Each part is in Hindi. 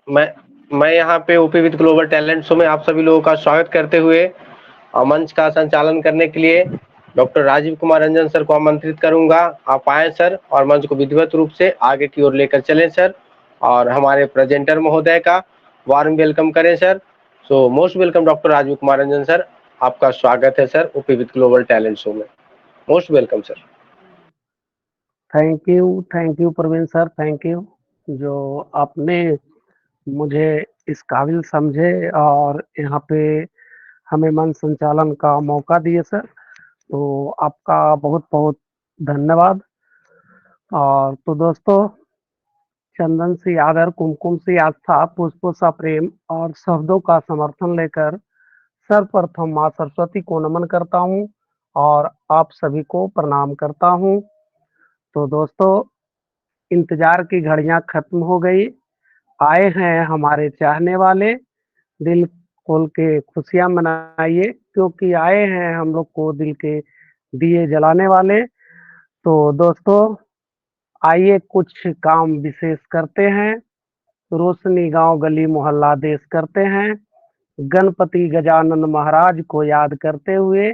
मैं मैं यहाँ पे OP with global talent show में आप सभी लोगों का स्वागत करते हुए मंच का संचालन करने के लिए डॉक्टर राजीव कुमार रंजन सर को आमंत्रित करूंगा। आप आए सर और मंच को विधिवत रूप से आगे की ओर लेकर चलें सर, और हमारे प्रेजेंटर महोदय का वार्म वेलकम करें sir. So most welcome doctor Rajeev Kumar Ranjan sir, आपका स्वागत है sir OP with global talent show में। Most welcome sir. Thank you Praveen sir, thank you जो आपने मुझे इस काबिल समझे और यहाँ पे हमें मंच संचालन का मौका दिए सर, तो आपका बहुत बहुत धन्यवाद। और तो दोस्तों, चंदन सी आदर, कुमकुम सी आस्था, पुष्पों सा प्रेम और शब्दों का समर्थन लेकर सर्वप्रथम माँ सरस्वती को नमन करता हूँ और आप सभी को प्रणाम करता हूँ। तो दोस्तों, इंतजार की घड़ियां खत्म हो गई। आए हैं हमारे चाहने वाले, दिल खोल के खुशियां मनाइए, क्योंकि आए हैं हम लोग को दिल के दिए जलाने वाले। तो दोस्तों, आइए कुछ काम विशेष करते हैं, रोशनी गांव गली मोहल्ला देश करते हैं, गणपति गजानन महाराज को याद करते हुए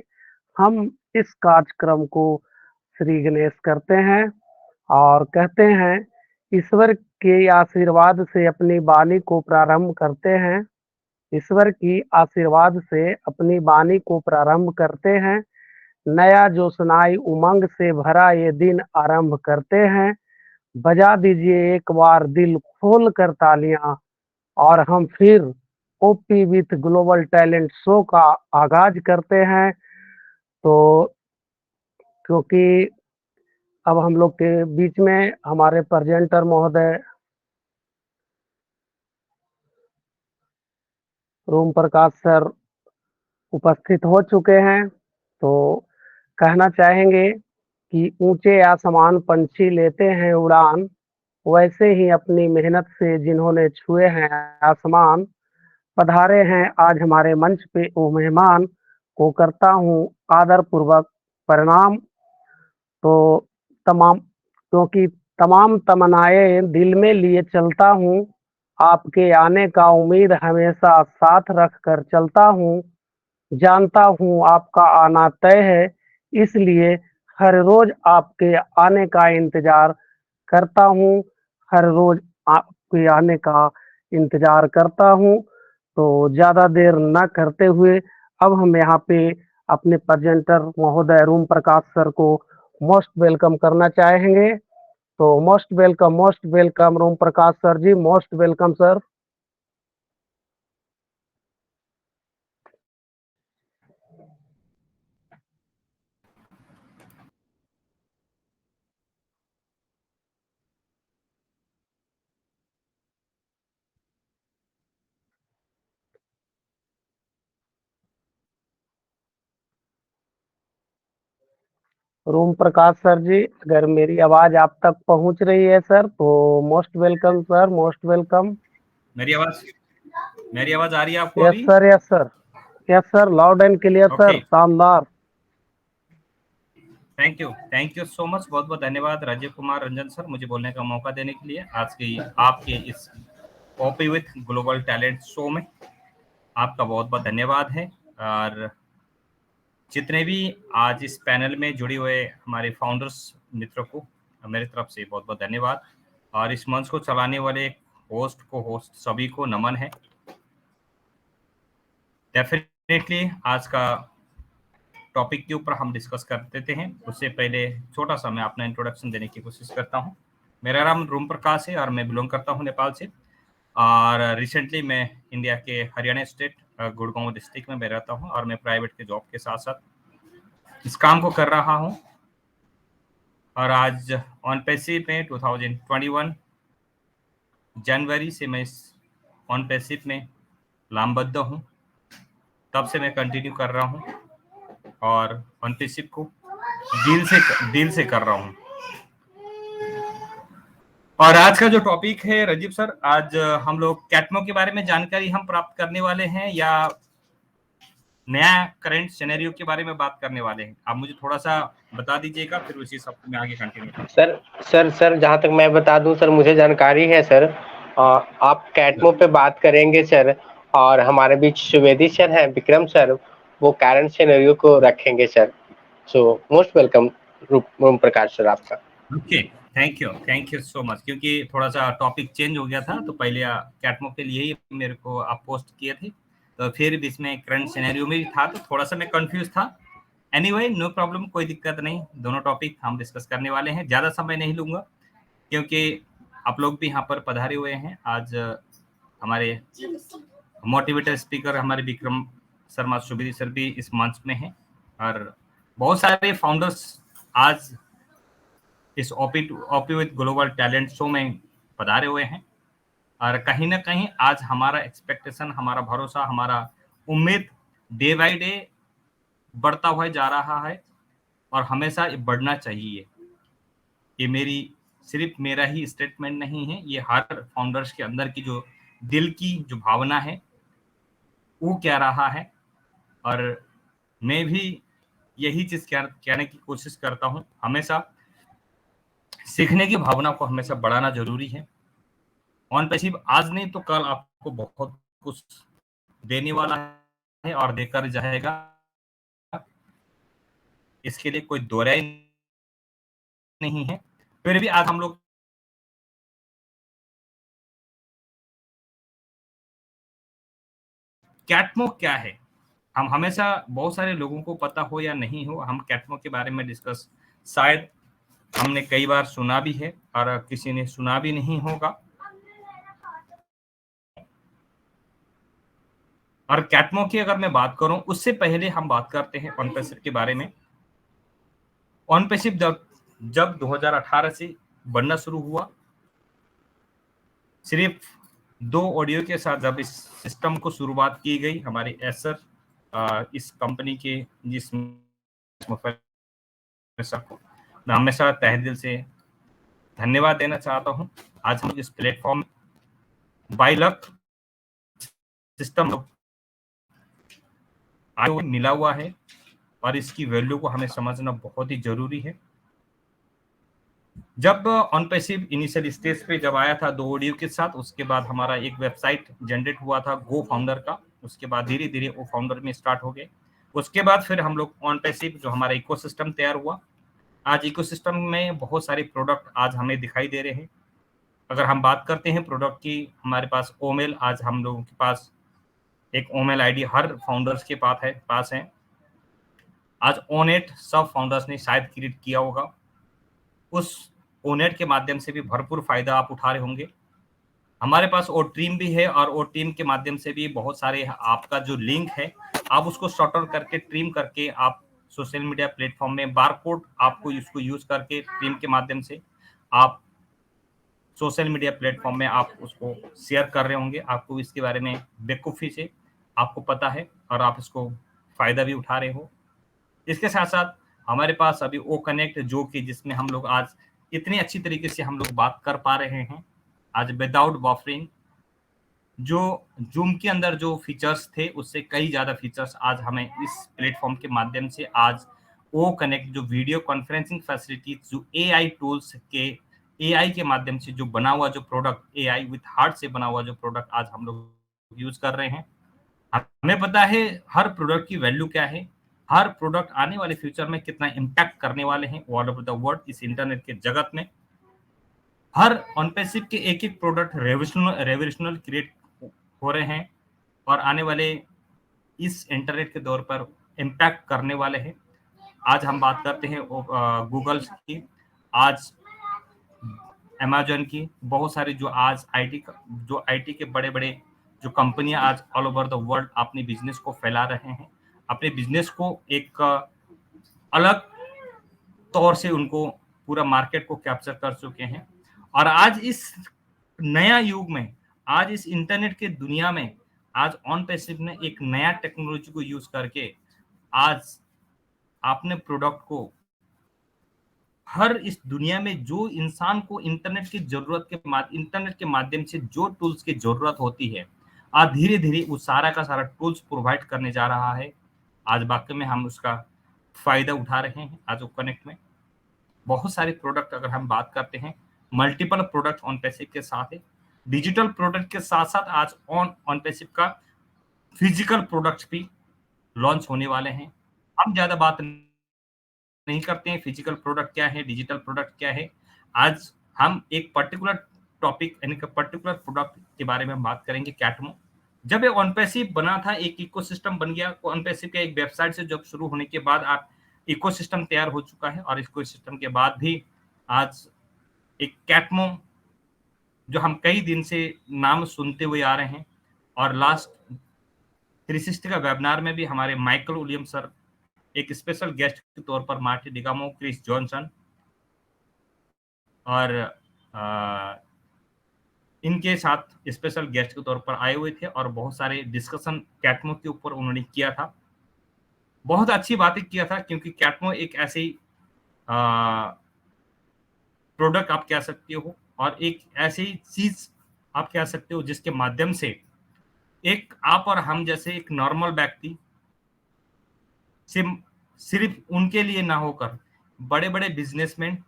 हम इस कार्यक्रम को श्री गणेश करते हैं और कहते हैं ईश्वर के आशीर्वाद से अपनी वाणी को प्रारंभ करते हैं। ईश्वर की आशीर्वाद से अपनी वाणी को प्रारंभ करते हैं। नया जो सुनाई उमंग से भरा ये दिन आरंभ करते हैं। बजा दीजिए एक बार दिल खोल कर तालियां, और हम फिर OP with global talent show का आगाज करते हैं। तो क्योंकि अब हम लोग के बीच में हमारे प्रेजेंटर महोदय रोम प्रकाश सर उपस्थित हो चुके हैं, तो कहना चाहेंगे कि ऊंचे आसमान पंछी लेते हैं उड़ान, वैसे ही अपनी मेहनत से जिन्होंने छुए हैं आसमान, पधारे हैं आज हमारे मंच पे वो मेहमान, को करता हूँ आदर पूर्वक प्रणाम। तो तमाम, क्योंकि तमाम तमन्नाएं दिल में लिए चलता हूँ, आपके आने का उम्मीद हमेशा साथ रख कर चलता हूँ, जानता हूँ आपका आना तय है, इसलिए हर रोज आपके आने का इंतजार करता हूँ, हर रोज आपके आने का इंतजार करता हूँ। तो ज़्यादा देर न करते हुए अब हम यहाँ पे अपने प्रेजेंटर महोदय रूम प्रकाश सर को मोस्ट वेलकम करना चाहेंगे। तो मोस्ट वेलकम रूम प्रकाश सर जी, मोस्ट वेलकम सर। रूम प्रकाश सर जी, अगर मेरी आवाज आप तक पहुंच रही है सर, तो most welcome sir, most welcome. मेरी आवाज आ रही है आपको यस अभी? Sir, yes sir, yes sir, loud and clear sir, शानदार। Thank you so much. बहुत बहुत धन्यवाद राजीव कुमार रंजन सर, मुझे बोलने का मौका देने के लिए आज की आपके इस OP with global talent show में आपका बहुत बहुत धन्यवाद है। और जितने भी आज इस पैनल में जुड़े हुए हमारे फाउंडर्स मित्रों को मेरी तरफ से बहुत बहुत धन्यवाद, और इस मंच को चलाने वाले होस्ट सभी को नमन है। डेफिनेटली आज का टॉपिक के ऊपर हम डिस्कस कर देते हैं, उससे पहले छोटा सा मैं अपना इंट्रोडक्शन देने की कोशिश करता हूं। मेरा नाम रूम प्रकाश है और मैं बिलोंग करता हूं नेपाल से, और रिसेंटली मैं इंडिया के हरियाणा स्टेट गुड़गांव डिस्ट्रिक्ट में रहता हूं, और मैं प्राइवेट के जॉब के साथ साथ इस काम को कर रहा हूं। और आज ऑन पैसिव में 2021 जनवरी से मैं इस ऑन पैसिव में लामबद्ध हूं, तब से मैं कंटिन्यू कर रहा हूं और ऑन पैसिव को दिल से कर रहा हूं। और आज का जो टॉपिक है राजीव सर, आज हम लोग कैटमो के बारे में जानकारी हम प्राप्त करने वाले हैं, या नया करंट सिनेरियो के बारे में बात करने वाले हैं? आप मुझे थोड़ा सा बता दीजिएगा, फिर उसी सब में आगे कंटिन्यू। सर जहाँ तक मैं बता दूं सर, मुझे जानकारी है सर आप कैटमो पे बात करेंगे सर, और हमारे बीच सुवेदी सर हैं, विक्रम सर, वो करंट सिनेरियो को रखेंगे सर। सो मोस्ट वेलकम रूम प्रकाश सर आपका। Okay, thank you so much. क्योंकि थोड़ा सा टॉपिक चेंज हो गया था, तो पहले कैटमो के लिए ही मेरे को आप पोस्ट किए थे, तो फिर बीच में करंट सिनेरियो में भी था, तो थोड़ा सा मैं कंफ्यूज था। एनीवे, नो प्रॉब्लम, कोई दिक्कत नहीं। दोनों टॉपिक हम डिस्कस करने वाले हैं, ज़्यादा समय नहीं लूंगा, क्योंकि आप लोग भी यहाँ पर पधारे हुए हैं। आज हमारे मोटिवेटर स्पीकर हमारे विक्रम शर्मा सुबेदी सर भी इस मंच में हैं, और बहुत सारे फाउंडर्स आज इस OP with global talent show में पधारे हुए हैं। और कहीं ना कहीं आज हमारा एक्सपेक्टेशन, हमारा भरोसा, हमारा उम्मीद डे बाय डे बढ़ता हुआ जा रहा है, और हमेशा ये बढ़ना चाहिए। ये सिर्फ मेरा ही स्टेटमेंट नहीं है, ये हर फाउंडर्स के अंदर की जो दिल की जो भावना है वो कह रहा है। और मैं भी यही चीज कहने की कोशिश करता हूँ। हमेशा सीखने की भावना को हमेशा बढ़ाना जरूरी है। ऑन पैसिव आज नहीं तो कल आपको बहुत कुछ देने वाला है और देकर जाएगा, इसके लिए कोई दो राय नहीं है। फिर भी आज हम लोग कैटमो क्या है, हम हमेशा, बहुत सारे लोगों को पता हो या नहीं हो, हम कैटमो के बारे में डिस्कस शायद हमने कई बार सुना भी है और किसी ने सुना भी नहीं होगा। और कैटमो की अगर मैं बात करूं, उससे पहले हम बात करते हैं ऑनपैसिव के बारे में। ऑनपैसिव जब 2018 से बनना शुरू हुआ, सिर्फ 2 ऑडियो के साथ जब इस सिस्टम को शुरुआत की गई हमारे एसर इस कंपनी के, जिसमें सबको मैं हमेशा तहे दिल से धन्यवाद देना चाहता हूं। आज हम इस प्लेटफॉर्म बाय लक सिस्टम मिला हुआ है, और इसकी वैल्यू को हमें समझना बहुत ही जरूरी है। जब ऑनपैसिव इनिशियल स्टेज पे जब आया था 2 ऑडियो के साथ, उसके बाद हमारा एक वेबसाइट जनरेट हुआ था गो फाउंडर का। उसके बाद धीरे धीरे वो फाउंडर में स्टार्ट हो गए। उसके बाद फिर हम लोग ऑनपैसिव जो हमारा इकोसिस्टम तैयार हुआ। आज इकोसिस्टम में बहुत सारे प्रोडक्ट आज हमें दिखाई दे रहे हैं। अगर हम बात करते हैं प्रोडक्ट की, हमारे पास ओमेल, आज हम लोगों के पास एक ओमेल आईडी हर फाउंडर्स के पास है। आज ओनेट सब फाउंडर्स ने शायद क्रिएट किया होगा। उस ओनेट के माध्यम से भी भरपूर फायदा आप उठा रहे होंगे। हमारे पास ओ टीम भी है, और ओ टीम के माध्यम से भी बहुत सारे आपका जो लिंक है, आप उसको शॉर्ट आउट करके ट्रिम करके आप सोशल मीडिया प्लेटफॉर्म में बारकोड आपको इसको यूज करके ट्रिम के माध्यम से आप सोशल मीडिया प्लेटफॉर्म में आप उसको शेयर कर रहे होंगे। आपको इसके बारे में बेवकूफ़ी से आपको पता है, और आप इसको फायदा भी उठा रहे हो। इसके साथ साथ हमारे पास अभी ओ कनेक्ट, जो कि जिसमें हम लोग आज इतनी अच्छी तरीके से हम लोग बात कर पा रहे हैं, आज विदाउट बफरिंग। जो जूम के अंदर जो फीचर्स थे, उससे कई ज़्यादा फीचर्स आज हमें इस प्लेटफॉर्म के माध्यम से, आज ओ कनेक्ट जो वीडियो कॉन्फ्रेंसिंग फैसिलिटी, जो एआई टूल्स के, एआई के माध्यम से जो बना हुआ जो प्रोडक्ट, एआई विथ हार्ट से बना हुआ जो प्रोडक्ट आज हम लोग यूज कर रहे हैं। हमें पता है हर प्रोडक्ट की वैल्यू क्या है, हर प्रोडक्ट आने वाले फ्यूचर में कितना इम्पैक्ट करने वाले हैं ऑल ओवर द वर्ल्ड, इस इंटरनेट के जगत में। हर ऑनपैसिव के एक एक प्रोडक्ट रेवोल्यूशनल क्रिएट हो रहे हैं, और आने वाले इस इंटरनेट के दौर पर इम्पैक्ट करने वाले हैं। आज हम बात करते हैं गूगल की, आज अमेजन की, बहुत सारे जो आज आईटी के बड़े बड़े जो कंपनियां आज ऑल ओवर द वर्ल्ड अपने बिजनेस को फैला रहे हैं, अपने बिजनेस को एक अलग तौर से उनको पूरा मार्केट को कैप्चर कर चुके हैं। और आज इस नया युग में, आज इस इंटरनेट के दुनिया में, आज ऑनपैसिव ने एक नया टेक्नोलॉजी को यूज करके आज आपने प्रोडक्ट को हर इस दुनिया में जो इंसान को इंटरनेट के माध्यम से जो टूल्स की जरूरत होती है, आज धीरे धीरे वो सारा का सारा टूल्स प्रोवाइड करने जा रहा है। आज वाकई में हम उसका फायदा उठा रहे हैं। आज वो कनेक्ट में बहुत सारे प्रोडक्ट, अगर हम बात करते हैं, मल्टीपल प्रोडक्ट ऑनपैसिव के साथ है। डिजिटल प्रोडक्ट के साथ साथ आज ऑनपैसिव का फिजिकल प्रोडक्ट्स भी लॉन्च होने वाले हैं। हम ज्यादा बात नहीं करते हैं फिजिकल प्रोडक्ट क्या है, डिजिटल प्रोडक्ट क्या है। आज हम एक पर्टिकुलर टॉपिक यानी कि पर्टिकुलर प्रोडक्ट के बारे में बात करेंगे, कैटमो। जब ये ऑनपैसिव बना था, एक इकोसिस्टम बन गया। ऑनपैसिव के एक वेबसाइट से जब शुरू होने के बाद आप इकोसिस्टम तैयार हो चुका है, और इकोसिस्टम के बाद भी आज एक कैटमो जो हम कई दिन से नाम सुनते हुए आ रहे हैं, और लास्ट 360 का वेबिनार में भी हमारे माइकल विलियम सर एक स्पेशल गेस्ट के तौर पर, मार्टी डिगामो, क्रिस जॉनसन और इनके साथ स्पेशल गेस्ट के तौर पर आए हुए थे, और बहुत सारे डिस्कशन कैटमो के ऊपर उन्होंने किया था। बहुत अच्छी बातें किया था, क्योंकि कैटमो एक ऐसी प्रोडक्ट आप कह सकते हो, और एक ऐसी चीज आप कह सकते हो जिसके माध्यम से एक आप और हम जैसे एक नॉर्मल व्यक्ति सिर्फ उनके लिए ना होकर बड़े बड़े बिजनेसमैन,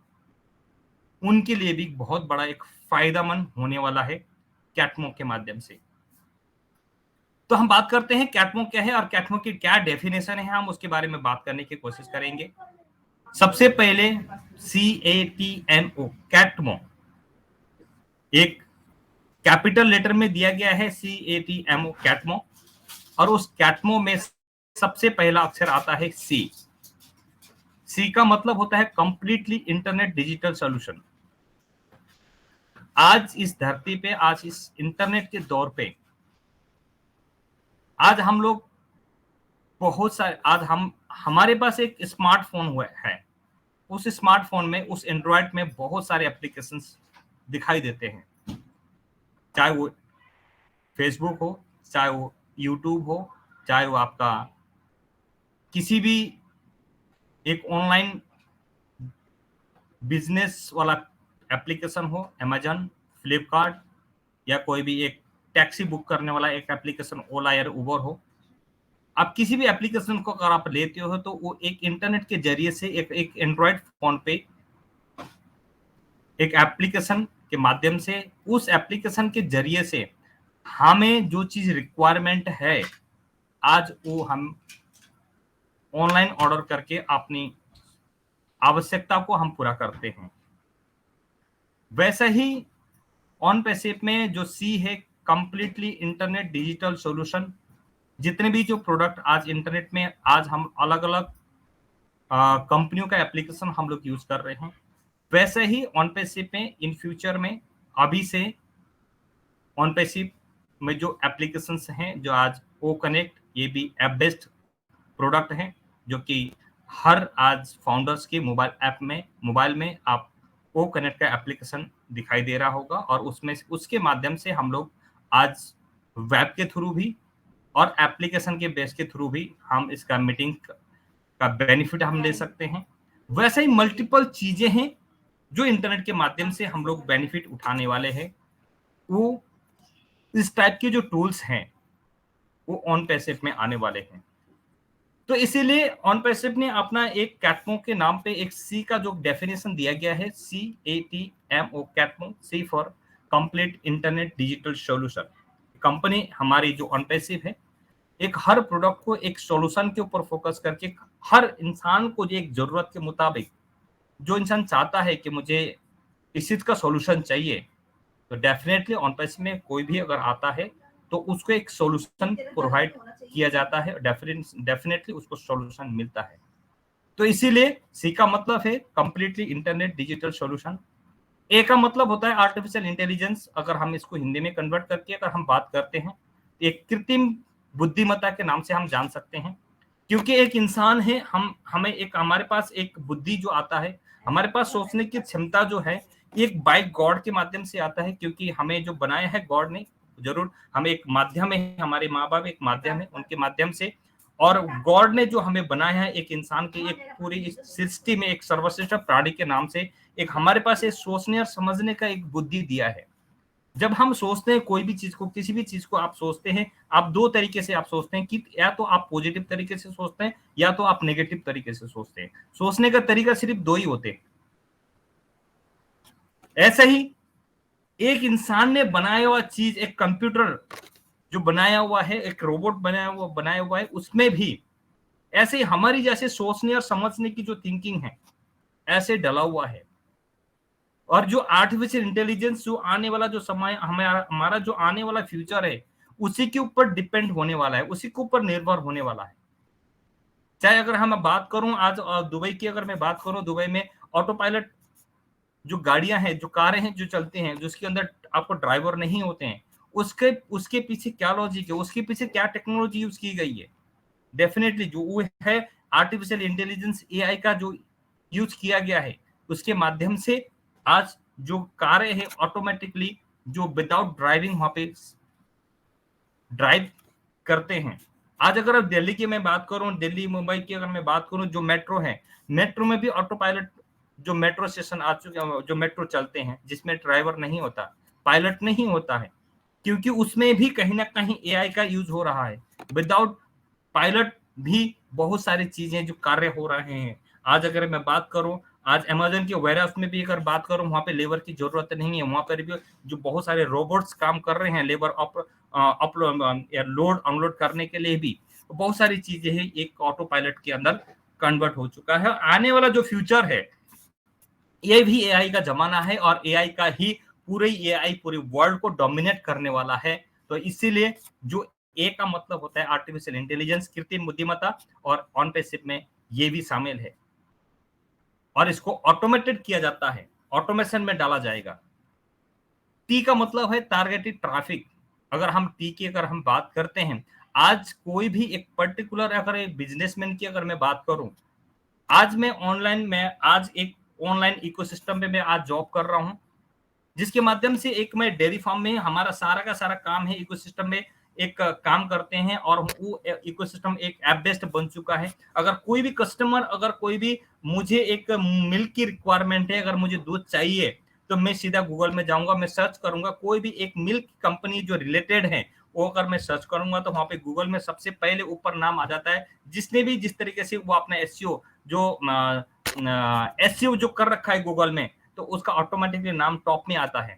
उनके लिए भी बहुत बड़ा एक फायदामंद होने वाला है कैटमो के माध्यम से। तो हम बात करते हैं कैटमो क्या है और कैटमो की क्या डेफिनेशन है, हम उसके बारे में बात करने की कोशिश करेंगे। सबसे पहले CATMO, कैटमो, एक कैपिटल लेटर में दिया गया है CATMO, कैटमो, और उस कैटमो में सबसे पहला अक्षर आता है C। C का मतलब होता है कंप्लीटली इंटरनेट डिजिटल सॉल्यूशन। आज इस धरती पे, आज इस इंटरनेट के दौर पे, आज हम लोग बहुत सारे, आज हमारे पास एक स्मार्टफोन हुआ है। उस स्मार्टफोन में, उस एंड्रॉयड में बहुत सारे एप्लीकेशंस दिखाई देते हैं, चाहे वो फेसबुक हो, चाहे वो यूट्यूब हो, चाहे वो आपका किसी भी एक ऑनलाइन बिजनेस वाला एप्लीकेशन हो, अमेजन, फ्लिपकार्ट, या कोई भी एक टैक्सी बुक करने वाला एक एप्लीकेशन ओला या उबर हो। आप किसी भी एप्लीकेशन को अगर आप लेते हो तो वो एक इंटरनेट के जरिए से एक एंड्रॉयड फोन पे एक एप्लीकेशन के माध्यम से, उस एप्लीकेशन के जरिए से हमें जो चीज रिक्वायरमेंट है, आज वो हम ऑनलाइन ऑर्डर करके अपनी आवश्यकता को हम पूरा करते हैं। वैसे ही ऑनपैसिव में जो C है, कंप्लीटली इंटरनेट डिजिटल सॉल्यूशन। जितने भी जो प्रोडक्ट आज इंटरनेट में, आज हम अलग अलग कंपनियों का एप्लीकेशन हम लोग यूज कर रहे हैं, वैसे ही ऑनपैसिव में इन फ्यूचर में, अभी से ऑनपैसिव में जो एप्लीकेशंस हैं, जो आज ओ कनेक्ट, ये भी ऐप बेस्ड प्रोडक्ट हैं, जो कि हर आज फाउंडर्स के मोबाइल में आप ओ कनेक्ट का एप्लीकेशन दिखाई दे रहा होगा, और उसमें उसके माध्यम से हम लोग आज वेब के थ्रू भी और एप्लीकेशन के बेस के थ्रू भी हम इसका मीटिंग का बेनिफिट हम ले सकते हैं। वैसे ही मल्टीपल चीजें हैं जो इंटरनेट के माध्यम से हम लोग बेनिफिट उठाने वाले हैं। वो इस टाइप के जो टूल्स हैं वो ऑनपैसिव में आने वाले हैं। तो इसीलिए ऑनपैसिव ने अपना एक कैटमो के नाम पे एक C का जो डेफिनेशन दिया गया है, CATMO, कैटमो, C for complete internet digital solution. Company हमारी जो ऑनपैसिव है, एक हर प्रोडक्ट को एक सॉल्यूशन के ऊपर फोकस करके, हर इंसान को जो एक जरूरत के मुताबिक, जो इंसान चाहता है कि मुझे इस चीज का सॉल्यूशन चाहिए, तो डेफिनेटली ऑनपैसिव में कोई भी अगर आता है तो उसको एक सॉल्यूशन प्रोवाइड किया जाता है, डेफिनेटली उसको सॉल्यूशन मिलता है। तो इसीलिए C का मतलब है completely internet digital solution. A का मतलब होता है आर्टिफिशियल इंटेलिजेंस। अगर हम इसको हिंदी में कन्वर्ट करके अगर हम बात करते हैं, एक कृत्रिम बुद्धिमत्ता के नाम से हम जान सकते हैं, क्योंकि एक इंसान है, हमें एक, हमारे पास एक बुद्धि जो आता है, हमारे पास सोचने की क्षमता जो है, एक बाय गॉड के माध्यम से आता है, क्योंकि हमें जो बनाया है गॉड ने, जरूर हमें एक माध्यम है, हमारे माँ बाप एक माध्यम है, उनके माध्यम से, और गॉड ने जो हमें बनाया है एक इंसान के, एक पूरी सृष्टि में एक सर्वश्रेष्ठ प्राणी के नाम से, एक हमारे पास एक सोचने और समझने का एक बुद्धि दिया है। जब हम सोचते हैं कोई भी चीज को, किसी भी चीज को आप सोचते हैं, आप दो तरीके से आप सोचते हैं, कि या तो आप पॉजिटिव तरीके से सोचते हैं या तो आप नेगेटिव तरीके से सोचते हैं। सोचने का तरीका सिर्फ दो ही होते हैं। ऐसे ही एक इंसान ने बनाया हुआ चीज, एक कंप्यूटर जो बनाया हुआ है, एक रोबोट बनाया हुआ है, उसमें भी ऐसे हमारी जैसे सोचने और समझने की जो थिंकिंग है ऐसे डला हुआ है। और जो आर्टिफिशियल इंटेलिजेंस, जो आने वाला जो समय हमारा जो आने वाला फ्यूचर है, उसी के ऊपर डिपेंड होने वाला है, उसी के ऊपर निर्भर होने वाला है। चाहे अगर हम बात करूं आज दुबई की, अगर मैं बात करूं, दुबई में ऑटो पायलट जो गाड़ियां हैं, जो कारें हैं जो चलते हैं, जिसके अंदर आपको ड्राइवर नहीं होते हैं, उसके उसके पीछे क्या लॉजिक है, उसके पीछे क्या टेक्नोलॉजी यूज की गई है। डेफिनेटली जो वो है आर्टिफिशियल इंटेलिजेंस, एआई का जो यूज किया गया है, उसके माध्यम से आज जो कारें हैं ऑटोमेटिकली जो विदाउट ड्राइविंग वहां पे ड्राइव करते हैं। आज अगर दिल्ली की मैं बात करूं, दिल्ली मुंबई की अगर मैं बात करूं, जो मेट्रो है, मेट्रो में भी ऑटो पायलट जो मेट्रो स्टेशन आ चुके हैं, जो मेट्रो चलते हैं जिसमें ड्राइवर नहीं होता, पायलट नहीं होता है, क्योंकि उसमें भी कहीं ना कहीं एआई का यूज हो रहा है। विदाउट पायलट भी बहुत सारी चीजें जो कार्य हो रहे हैं। आज अगर मैं बात करूं, आज अमेजन के वेयरहाउस में भी अगर बात करूं, वहां पे लेबर की जरूरत नहीं है, वहां पर भी जो बहुत सारे रोबोट्स काम कर रहे हैं लेबर अपलोड या लोड अनलोड करने के लिए भी, तो बहुत सारी चीजें हैं एक ऑटो पायलट के अंदर कन्वर्ट हो चुका है। आने वाला जो फ्यूचर है ये भी एआई का जमाना है, और एआई का ही एआई पूरे वर्ल्ड को डोमिनेट करने वाला है। तो इसीलिए जो ए का मतलब होता है आर्टिफिशियल इंटेलिजेंस, कृत्रिम बुद्धिमत्ता, और ऑन पेसिव में ये भी शामिल है, और इसको ऑटोमेटेड किया जाता है, ऑटोमेशन में डाला जाएगा। टी का मतलब है टारगेटेड ट्रैफिक। अगर हम टी की अगर हम बात करते हैं, आज कोई भी एक पर्टिकुलर अगर एक बिजनेसमैन की अगर मैं बात करूं, आज मैं आज एक ऑनलाइन इकोसिस्टम में मैं आज जॉब कर रहा हूं, जिसके माध्यम से एक मैं डेयरी फार्म में हमारा सारा का सारा काम है, इकोसिस्टम में एक काम करते हैं, और वो इकोसिस्टम एक ऐप बेस्ड बन चुका है। अगर कोई भी कस्टमर, अगर कोई भी मुझे एक मिल्क की रिक्वायरमेंट है, अगर मुझे दूध चाहिए, तो मैं सीधा गूगल में जाऊंगा, मैं सर्च करूंगा कोई भी एक मिल्क कंपनी जो रिलेटेड है, वो अगर मैं सर्च करूंगा तो वहां पे गूगल में सबसे पहले ऊपर नाम आ जाता है, जिसने भी जिस तरीके से वो अपना एसईओ जो कर रखा है गूगल में, तो उसका ऑटोमेटिकली नाम टॉप में आता है।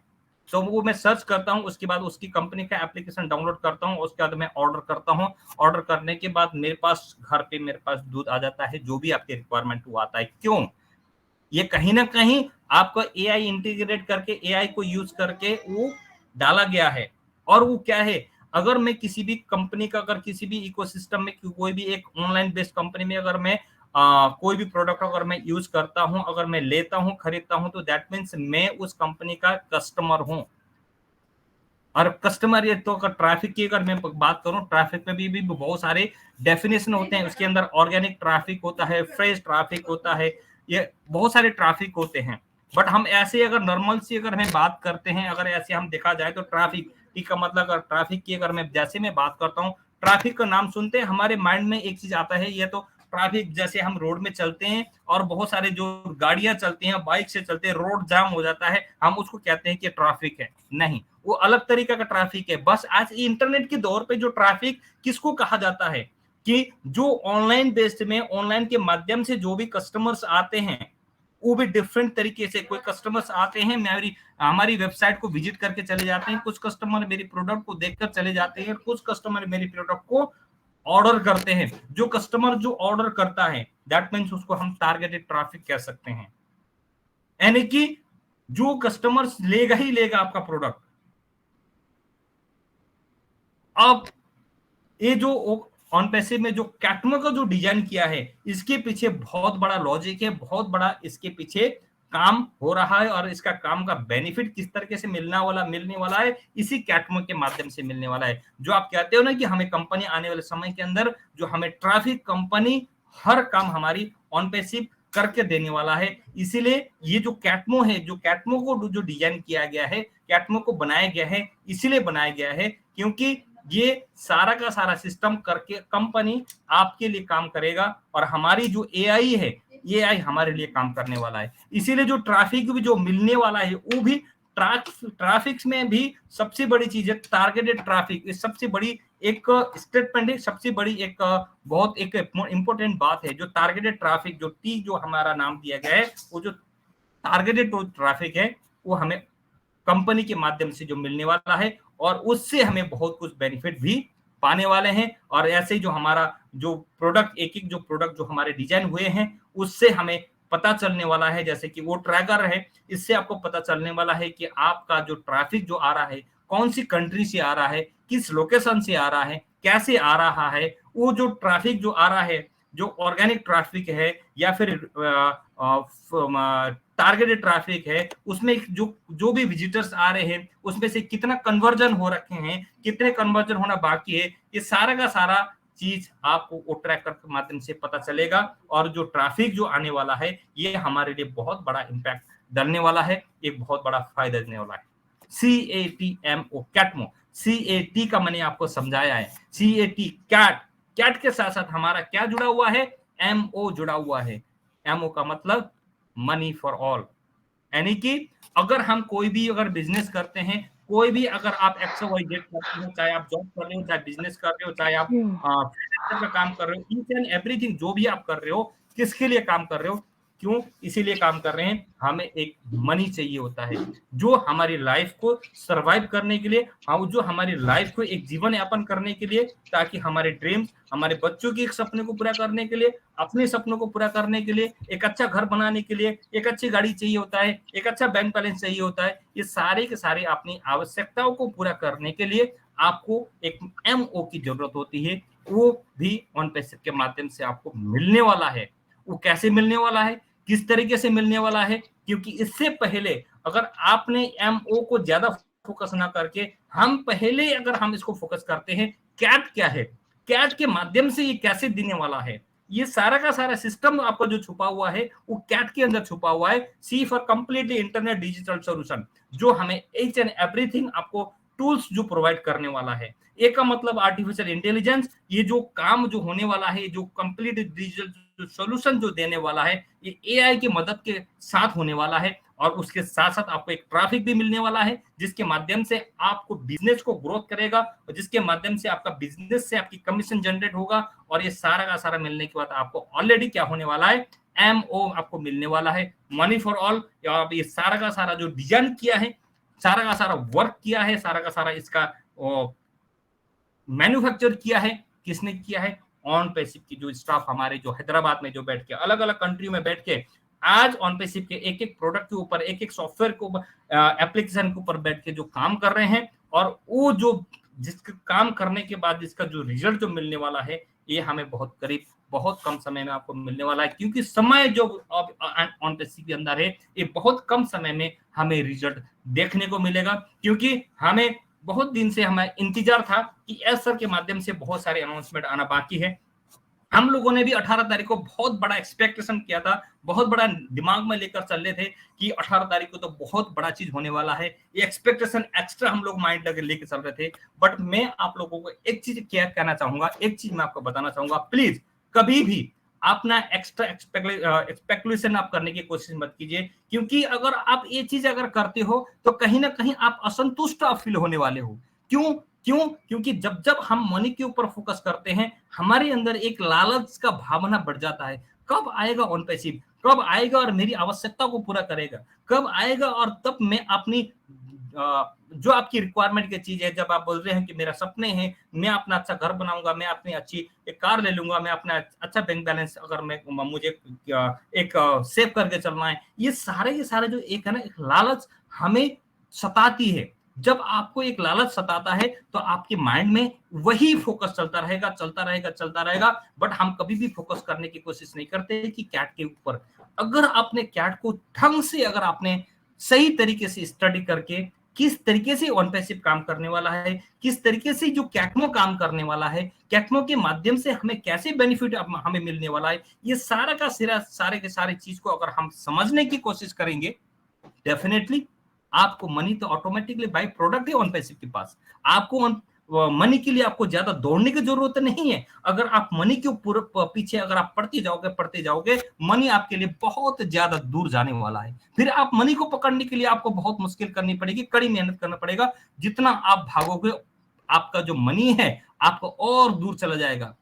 तो वो मैं सर्च करता हूँ, उसके बाद उसकी कंपनी का एप्लीकेशन डाउनलोड करता हूँ, उसके बाद मैं ऑर्डर करता हूँ। ऑर्डर करने के बाद मेरे पास घर पे मेरे पास दूध आ जाता है, जो भी आपकी रिक्वायरमेंट वो आता है। क्यों? ये कहीं ना कहीं आपको एआई इंटीग्रेट करके, एआई को यूज करके वो डाला गया है। और वो क्या है, अगर मैं किसी भी कंपनी का, अगर किसी भी इकोसिस्टम में कोई भी एक ऑनलाइन बेस्ड कंपनी में अगर मैं कोई भी प्रोडक्ट अगर मैं यूज करता हूं, अगर मैं लेता हूं, खरीदता हूं, तो दैट मीन्स मैं उस कंपनी का कस्टमर हूं। और कस्टमर, ये तो अगर ट्रैफिक की अगर मैं बात करूं, ट्रैफिक में भी बहुत सारे डेफिनेशन होते हैं। उसके अंदर ऑर्गेनिक ट्रैफिक होता है, फ्रेश ट्रैफिक होता है, ये बहुत सारे ट्रैफिक होते हैं। बट हम ऐसे अगर नॉर्मल सी अगर हम बात करते हैं, अगर ऐसे हम देखा जाए तो ट्रैफिक का मतलब, अगर ट्रैफिक की अगर मैं जैसे मैं बात करता हूँ, ट्रैफिक का नाम सुनते हैं हमारे माइंड में एक चीज आता है, ये तो ट्रैफिक, जैसे हम रोड में चलते हैं और बहुत सारे जो गाड़ियां चलती हैं, बाइक से चलते हैं, रोड जाम हो जाता है, हम उसको कहते हैं कि ट्रैफिक है। नहीं, वो अलग तरीका का ट्रैफिक है। बस आज इंटरनेट के दौर पे जो ट्रैफिक किसको कहा जाता है, कि जो ऑनलाइन बेस्ड में, ऑनलाइन के माध्यम से जो भी कस्टमर्स आते हैं, वो भी डिफरेंट तरीके से, कोई कस्टमर्स आते हैं हमारी वेबसाइट को विजिट करके चले जाते हैं, कुछ कस्टमर मेरी प्रोडक्ट को देखकर चले जाते हैं, कुछ कस्टमर मेरी प्रोडक्ट को ऑर्डर करते हैं। जो कस्टमर जो ऑर्डर करता है, दैट मीन्स उसको हम टारगेटेड ट्रैफिक कह सकते हैं। यानी कि जो कस्टमर्स लेगा ही लेगा आपका प्रोडक्ट। अब ये जो ऑन पैसिव में जो कैटमो का जो डिजाइन किया है, इसके पीछे बहुत बड़ा लॉजिक है, बहुत बड़ा इसके पीछे काम हो रहा है, और इसका काम का बेनिफिट किस तरीके से मिलने वाला है, इसी कैटमो के माध्यम से मिलने वाला है। जो आप कहते हो ना कि हमें कंपनी आने वाले समय के अंदर, जो हमें ट्रैफिक कंपनी हर काम हमारी ऑन पैसिव करके देने वाला है। इसीलिए ये जो कैटमो है, जो कैटमो को जो डिजाइन किया गया है, कैटमो को बनाया गया है, इसीलिए बनाया गया है क्योंकि ये सारा का सारा सिस्टम करके कंपनी आपके लिए काम करेगा, और हमारी जो एआई है, एआई हमारे लिए काम करने वाला है। इसीलिए जो ट्रैफिक भी जो मिलने वाला है, वो भी ट्रैफिक में भी सबसे बड़ी चीज है टारगेटेड ट्रैफिक। ये सबसे बड़ी एक स्टेटमेंट है, सबसे बड़ी एक बहुत एक इंपॉर्टेंट बात है। जो टारगेटेड ट्रैफिक, जो टी जो हमारा नाम दिया गया है, वो जो टारगेटेड ट्रैफिक है, वो हमें कंपनी के माध्यम से जो मिलने वाला है, और उससे हमें बहुत कुछ बेनिफिट भी पाने वाले हैं। और ऐसे ही जो हमारा जो प्रोडक्ट, एक एक जो प्रोडक्ट जो हमारे डिजाइन हुए हैं, उससे हमें पता चलने वाला है, जैसे कि वो ट्रैकर है, इससे आपको पता चलने वाला है कि आपका जो ट्रैफिक जो आ रहा है कौन सी कंट्री से आ रहा है, किस लोकेशन से आ रहा है, कैसे आ रहा है। वो जो ट्रैफिक जो आ रहा है, जो ऑर्गेनिक ट्रैफिक है या फिर टारगेटेड ट्रैफिक है, उसमें जो भी विजिटर्स आ रहे हैं उसमें से कितना कन्वर्जन हो रखे हैं, कितने कन्वर्जन होना बाकी है, ये सारा का सारा चीज आपको वो ट्रैकर के माध्यम से पता चलेगा। और जो ट्रैफिक जो आने वाला है, ये हमारे लिए बहुत बड़ा इंपैक्ट डालने वाला है, एक बहुत बड़ा फायदा देने वाला है। CATMO, कैटमो, CAT का मैंने आपको समझाया है। CAT, कैट, कैट के साथ साथ हमारा क्या जुड़ा हुआ है, MO जुड़ा हुआ है। MO का मतलब मनी फॉर ऑल, यानी कि अगर हम कोई भी अगर बिजनेस करते हैं, कोई भी अगर आप XYZ करते हो, चाहे आप जॉब कर रहे हो, चाहे बिजनेस कर रहे हो, चाहे आप फ्रीलांसर का काम कर रहे हो, ईच एंड एवरीथिंग जो भी आप कर रहे हो, किसके लिए काम कर रहे हो, क्यों इसीलिए काम कर रहे हैं, हमें एक मनी चाहिए होता है जो हमारी लाइफ को सरवाइव करने के लिए, जो हमारी लाइफ को एक जीवन यापन करने के लिए, ताकि हमारे ड्रीम्स, हमारे बच्चों के एक सपने को पूरा करने के लिए, अपने सपनों को पूरा करने के लिए, एक अच्छा घर बनाने के लिए एक अच्छी गाड़ी चाहिए होता है, एक अच्छा बैंक बैलेंस चाहिए होता है। ये सारे के सारे अपनी आवश्यकताओं को पूरा करने के लिए आपको एक MO की जरूरत होती है, वो भी OnPassive के माध्यम से आपको मिलने वाला है। वो कैसे मिलने वाला है, किस तरीके से मिलने वाला है, क्योंकि इससे पहले अगर आपने MO को ज्यादा फोकस ना करके, हम पहले अगर हम इसको फोकस करते हैं, कैट क्या है, कैट के माध्यम से ये कैसे देने वाला है, ये सारा का सारा सिस्टम आपका जो छुपा हुआ है वो कैट के अंदर छुपा हुआ है। C for completely internet digital solution, जो हमें ईच एंड एवरीथिंग आपको टूल्स जो प्रोवाइड करने वाला है। एक का मतलब आर्टिफिशियल इंटेलिजेंस, ये जो काम जो होने वाला है, जो कंप्लीट डिजिटल सॉल्यूशन जो देने वाला है, ये AI की मदद के साथ होने वाला है। और उसके साथ साथ आपको एक ट्रैफिक भी मिलने वाला है, जिसके माध्यम से आपको बिजनेस को ग्रोथ करेगा, और जिसके माध्यम से आपका बिजनेस से आपकी कमीशन जनरेट होगा। और ये सारा का सारा मिलने के बाद आपको ऑलरेडी क्या होने वाला है, MO आपको मिलने वाला है, मनी फॉर ऑल। ये सारा का सारा जो डिजाइन किया है, सारा का सारा वर्क किया है, सारा का सारा इसका मैन्युफैक्चर किया है, किसने किया है, OnPassive की जो स्टाफ हमारे जो हैदराबाद में जो बैठ के अलग अलग कंट्री में बैठ के आज OnPassive के एक एक प्रोडक्ट के ऊपर, एक एक सॉफ्टवेयर को एप्लीकेशन के ऊपर बैठ के जो काम कर रहे हैं, और वो जो जिसका काम करने के बाद इसका जो रिजल्ट जो मिलने वाला है, ये हमें बहुत करीब बहुत कम समय में आपको मिलने वाला है। क्योंकि समय जो OnPassive के अंदर है, ये बहुत कम समय में हमें रिजल्ट देखने को मिलेगा। क्योंकि हमें बहुत दिन से हमें इंतजार था कि एस सर के माध्यम से बहुत सारे अनाउंसमेंट आना बाकी है। हम लोगों ने भी 18 तारीख को बहुत बड़ा एक्सपेक्टेशन किया था, बहुत बड़ा दिमाग में लेकर चल रहे थे कि 18 तारीख को तो बहुत बड़ा चीज होने वाला है। ये एक्सपेक्टेशन एक्स्ट्रा हम लोग माइंड लगे लेकर चल रहे थे। बट मैं आप लोगों को एक चीज क्या कहना चाहूंगा, एक चीज मैं आपको बताना चाहूंगा, प्लीज कभी भी अपना एक्स्ट्रा एक्सपेक्टेशन आप करने की कोशिश मत कीजिए। क्योंकि अगर आप ये चीज अगर करते हो तो कहीं ना कहीं आप असंतुष्ट आप फील होने वाले हो। क्यों? क्योंकि जब जब हम मनी के ऊपर फोकस करते हैं, हमारे अंदर एक लालच का भावना बढ़ जाता है। कब आएगा OnPassive, कब आएगा और मेरी आवश्यकता को पूरा करेगा, कब आएगा और तब मैं अपनी जो आपकी रिक्वायरमेंट की चीज है, जब आप बोल रहे हैं कि मेरा सपने हैं, मैं अपना अच्छा घर बनाऊंगा, मैं अपनी अच्छी एक कार ले लूंगा, मैं अपना अच्छा बैंक बैलेंस अगर मुझे एक सेव करके चलना है, ये सारे के सारे जो एक है ना, एक लालच हमें सताती है। जब आपको एक लालच सताता है तो आपके माइंड में वही फोकस चलता रहेगा। बट हम कभी भी फोकस करने की कोशिश नहीं करते कि कैट के ऊपर। अगर आपने कैट को ढंग से अगर आपने सही तरीके से स्टडी करके किस तरीके से OnPassive काम करने वाला है, किस तरीके से जो कैटमो काम करने वाला है, कैटमो के माध्यम से हमें कैसे बेनिफिट हमें मिलने वाला है, ये सारा का सारे के सारे चीज को अगर हम समझने की कोशिश करेंगे, डेफिनेटली आपको मनी तो ऑटोमेटिकली बाय प्रोडक्ट है OnPassive के पास। आपको मनी के लिए आपको ज्यादा दौड़ने की जरूरत नहीं है। अगर आप मनी के पीछे अगर आप पढ़ते जाओगे, मनी आपके लिए बहुत ज्यादा दूर जाने वाला है। फिर आप मनी को पकड़ने के लिए आपको बहुत मुश्किल करनी पड़ेगी, कड़ी मेहनत करना पड़ेगा। जितना आप भागोगे, आपका जो मनी है आपको और दूर चला जाएगा।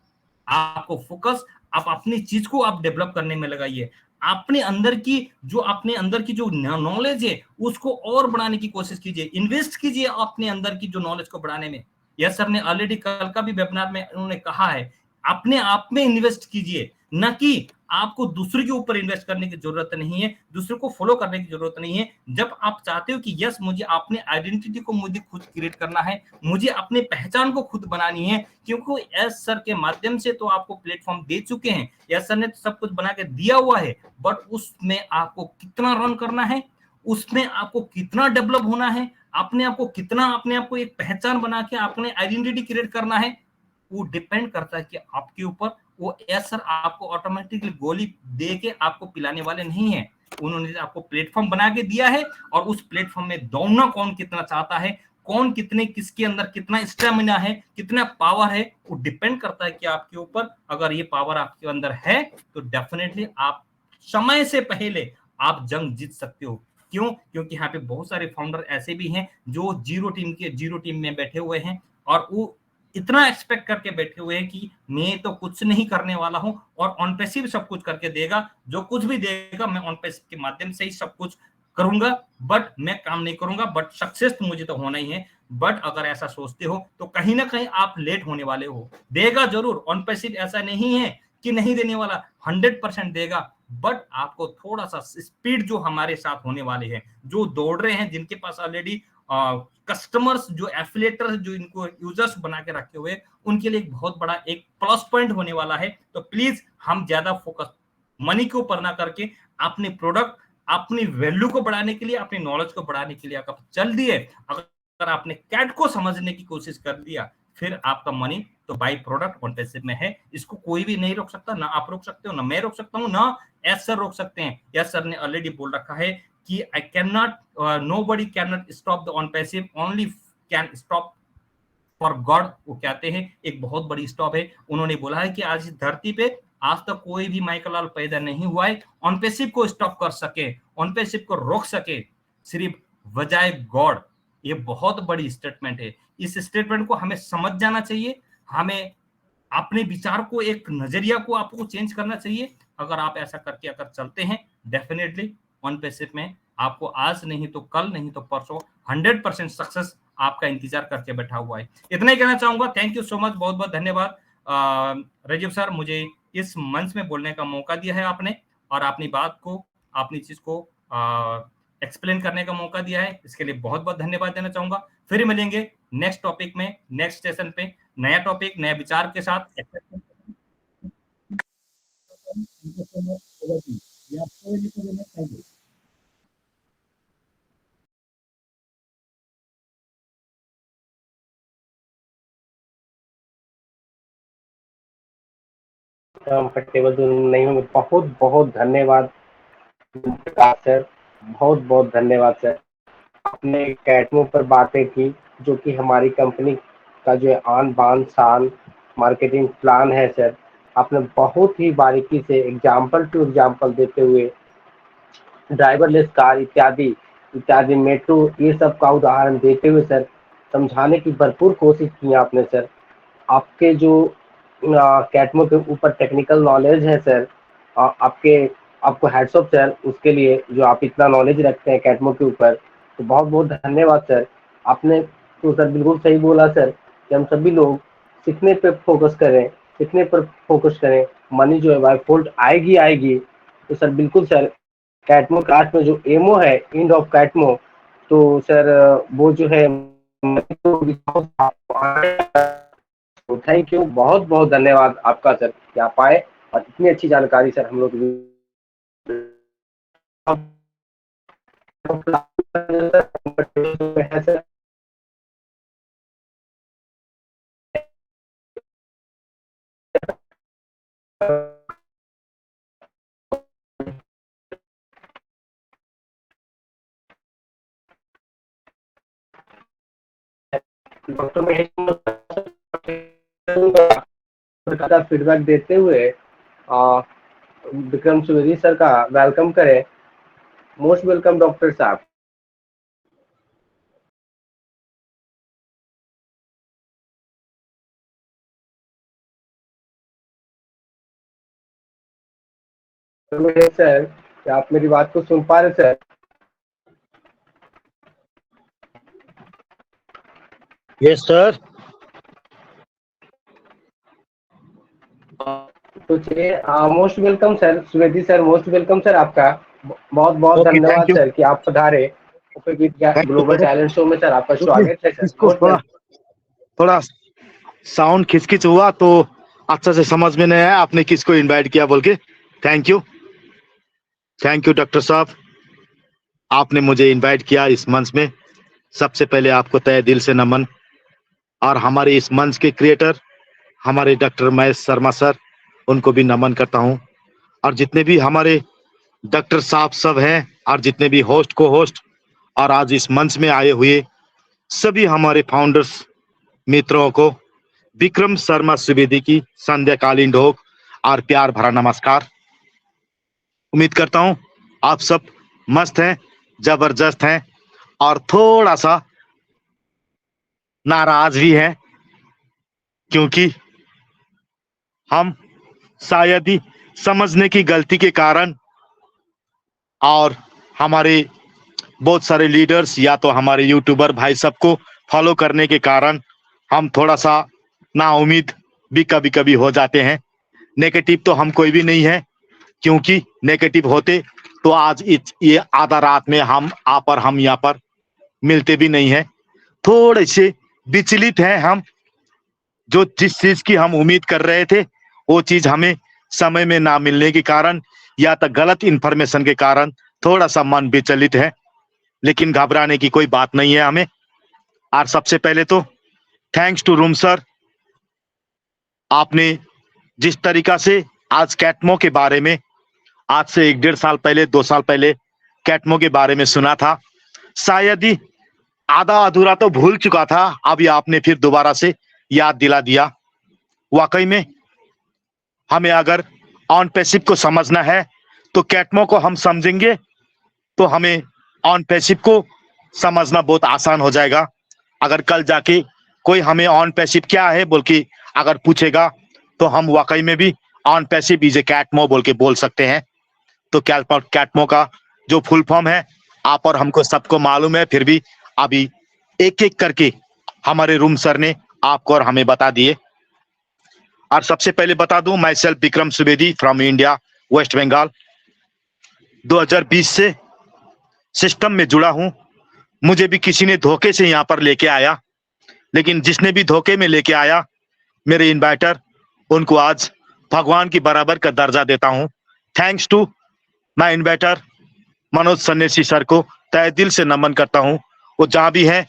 आपको फोकस आप अपनी चीज को आप डेवलप करने में लगाइए। अपने अंदर की जो नॉलेज है उसको और बढ़ाने की कोशिश कीजिए, इन्वेस्ट कीजिए अपने अंदर की जो नॉलेज को बढ़ाने में। यस सर ने ऑलरेडी कल का भी वेबिनार में उन्होंने कहा है, अपने आप में इन्वेस्ट कीजिए, न कि आपको दूसरे के ऊपर इन्वेस्ट करने की जरूरत नहीं है, दूसरे को फॉलो करने की जरूरत नहीं है। जब आप चाहते हो कि यस मुझे अपने आइडेंटिटी को मुझे खुद क्रिएट करना है, मुझे अपने पहचान को खुद बनानी है, क्योंकि एस सर के माध्यम से तो आपको प्लेटफॉर्म दे चुके हैं, एस सर ने तो सब कुछ बना के दिया हुआ है, बट उसमें आपको कितना रन करना है, उसमें आपको कितना डेवलप होना है, अपने आप को कितना, अपने आप को एक पहचान बना के अपने आइडेंटिटी क्रिएट करना है, वो डिपेंड करता है कि आपके ऊपर। वो यस सर आपको ऑटोमेटिकली गोली दे के आपको पिलाने वाले नहीं है, उन्होंने आपको प्लेटफॉर्म बना के दिया है, और उस प्लेटफॉर्म में दौड़ना कौन कितना चाहता है, कौन कितने, किसके अंदर कितना स्टेमिना है, कितना पावर है, वो डिपेंड करता है कि आपके ऊपर। अगर ये पावर आपके अंदर है तो डेफिनेटली आप समय से पहले आप जंग जीत सकते हो। क्यों? क्योंकि यहाँ पे बहुत सारे फाउंडर ऐसे भी हैं जो जीरो टीम में बैठे हुए हैं, और वो इतना एक्सपेक्ट करके बैठे हुए हैं कि मैं तो कुछ नहीं करने वाला हूं, और ऑन पैसिव सब कुछ करके देगा, जो कुछ भी देगा मैं ऑन पैसिव के माध्यम से ही सब कुछ करूंगा, बट मैं काम नहीं करूंगा, बट सक्सेस तो मुझे तो होना ही है। बट अगर ऐसा सोचते हो तो कहीं ना कहीं आप लेट होने वाले हो। देगा जरूर, ऑन पैसिव ऐसा नहीं है कि नहीं देने वाला, 100% देगा, बट आपको थोड़ा सा स्पीड, जो हमारे साथ होने वाले हैं, जो दौड़ रहे हैं, जिनके पास ऑलरेडी कस्टमर्स, जो एफिलिएटर्स, जो इनको यूजर्स बना के रखे हुए, उनके लिए एक बहुत बड़ा एक प्लस पॉइंट होने वाला है। तो प्लीज हम ज्यादा फोकस मनी के ऊपर ना करके अपने प्रोडक्ट, अपनी वैल्यू को बढ़ाने के लिए, अपनी नॉलेज को बढ़ाने के लिए अगर चल दिए, अगर आपने कैट को समझने की कोशिश कर दिया, फिर आपका मनी तो बाई प्रोडक्ट ऑन पैसिव में है, इसको कोई भी नहीं रोक सकता, ना आप रोक सकते हो, ना मैं रोक सकता हूं, ना एस सर रोक सकते हैं। एस सर ने ऑलरेडी बोल रखा है कि I can not, nobody can not stop the on passive, only can stop for God. वो कहते हैं एक बहुत बड़ी स्टॉप है, उन्होंने बोला है कि आज इस धरती पे आज तक कोई भी माइकल लाल पैदा नहीं हुआ है ऑन पैसिव को स्टॉप कर सके, ऑन पैसिव को रोक सके, सिर्फ वजाय गॉड। ये बहुत बड़ी स्टेटमेंट है, इस स्टेटमेंट को हमें समझ जाना चाहिए, हमें अपने विचार को, एक नजरिया को आपको चेंज करना चाहिए। अगर आप ऐसा करके अगर चलते हैं, डेफिनेटली ऑन पैसिव में आपको आज नहीं तो कल, नहीं तो परसों 100% सक्सेस आपका इंतजार करके बैठा हुआ है। इतना ही कहना चाहूंगा। थैंक यू सो मच, बहुत बहुत धन्यवाद राजीव सर, मुझे इस मंच में बोलने का मौका दिया है आपने, और अपनी बात को, अपनी चीज को एक्सप्लेन करने का मौका दिया है, इसके लिए बहुत बहुत धन्यवाद देना चाहूंगा। फिर मिलेंगे नेक्स्ट टॉपिक में, नेक्स्ट सेशन पे, नया टॉपिक, नया विचार के साथ। कंफर्टेबल तो नहीं हूँ। बहुत बहुत धन्यवाद सर, बहुत बहुत धन्यवाद सर। आपने कैटमो पर बातें की, जो कि हमारी कंपनी का जो है आन बान शान मार्केटिंग प्लान है सर। आपने बहुत ही बारीकी से एग्जाम्पल टू एग्जाम्पल देते हुए ड्राइवरलेस कार इत्यादि इत्यादि, मेट्रो, ये सब का उदाहरण देते हुए सर समझाने की भरपूर कोशिश की आपने सर। आपके जो कैटमो के ऊपर टेक्निकल नॉलेज है सर, आपके आपको हैट्स ऑफ सर उसके लिए, जो आप इतना नॉलेज रखते हैं कैटमो के ऊपर। तो बहुत बहुत धन्यवाद सर। आपने तो सर बिल्कुल सही बोला सर कि हम सभी लोग सीखने पे फोकस करें, सीखने पर फोकस करें। मनी जो है बाय फोल्ड आएगी आएगी। तो सर बिल्कुल सर, कैटमो क्लास में जो एमओ है, एंड ऑफ कैटमो, तो सर वो जो है, थैंक यू, बहुत बहुत धन्यवाद आपका सर कि आप आए और इतनी अच्छी जानकारी सर हम लोग है सर। डॉक्टर महेश का फीडबैक देते हुए विक्रम सुवेदी सर का वेलकम करें। मोस्ट वेलकम डॉक्टर साहब। सर, क्या आप मेरी बात को सुन पा रहे सर? Yes sir. तो चलिए, most welcome sir, Subedi sir, most welcome sir आपका। बहुत बहुत ओके, धन्यवाद थैंक यू। सर कि आप पधारे ग्लोबल टैलेंट शो में। सर आपका स्वागत है सर। इसको थोड़ा साउंड खिचखिच हुआ तो अच्छा से समझ में नहीं आया आपने किसको इनवाइट किया बोल के। थैंक यू डॉक्टर साहब, आपने मुझे इनवाइट किया इस मंच में। सबसे पहले आपको तहे दिल से नमन। और हमारे इस मंच के क्रिएटर हमारे डॉक्टर महेश शर्मा सर, उनको भी नमन करता हूं। और जितने भी हमारे डॉक्टर साहब सब हैं और जितने भी होस्ट को होस्ट और आज इस मंच में आए हुए सभी हमारे फाउंडर्स मित्रों को विक्रम शर्मा सुवेदी की संध्याकालीन ढोक और प्यार भरा नमस्कार। उम्मीद करता हूं आप सब मस्त हैं, जबरदस्त हैं और थोड़ा सा नाराज भी हैं, क्योंकि हम शायद ही समझने की गलती के कारण और हमारे बहुत सारे लीडर्स या तो हमारे यूट्यूबर भाई सबको फॉलो करने के कारण हम थोड़ा सा नाउम्मीद भी कभी कभी हो जाते हैं। नेगेटिव तो हम कोई भी नहीं है, क्योंकि नेगेटिव होते तो आज ये आधा रात में हम यहाँ पर मिलते भी नहीं हैं। थोड़े से विचलित हैं हम, जो जिस चीज की हम उम्मीद कर रहे थे वो चीज हमें समय में ना मिलने के कारण या तो गलत इंफॉर्मेशन के कारण थोड़ा सा मन विचलित है, लेकिन घबराने की कोई बात नहीं है हमें। और सबसे पहले तो थैंक्स टू रूम सर, आपने जिस तरीका से आज कैटमो के बारे में आज से 1-1.5 साल पहले 2 साल पहले कैटमो के बारे में सुना था, शायद ही आधा अधूरा तो भूल चुका था, अभी आपने फिर दोबारा से याद दिला दिया। वाकई में हमें अगर ऑन पैसिव को समझना है तो कैटमो को हम समझेंगे तो हमें ऑन पैसिव को समझना बहुत आसान हो जाएगा। अगर कल जाके कोई हमें ऑन पैसिव क्या है बोल के अगर पूछेगा तो हम वाकई में भी ऑन पैसिव इज ए कैटमो बोल के बोल सकते हैं। तो कैटमो का जो फुल फॉर्म है आप और हमको सबको मालूम है, फिर भी अभी एक एक करके हमारे रूम सर ने आपको और हमें बता दिए। और सबसे पहले बता दूं, myself Vikram Suvedi from India, West Bengal. 2020 से सिस्टम में जुड़ा हूं। मुझे भी किसी ने धोखे से यहाँ पर लेके आया, लेकिन जिसने भी धोखे में लेके आया मेरे इन्वाइटर, उनको आज भगवान की बराबर का दर्जा देता हूं। Thanks to my inviter Manoj Sanyasi sir को तहे दिल से नमन करता हूं। वो जहां भी हैं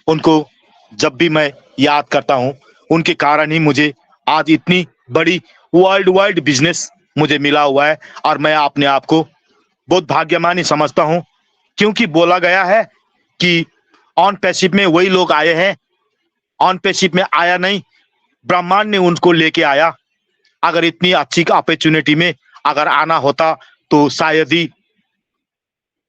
उनको जब भी मैं याद करता हूं, उनके कारण ही मुझे आज इतनी बड़ी वर्ल्ड वाइड बिजनेस मुझे मिला हुआ है। और मैं अपने आप को बहुत भाग्यमान ही समझता हूं, क्योंकि बोला गया है कि ऑन पैसिव में वही लोग आए हैं, ऑन पैसिव में आया नहीं, ब्रह्मांड ने उनको लेके आया। अगर इतनी अच्छी अपॉर्चुनिटी में अगर आना होता तो शायद ही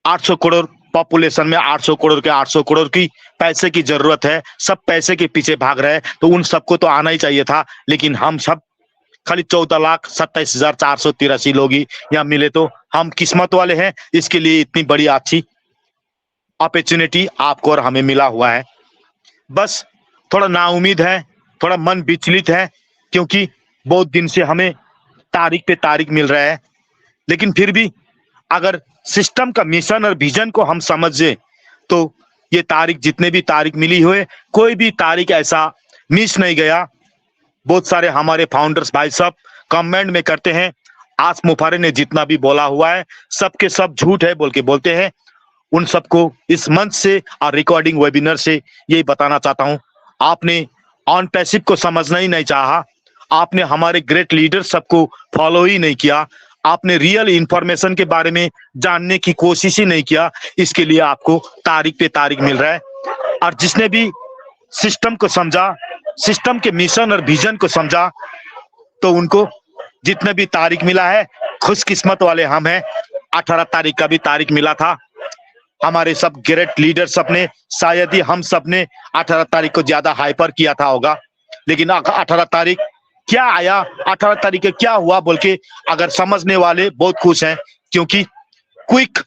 800 करोड़ पॉपुलेशन में 800 करोड़ के 800 करोड़ की पैसे की जरूरत है, सब पैसे के पीछे भाग रहे हैं, तो उन सबको तो आना ही चाहिए था। लेकिन हम सब खाली 14,27,483 लोग ही यहाँ मिले, तो हम किस्मत वाले हैं। इसके लिए इतनी बड़ी अच्छी अपॉर्चुनिटी आपको और हमें मिला हुआ है। बस थोड़ा नाउम्मीद है, थोड़ा मन विचलित है, क्योंकि बहुत दिन से हमें तारीख पे तारीख मिल रहा है, लेकिन फिर भी अगर सिस्टम का मिशन और विजन को हम समझे तो ये तारीख, जितने भी तारीख मिली हुए, कोई भी तारीख ऐसा मिस नहीं गया। बहुत सारे हमारे फाउंडर्स भाई सब कमेंट में करते हैं आस मुफारे ने जितना भी बोला हुआ है सबके सब झूठ है बोल के बोलते हैं। उन सबको इस मंच से और रिकॉर्डिंग वेबिनार से यही बताना चाहता हूं, आपने ऑन पैसिव को समझना ही नहीं चाहा, आपने हमारे ग्रेट लीडर सबको फॉलो ही नहीं किया, आपने रियल इंफॉर्मेशन के बारे में जानने की कोशिश ही नहीं किया। इसके लिए आपको तारीख पे तारीख मिल रहा है। और जिसने भी सिस्टम को समझा, सिस्टम के मिशन और विजन को समझा, तो उनको जितने भी तारीख मिला है, खुशकिस्मत वाले हम हैं। 18 तारीख का भी तारीख मिला था। हमारे सब ग्रेट लीडर सब ने, शायद ही हम सब ने 18 तारीख को ज्यादा हाइपर किया था होगा, लेकिन 18 तारीख क्या आया, 18 तारीख को क्या हुआ बोल के अगर समझने वाले बहुत खुश हैं, क्योंकि क्विक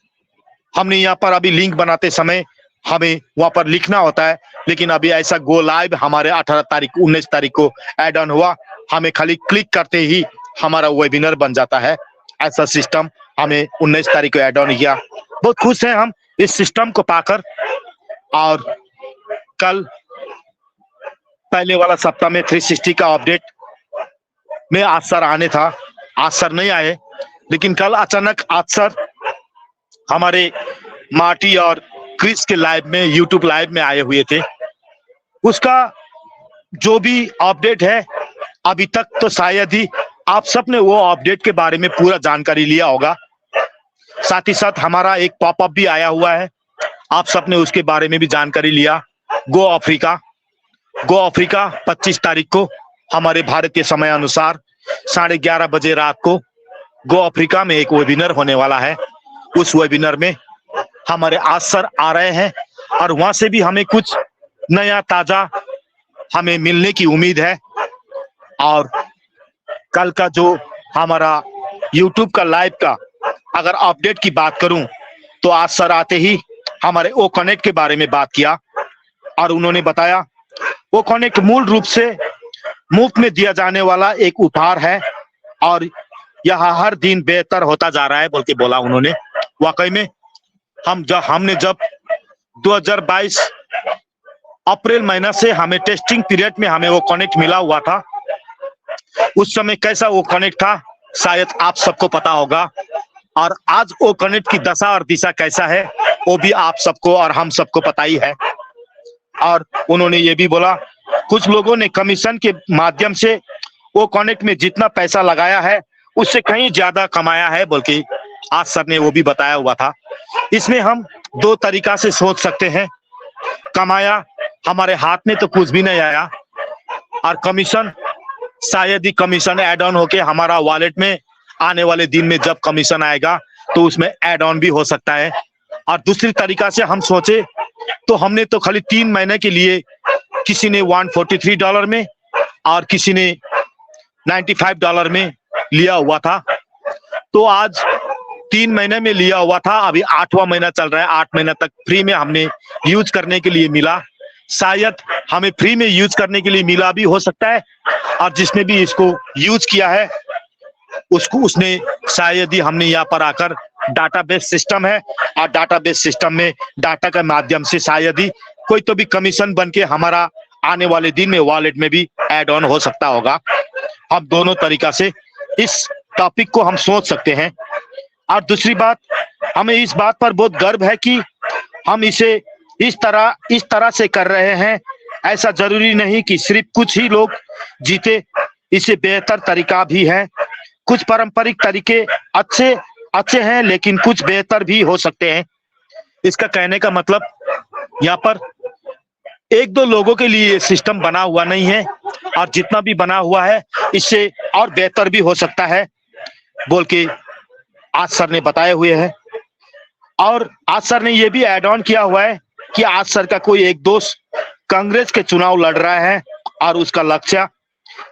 हमने यहाँ पर अभी लिंक बनाते समय हमें वहां पर लिखना होता है, लेकिन अभी ऐसा गो लाइव हमारे 18 तारीख 19 तारीख को ऐड ऑन हुआ, हमें खाली क्लिक करते ही हमारा वेबिनार बन जाता है। ऐसा सिस्टम हमें 19 तारीख को ऐड ऑन किया। बहुत खुश हैं हम इस सिस्टम को पाकर। और कल पहले वाला सप्ताह में 360 का अपडेट में आज सर आने था, आज सर नहीं आए, लेकिन कल अचानक आज सर हमारे मार्टी और क्रिस के लाइव में, यूट्यूब लाइव में आए हुए थे। उसका जो भी अपडेट है अभी तक तो शायद ही आप सबने वो अपडेट के बारे में पूरा जानकारी लिया होगा। साथ ही साथ हमारा एक पॉपअप भी आया हुआ है, आप सबने उसके बारे में भी जानकारी लिया। गो अफ्रीका 25 तारीख को हमारे भारतीय समय अनुसार 11:30 बजे रात को गो अफ्रीका में एक वेबिनार होने वाला है। उस वेबिनार में हमारे आज सर आ रहे हैं और वहां से भी हमें कुछ नया ताजा हमें मिलने की उम्मीद है। और कल का जो हमारा यूट्यूब का लाइव का अगर अपडेट की बात करूं तो आज सर आते ही हमारे ओ कनेक्ट के बारे में बात किया और उन्होंने बताया ओ कनेक्ट मूल रूप से मुफ्त में दिया जाने वाला एक उपहार है और यह हर दिन बेहतर होता जा रहा है बोल के बोला उन्होंने। वाकई में हमने जब 2022 अप्रैल महीना से हमें टेस्टिंग पीरियड में हमें वो कनेक्ट मिला हुआ था, उस समय कैसा वो कनेक्ट था शायद आप सबको पता होगा। और आज वो कनेक्ट की दशा और दिशा कैसा है वो भी आप सबको और हम सबको पता ही है। और उन्होंने ये भी बोला कुछ लोगों ने कमीशन के माध्यम से वो कनेक्ट में जितना पैसा लगाया है उससे कहीं ज्यादा कमाया है बोल के आज सर ने वो भी बताया हुआ था। इसमें हम दो तरीका से सोच सकते हैं, कमाया हमारे हाथ में तो कुछ भी नहीं आया और कमीशन शायद ही कमीशन ऐड ऑन होके हमारा वॉलेट में आने वाले दिन में जब कमीशन आएगा तो उसमें ऐड ऑन भी हो सकता है। और दूसरी तरीका से हम सोचे तो हमने तो खाली 3 महीने के लिए किसी ने $143 में और किसी ने $95 में लिया हुआ था। तो आज 3 महीने में लिया हुआ था, अभी 8वां महीना चल रहा है, 8 महीना तक फ्री में हमने यूज करने के लिए मिला। शायद हमें फ्री में यूज करने के लिए मिला भी हो सकता है और जिसने भी इसको यूज किया है उसने शायद ही हमने यहाँ पर आकर डाटाबेस सिस्टम है और डाटाबेस सिस्टम में डाटा के माध्यम से शायद ही कोई तो भी कमीशन बन के हमारा आने वाले दिन में वॉलेट में भी ऐड ऑन हो सकता होगा। हम दोनों तरीका से इस टॉपिक को हम सोच सकते हैं। और दूसरी बात, हमें इस बात पर बहुत गर्व है कि हम इसे इस तरह से कर रहे हैं। ऐसा जरूरी नहीं कि सिर्फ कुछ ही लोग जीते, इससे बेहतर तरीका भी है। कुछ पारंपरिक तरीके अच्छे हैं लेकिन कुछ बेहतर भी हो सकते हैं। इसका कहने का मतलब यहाँ पर 1-2 लोगों के लिए सिस्टम बना हुआ नहीं है और जितना भी बना हुआ है इससे और बेहतर भी हो सकता है बोल के आज सर ने बताए हुए हैं। और आज सर ने ये भी ऐड ऑन किया हुआ है कि आज सर का कोई एक दोस्त कांग्रेस के चुनाव लड़ रहा है और उसका लक्ष्य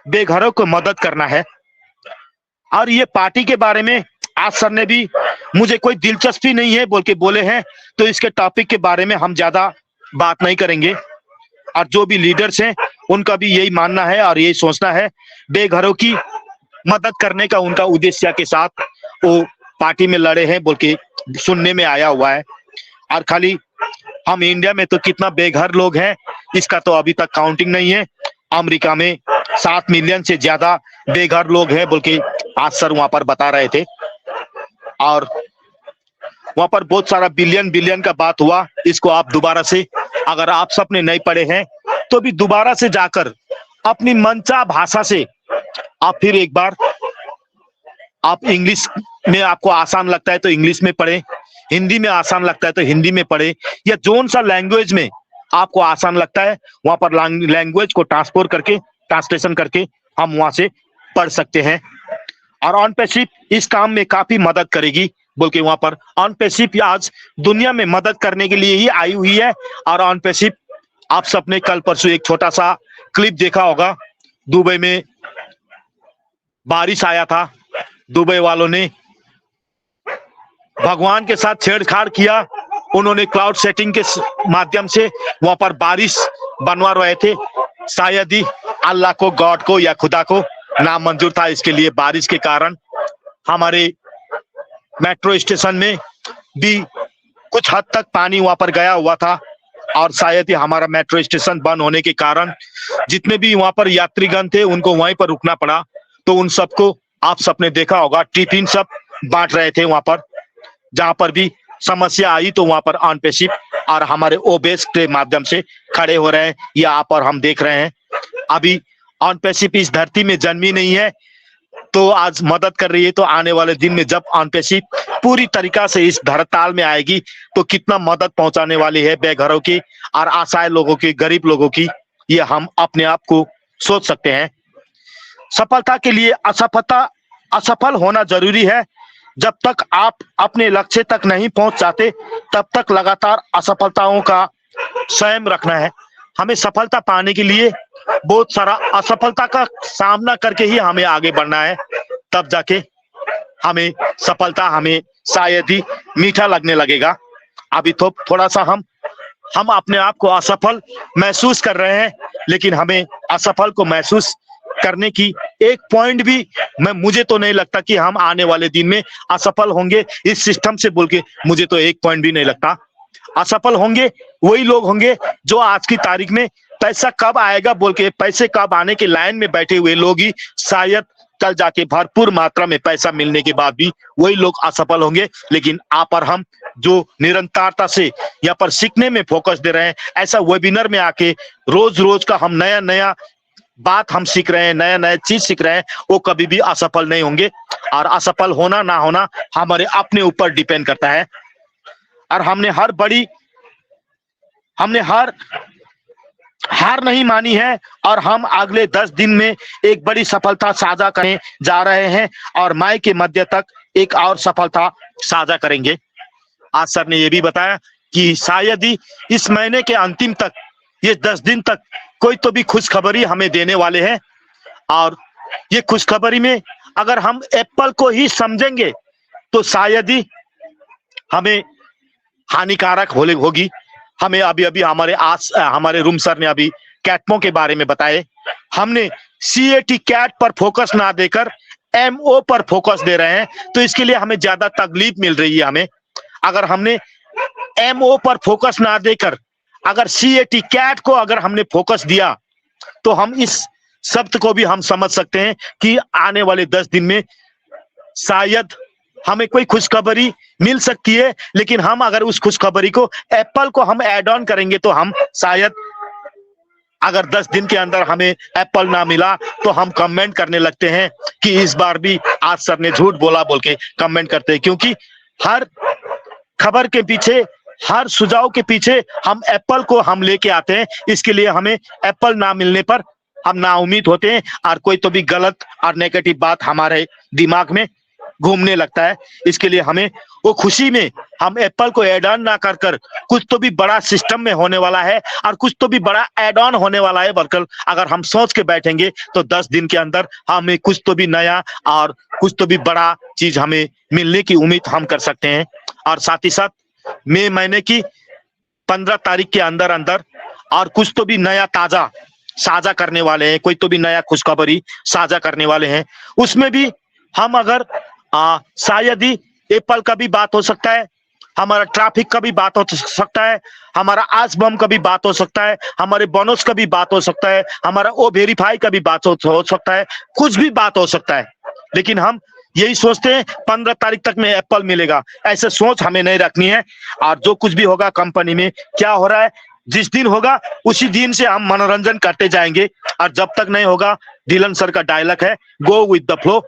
बेघरों को मदद करना है। और ये पार्टी के बारे में आज सर ने भी मुझे कोई दिलचस्पी नहीं है बोल के बोले हैं, तो इसके टॉपिक के बारे में हम ज्यादा बात नहीं करेंगे। और जो भी लीडर्स हैं उनका भी यही मानना है और यही सोचना है, बेघरों की मदद करने का उनका उद्देश्य के साथ वो पार्टी में लड़े हैं बोल के सुनने में आया हुआ है। और खाली हम इंडिया में तो कितना बेघर लोग हैं इसका तो अभी तक काउंटिंग नहीं है। अमेरिका में 7 मिलियन से ज्यादा बेघर लोग हैं बोल के आज सर वहां पर बता रहे थे। और वहां पर बहुत सारा बिलियन का बात हुआ। इसको आप दोबारा से, अगर आप सबने नहीं पढ़े हैं तो भी दोबारा से जाकर अपनी मनचा भाषा से आप फिर एक बार, आप इंग्लिश में आपको आसान लगता है तो इंग्लिश में पढ़े, हिंदी में आसान लगता है तो हिंदी में पढ़े, या जोन सा लैंग्वेज में आपको आसान लगता है वहां पर लैंग्वेज को ट्रांसलेशन करके हम वहां से पढ़ सकते हैं। और ऑन पैसिव इस काम में काफी मदद करेगी बोल के वहां पर ऑन पैसिव आज दुनिया में मदद करने के लिए ही आई हुई है। और ऑन पैसिव आप सबने कल परसों एक छोटा सा क्लिप देखा होगा, दुबई में बारिश आया था, दुबई वालों ने भगवान के साथ छेड़छाड़ किया। उन्होंने क्लाउड सेटिंग के माध्यम से वहां पर बारिश बनवा रहे थे। शायद ही अल्लाह को, गॉड को या खुदा को नामंजूर था, इसके लिए बारिश के कारण हमारे मेट्रो स्टेशन में भी कुछ हद तक पानी वहां पर गया हुआ था। और शायद ही हमारा मेट्रो स्टेशन बंद होने के कारण जितने भी वहां पर यात्रीगण थे उनको वहीं पर रुकना पड़ा। तो उन सबको आप सबने देखा होगा, टिफिन सब बांट रहे थे वहां पर। जहां पर भी समस्या आई तो वहां पर अनपेशिप और हमारे ओबेस के माध्यम से खड़े हो रहे हैं। यहाँ पर हम देख रहे हैं अभी अनपेशिप इस धरती में जन्मी नहीं है तो आज मदद कर रही है। तो आने वाले दिन में जब अनपेशिप पूरी तरीका से इस धरातल में आएगी तो कितना मदद पहुंचाने वाली है बेघरों की और असहाय लोगों की, गरीब लोगों की, ये हम अपने आप को सोच सकते हैं। सफलता के लिए असफल होना जरूरी है। जब तक आप अपने लक्ष्य तक नहीं पहुंच जाते तब तक लगातार असफलताओं का स्वयं रखना है। हमें सफलता पाने के लिए बहुत सारा असफलता का सामना करके ही हमें आगे बढ़ना है। तब जाके हमें सफलता हमें शायद ही मीठा लगने लगेगा। अभी तो थोड़ा सा हम अपने आप को असफल महसूस कर रहे हैं, लेकिन हमें असफल को महसूस करने की एक पॉइंट भी मुझे तो नहीं लगता कि हम आने वाले दिन में असफल होंगे इस सिस्टम से बोल के, मुझे तो एक पॉइंट भी नहीं लगता। असफल होंगे वही लोग होंगे जो आज की तारीख में पैसा कब आएगा बोल के, पैसे कब आने के लाइन में बैठे हुए लोग ही शायद कल जाके भरपूर मात्रा में पैसा मिलने के बाद भी वही लोग असफल होंगे। लेकिन आप और हम जो निरंतरता से यहाँ पर सीखने में फोकस दे रहे हैं, ऐसा वेबिनार में आके रोज रोज का हम नया नया बात हम सीख रहे हैं, नया नया चीज सीख रहे हैं, वो कभी भी असफल नहीं होंगे। और असफल होना ना होना हमारे अपने ऊपर डिपेंड करता है। और हमने हार नहीं मानी है और हम अगले 10 दिन में एक बड़ी सफलता साझा करने जा रहे हैं और मई के मध्य तक एक और सफलता साझा करेंगे। आज सर ने यह भी बताया कि शायद ही इस महीने के अंतिम तक, ये 10 दिन तक कोई तो भी खुशखबरी हमें देने वाले हैं। और ये खुशखबरी में अगर हम एप्पल को ही समझेंगे तो शायद ही हमें हानिकारक होगी। हमें अभी हमारे रूम सर ने अभी कैटमो के बारे में बताए। हमने CAT कैट पर फोकस ना देकर MO पर फोकस दे रहे हैं, तो इसके लिए हमें ज्यादा तकलीफ मिल रही है। हमें अगर हमने MO पर फोकस ना देकर अगर CAT कैट को अगर हमने फोकस दिया तो हम इस शब्द को भी हम समझ सकते हैं कि आने वाले 10 दिन में शायद हमें कोई खुशखबरी मिल सकती है। लेकिन हम अगर उस खुशखबरी को एप्पल को हम ऐड ऑन करेंगे तो हम शायद अगर 10 दिन के अंदर हमें एप्पल ना मिला तो हम कमेंट करने लगते हैं कि इस बार भी आज सर ने झूठ बोला बोल के कमेंट करते हैं। क्योंकि हर खबर के पीछे, हर सुझाव के पीछे हम एप्पल को हम लेके आते हैं। इसके लिए हमें एप्पल ना मिलने पर हम नाउम्मीद होते हैं और कोई तो भी गलत और नेगेटिव बात हमारे दिमाग में घूमने लगता है। इसके लिए हमें वो खुशी में हम एप्पल को ऐड ऑन ना कर कुछ तो भी बड़ा सिस्टम में होने वाला है और कुछ तो भी बड़ा ऐड ऑन होने वाला है बल्कि अगर हम सोच के बैठेंगे तो 10 दिन के अंदर हमें कुछ तो भी नया और कुछ तो भी बड़ा चीज हमें मिलने की उम्मीद हम कर सकते हैं। और साथ ही साथ मई महीने की 15 तारीख के अंदर और कुछ तो भी नया ताजा साझा करने वाले हैं, कोई तो भी नया खुशखबरी साझा करने वाले हैं। उसमें भी हम अगर शायद ही एप्पल का भी बात हो सकता है, हमारा ट्रैफिक का भी बात हो सकता है, हमारा आज बम का भी बात हो सकता है, हमारे बोनस का भी बात हो सकता है, हमारा ओ वेरीफाई का भी बात हो सकता है, कुछ भी बात हो सकता है। लेकिन हम यही सोचते हैं 15 तारीख तक में एप्पल मिलेगा, ऐसे सोच हमें नहीं रखनी है। और जो कुछ भी होगा कंपनी में क्या हो रहा है, जिस दिन होगा उसी दिन से हम मनोरंजन करते जाएंगे। और जब तक नहीं होगा, डीलन सर का डायलॉग है, गो विद द फ्लो।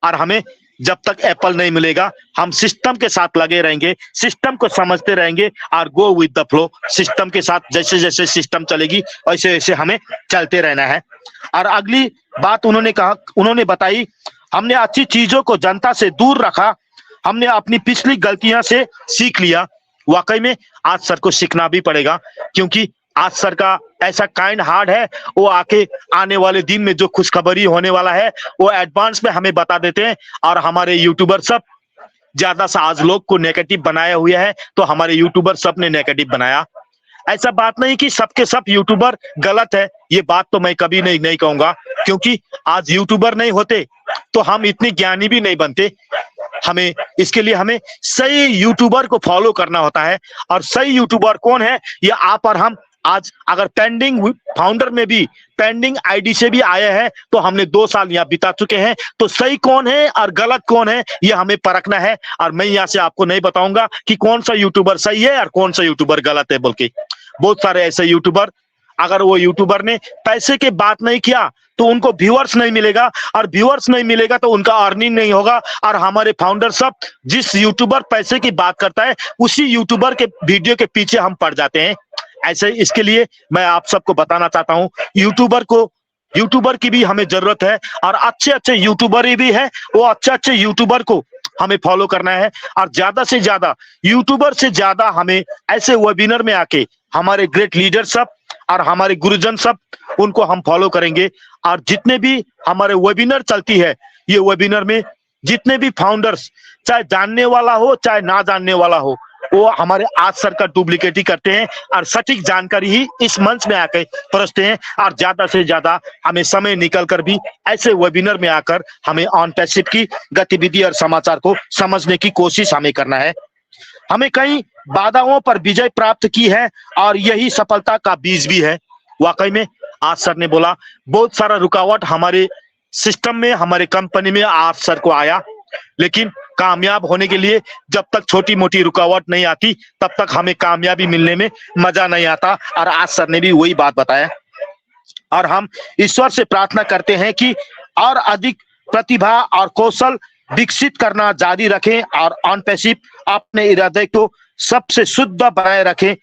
और हमें जब तक एप्पल नहीं मिलेगा हम सिस्टम के साथ लगे रहेंगे, सिस्टम को समझते रहेंगे और go with the flow. System के साथ जैसे जैसे सिस्टम चलेगी वैसे वैसे हमें चलते रहना है। और अगली बात उन्होंने बताई, हमने अच्छी चीजों को जनता से दूर रखा, हमने अपनी पिछली गलतियां से सीख लिया। वाकई में आज सर को सीखना भी पड़ेगा, क्योंकि आज सर का ऐसा काइंड हार्ट है, वो आके आने वाले दिन में जो खुशखबरी होने वाला है वो एडवांस में हमें बता देते हैं। और हमारे यूट्यूबर सब ज्यादा से आज लोग को नेगेटिव बनाया हुआ है, तो हमारे यूट्यूबर सब ने नेगेटिव बनाया। ऐसा बात नहीं कि सबके सब यूट्यूबर गलत है, ये बात तो मैं कभी नहीं कहूंगा, क्योंकि आज यूट्यूबर नहीं होते तो हम इतने ज्ञानी भी नहीं बनते। हमें इसके लिए हमें सही यूट्यूबर को फॉलो करना होता है। और सही यूट्यूबर कौन है, ये आप और हम आज अगर पेंडिंग फाउंडर में भी पेंडिंग आईडी से भी आए हैं तो हमने 2 साल यहाँ बिता चुके हैं, तो सही कौन है और गलत कौन है ये हमें परखना है। और मैं यहाँ से आपको नहीं बताऊंगा कि कौन सा यूट्यूबर सही है और कौन सा यूट्यूबर गलत है बोल के। बहुत सारे ऐसे यूट्यूबर, अगर वो यूट्यूबर ने पैसे की बात नहीं किया तो उनको व्यूअर्स नहीं मिलेगा, और व्यूअर्स नहीं मिलेगा तो उनका अर्निंग नहीं होगा। और हमारे फाउंडर सब जिस यूट्यूबर पैसे की बात करता है उसी यूट्यूबर के वीडियो के पीछे हम पड़ जाते हैं। ऐसे इसके लिए मैं आप सबको बताना चाहता हूं, यूट्यूबर की भी हमें जरूरत है, और अच्छे अच्छे यूट्यूबर भी है, वो अच्छे यूट्यूबर को हमें फॉलो करना है। और ज्यादा से ज्यादा यूट्यूबर से ज्यादा हमें ऐसे वेबिनार में आके हमारे ग्रेट लीडर सब और हमारे गुरुजन सब, उनको हम फॉलो करेंगे। और जितने भी हमारे वेबिनार चलती है, ये वेबिनार में जितने भी फाउंडर्स, चाहे जानने वाला हो चाहे ना जानने वाला हो, वो हमारे आज सर का डुप्लीकेट ही करते हैं और सटीक जानकारी ही इस मंच में आकर परोसते हैं। और ज्यादा से ज्यादा हमें समय निकल कर भी ऐसे वेबिनार में आकर हमें ऑन पैसिव की गतिविधि और समाचार को समझने की कोशिश हमें करना है। हमें कई बाधाओं पर विजय प्राप्त की है और यही सफलता का बीज भी है। वाकई में आज सर ने बोला, बहुत सारा रुकावट हमारे सिस्टम में, हमारे कंपनी में आज सर को आया, लेकिन कामयाब होने के लिए जब तक छोटी मोटी रुकावट नहीं आती तब तक हमें कामयाबी मिलने में मजा नहीं आता। और आज सर ने भी वही बात बताया। और हम ईश्वर से प्रार्थना करते हैं कि और अधिक प्रतिभा और कौशल विकसित करना जारी रखें और ऑन पैसिव अपने इरादे को सबसे शुद्ध बनाए रखें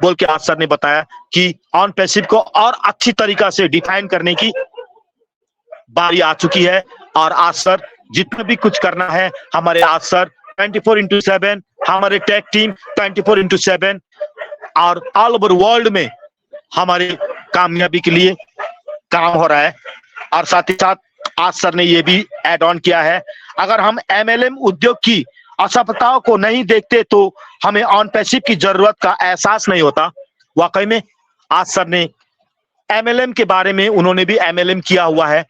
बोल के आज सर ने बताया कि ऑन पैसिव को और अच्छी तरीका से डिफाइन करने की बारी आ चुकी है। और आज सर जितना भी कुछ करना है, हमारे आज सर 24/7, हमारे टेक टीम 24/7 और ऑल ओवर वर्ल्ड में हमारे कामयाबी के लिए काम हो रहा है। और साथ ही साथ आज सर ने ये भी ऐड ऑन किया है, अगर हम MLM उद्योग की असफलताओं को नहीं देखते तो हमें ऑन पैसिव की जरूरत का एहसास नहीं होता। वाकई में आज सर ने MLM के बारे में, उन्होंने भी MLM किया हुआ है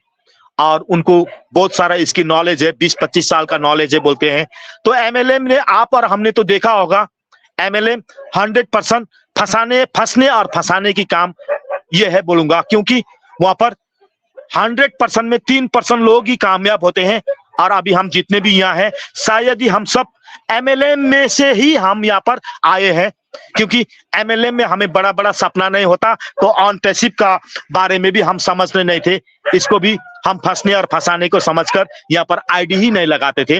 और उनको बहुत सारा इसकी नॉलेज है, 20-25 साल का नॉलेज है बोलते हैं। तो MLM ने आप और हमने तो देखा होगा, MLM 100% फंसने और फंसाने की काम ये है बोलूंगा, क्योंकि वहां पर 100% में 3% लोग ही कामयाब होते हैं। और अभी हम जितने भी यहाँ हैं, शायद ही हम सब MLM में से ही हम यहाँ पर आए हैं, क्योंकि MLM में हमें बड़ा बड़ा सपना नहीं होता, तो ऑन पैसिव का बारे में भी हम समझते नहीं थे। इसको भी हम फंसने और फंसाने को समझकर यहाँ पर आईडी ही नहीं लगाते थे।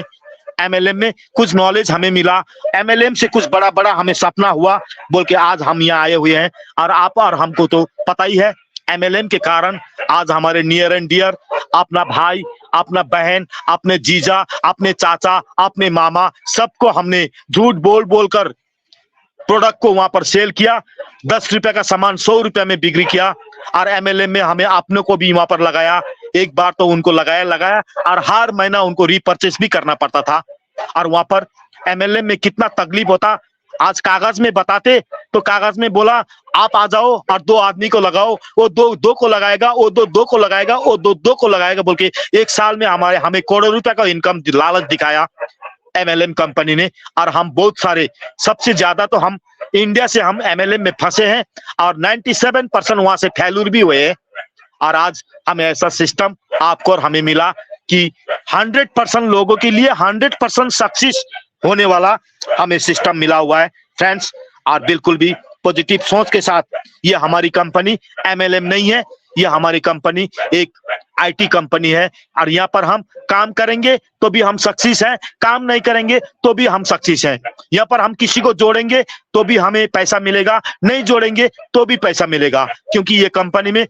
MLM में कुछ नॉलेज हमें मिला, MLM से कुछ बड़ा बड़ा हमें सपना हुआ बोल के आज हम यहाँ आए हुए हैं। और आप और हमको तो पता ही है, MLM के कारण आज हमारे नियर एंड डियर, अपना भाई, अपना बहन, अपने जीजा, अपने चाचा, अपने मामा, सबको हमने झूठ बोल बोल कर प्रोडक्ट को वहां पर सेल किया। 10 रुपए का सामान 100 रुपए में बिक्री किया। और MLM में हमें अपनों को भी वहां पर लगाया, एक बार तो उनको लगाया और हर महीना उनको रिपर्चेस भी करना पड़ता था। और वहां पर MLM में कितना तकलीफ होता, आज कागज में बताते तो कागज में बोला आप आ जाओ और 2 आदमी को लगाओ, वो दो को लगाएगा, वो दो को लगाएगा, वो दो को लगाएगा बोल के 1 साल में हमें करोड़ों रुपए का इनकम लालच दिखाया MLM कंपनी ने। और हम बहुत सारे, सबसे ज्यादा तो हम इंडिया से हम MLM में फंसे हैं और 97% वहां से फेल्यूर भी हुए हैं। और आज हमें ऐसा सिस्टम आपको और हमें मिला कि 100% लोगों के लिए 100% सक्सेस होने वाला हमें सिस्टम मिला हुआ है फ्रेंड्स। और बिल्कुल भी पॉजिटिव सोच के साथ, ये हमारी कंपनी MLM नहीं है, ये हमारी कंपनी एक IT कंपनी है। और यहाँ पर हम काम करेंगे तो भी हम सक्सेस हैं, काम नहीं करेंगे तो भी हम सक्सेस हैं। यहाँ पर हम किसी को जोड़ेंगे तो भी हमें पैसा मिलेगा, नहीं जोड़ेंगे तो भी पैसा मिलेगा, क्योंकि ये कंपनी में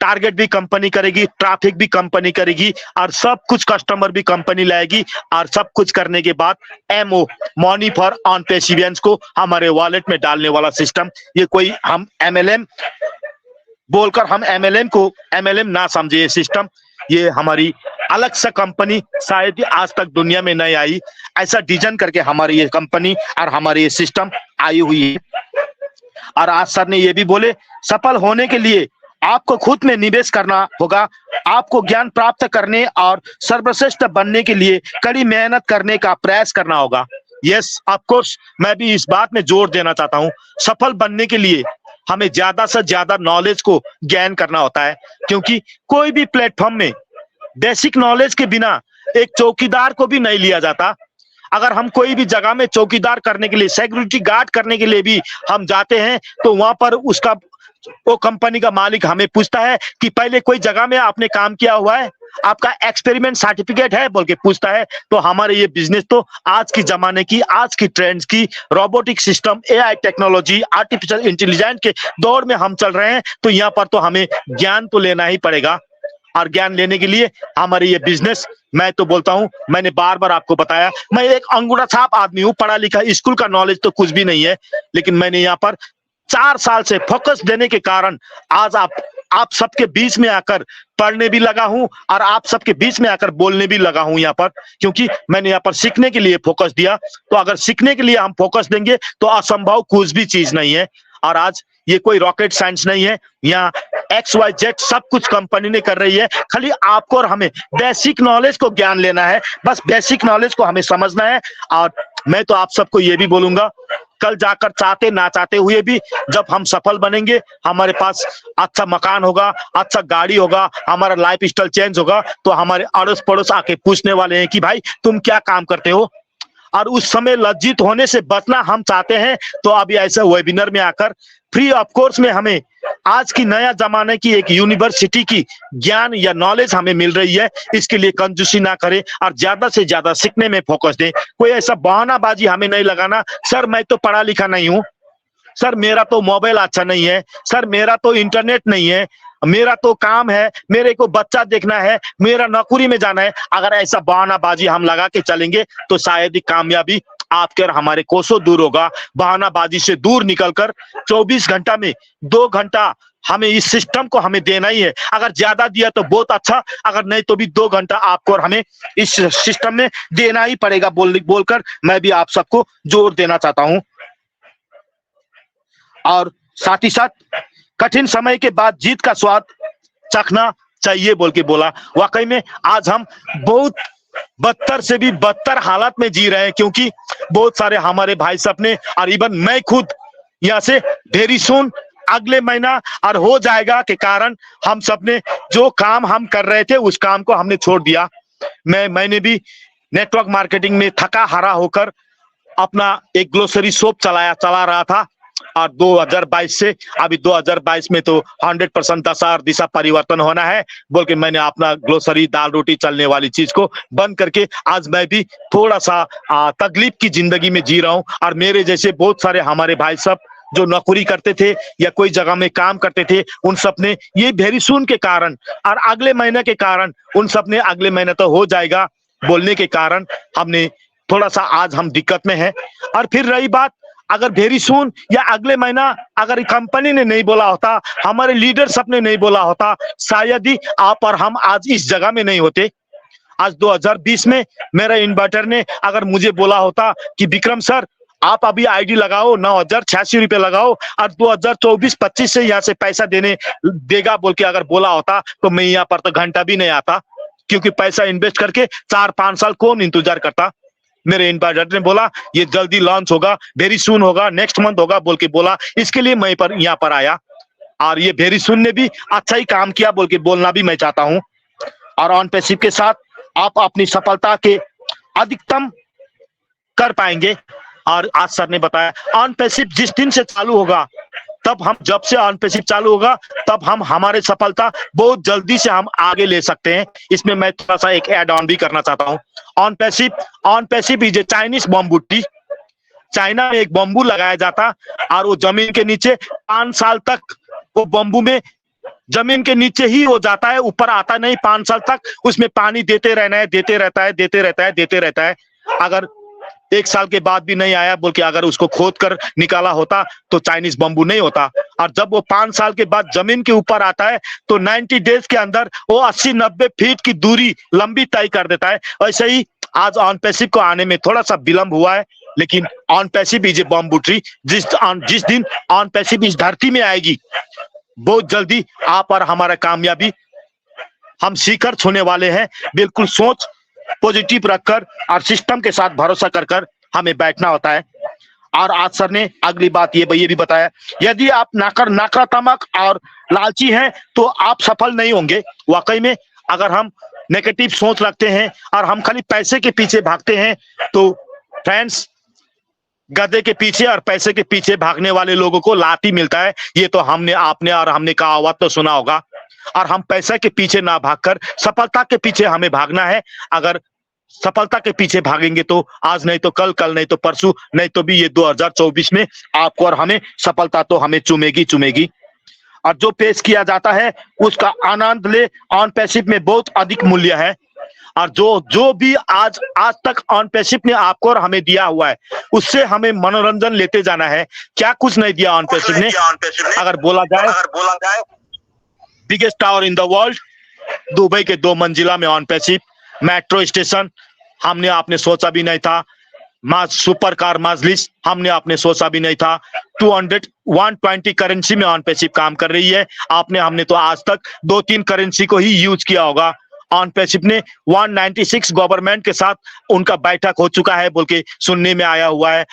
टारगेट भी कंपनी करेगी, ट्रैफिक भी कंपनी करेगी और सब कुछ कस्टमर भी कंपनी लाएगी। और सब कुछ करने के बाद MO मनी फॉर ऑन पेसिवेंस को हमारे वॉलेट में डालने वाला सिस्टम। ये कोई हम MLM बोलकर हम MLM को MLM ना समझे। ये सिस्टम ये हमारी अलग सा कंपनी शायद ही आज तक दुनिया में नहीं आई, ऐसा डिजाइन करके हमारी ये कंपनी और हमारी ये सिस्टम आई हुई है। और आज सर ने ये भी बोले सफल होने के लिए आपको खुद में निवेश करना होगा, आपको ज्ञान प्राप्त करने और सर्वश्रेष्ठ बनने के लिए कड़ी मेहनत करने का प्रयास करना होगा। यस ऑफ कोर्स, मैं भी इस बात में जोर देना चाहता हूँ, सफल बनने के लिए हमें ज्यादा से ज्यादा नॉलेज को ज्ञान करना होता है, क्योंकि कोई भी प्लेटफॉर्म में बेसिक नॉलेज के बिना एक चौकीदार को भी नहीं लिया जाता। अगर हम कोई भी जगह में चौकीदार करने के लिए, सिक्योरिटी गार्ड करने के लिए भी हम जाते हैं तो वहां पर उसका वो कंपनी का मालिक हमें पूछता है कि पहले कोई जगह में आपने काम किया हुआ है, आपका एक्सपेरिमेंट सर्टिफिकेट है बोल के पूछता है। तो हमारे ये बिजनेस तो आज की जमाने की, आज की ट्रेंड्स की, robotic system, AI technology, artificial intelligence के दौर में हम चल रहे हैं। तो यहाँ पर तो हमें ज्ञान तो लेना ही पड़ेगा। और ज्ञान लेने के लिए हमारे ये बिजनेस, मैं तो बोलता हूं, मैंने बार बार आपको बताया, मैं एक अंगूठा छाप आदमी हूं, पढ़ा लिखा, स्कूल का नॉलेज तो कुछ भी नहीं है, लेकिन मैंने यहाँ पर 4 साल से फोकस देने के कारण आज आप सबके बीच में आकर पढ़ने भी लगा हूं और आप सबके बीच में आकर बोलने भी लगा हूं यहाँ पर, क्योंकि मैंने यहाँ पर सीखने के लिए फोकस दिया। तो अगर सीखने के लिए हम फोकस देंगे तो असंभव कुछ भी चीज नहीं है। और आज ये कोई रॉकेट साइंस नहीं है, यहाँ XYZ सब कुछ कंपनी ने कर रही है। खाली आपको और हमें बेसिक नॉलेज को ज्ञान लेना है, बस बेसिक नॉलेज को हमें समझना है। और मैं तो आप सबको ये भी बोलूंगा, कल जाकर चाहते ना चाहते हुए भी जब हम सफल बनेंगे, हमारे पास अच्छा मकान होगा, अच्छा गाड़ी होगा, हमारा लाइफ स्टाइल चेंज होगा, तो हमारे अड़ोस पड़ोस आके पूछने वाले हैं कि भाई तुम क्या काम करते हो। और उस समय लज्जित होने से बचना हम चाहते हैं तो अभी ऐसे वेबिनार में आकर फ्री ऑफ कोर्स में हमें आज की नया जमाने की एक यूनिवर्सिटी की ज्ञान या नॉलेज हमें मिल रही है। इसके लिए कंजूसी ना करें और ज्यादा से ज्यादा सीखने में फोकस दें। कोई ऐसा बहानाबाजी हमें नहीं लगाना, सर मैं तो पढ़ा लिखा नहीं हूं, सर मेरा तो मोबाइल अच्छा नहीं है, सर मेरा तो इंटरनेट नहीं है, मेरा तो काम है, मेरे को बच्चा देखना है, मेरा नौकरी में जाना है। अगर ऐसा बहानाबाजी हम लगा के चलेंगे तो शायद ही कामयाबी आपके और हमारे कोसों दूर होगा। बहानाबाजी से दूर निकलकर 24 घंटा में 2 घंटा हमें इस सिस्टम को हमें देना ही है। अगर ज्यादा दिया तो बहुत अच्छा, अगर नहीं तो भी 2 घंटा आपको और हमें इस सिस्टम में देना ही पड़ेगा बोलकर मैं भी आप सबको जोर देना चाहता हूं। और साथ ही साथ कठिन समय के बाद जीत का स्वाद चखना चाहिए बोल के बोला। वाकई में आज हम बहुत बदतर से भी बदतर हालात में जी रहे हैं, क्योंकि बहुत सारे हमारे भाई साहब ने और इवन मैं खुद यहाँ से वेरी सून अगले महीना और हो जाएगा के कारण हम सब ने जो काम हम कर रहे थे उस काम को हमने छोड़ दिया। मैंने भी नेटवर्क मार्केटिंग में थका हारा होकर अपना एक ग्लोसरी शॉप चला रहा था। और 2022 से अभी 2022 में तो 100% दशा और दिशा परिवर्तन होना है बोल के मैंने अपना ग्लोसरी दाल रोटी चलने वाली चीज को बंद करके आज मैं भी थोड़ा सा तकलीफ की जिंदगी में जी रहा हूं। और मेरे जैसे बहुत सारे हमारे भाई साहब जो नौकरी करते थे या कोई जगह में काम करते थे, उन सब ने ये वेरी सून के कारण और अगले महीने के कारण, उन सब ने अगले महीने तो हो जाएगा बोलने के कारण हमने थोड़ा सा आज हम दिक्कत में है। और फिर रही बात, अगर वेरी सून या अगले महीना अगर कंपनी ने नहीं बोला होता, हमारे लीडर सब ने नहीं बोला होता, शायद ही आप और हम आज इस जगह में नहीं होते। आज 2020 में मेरा इन्वर्टर ने अगर मुझे बोला होता कि विक्रम सर आप अभी आईडी लगाओ, 9,086 रुपए लगाओ और 2024-25 से यहाँ से पैसा देगा बोल के अगर बोला होता तो मैं यहाँ पर तो घंटा भी नहीं आता, क्योंकि पैसा इन्वेस्ट करके 4-5 साल कौन इंतजार करता। मेरे इन्वर्टर ने बोला ये जल्दी लॉन्च होगा, वेरी सून होगा, नेक्स्ट मंथ होगा बोल के बोला, इसके लिए मैं यहाँ पर आया। और ये वेरी सून ने भी अच्छा ही काम किया बोल के बोलना भी मैं चाहता हूँ। और ऑन पैसिव के साथ आप अपनी सफलता के अधिकतम कर पाएंगे। और आज सर ने बताया ऑन पैसिव जिस दिन से चालू होगा, तब हम जब से ऑन पैसिव चालू होगा तब हम हमारे सफलता बहुत जल्दी से हम आगे ले सकते हैं। इसमें मैं थोड़ा सा एक ऐड ऑन भी करना चाहता हूँ। On passive is a Chinese bamboo tree. China में एक बम्बू लगाया जाता और वो जमीन के नीचे 5 साल तक वो बम्बू में जमीन के नीचे ही हो जाता है, ऊपर आता नहीं 5 साल तक। उसमें पानी देते रहना है, देते रहता है, देते रहता है, देते रहता है। अगर 1 साल के बाद भी नहीं आया बोल के अगर उसको खोद कर निकाला होता तो चाइनीज बम्बू नहीं होता। और जब वो 5 साल के बाद जमीन के ऊपर आता है तो 90 डेज के अंदर वो 80-90 फीट की दूरी लंबी तय कर देता है। ऐसे ही आज ऑन पैसिव को आने में थोड़ा सा विलंब हुआ है, लेकिन on passive is a bamboo tree. जिस दिन ऑन पैसिव इस धरती में आएगी, बहुत जल्दी आप और हमारा कामयाबी हम शिखर छूने वाले हैं। बिल्कुल सोच पॉजिटिव रखकर और सिस्टम के साथ भरोसा कर कर हमें बैठना होता है। और आज सर ने अगली बात ये भी बताया, यदि आप नकारात्मक और लालची हैं तो आप सफल नहीं होंगे। वाकई में अगर हम नेगेटिव सोच रखते हैं और हम खाली पैसे के पीछे भागते हैं तो फ्रेंड्स, गधे के पीछे और पैसे के पीछे भागने वाले लोगों को लाठी मिलता है। ये तो आपने और हमने कहावत तो सुना होगा। और हम पैसे के पीछे ना भागकर सफलता के पीछे हमें भागना है। अगर सफलता के पीछे भागेंगे तो आज नहीं तो कल, कल नहीं तो परसों, नहीं तो भी ये 2024 में आपको और हमें सफलता तो हमें चूमेगी। और जो पेश किया जाता है उसका आनंद ले। ऑन पैसिव में बहुत अधिक मूल्य है। और जो भी आज तक ऑन पैसिव ने आपको और हमें दिया हुआ है उससे हमें मनोरंजन लेते जाना है। क्या कुछ नहीं दिया ऑन पैसिव ने। अगर बोला जाए biggest tower in the world, Dubai के 2 मंजिला में ऑन पैसिव, मेट्रो स्टेशन हमने आपने सोचा भी नहीं था, सुपर कार मजलिस हमने आपने सोचा भी नहीं था। 120 करेंसी में ऑन पैसिव काम कर रही है। हमने तो आज तक 2-3 करेंसी को ही यूज किया होगा। ऑन पैसिव ने 196 गवर्नमेंट के साथ उनका बैठक हो चुका है बोल के सुनने में आया हुआ है।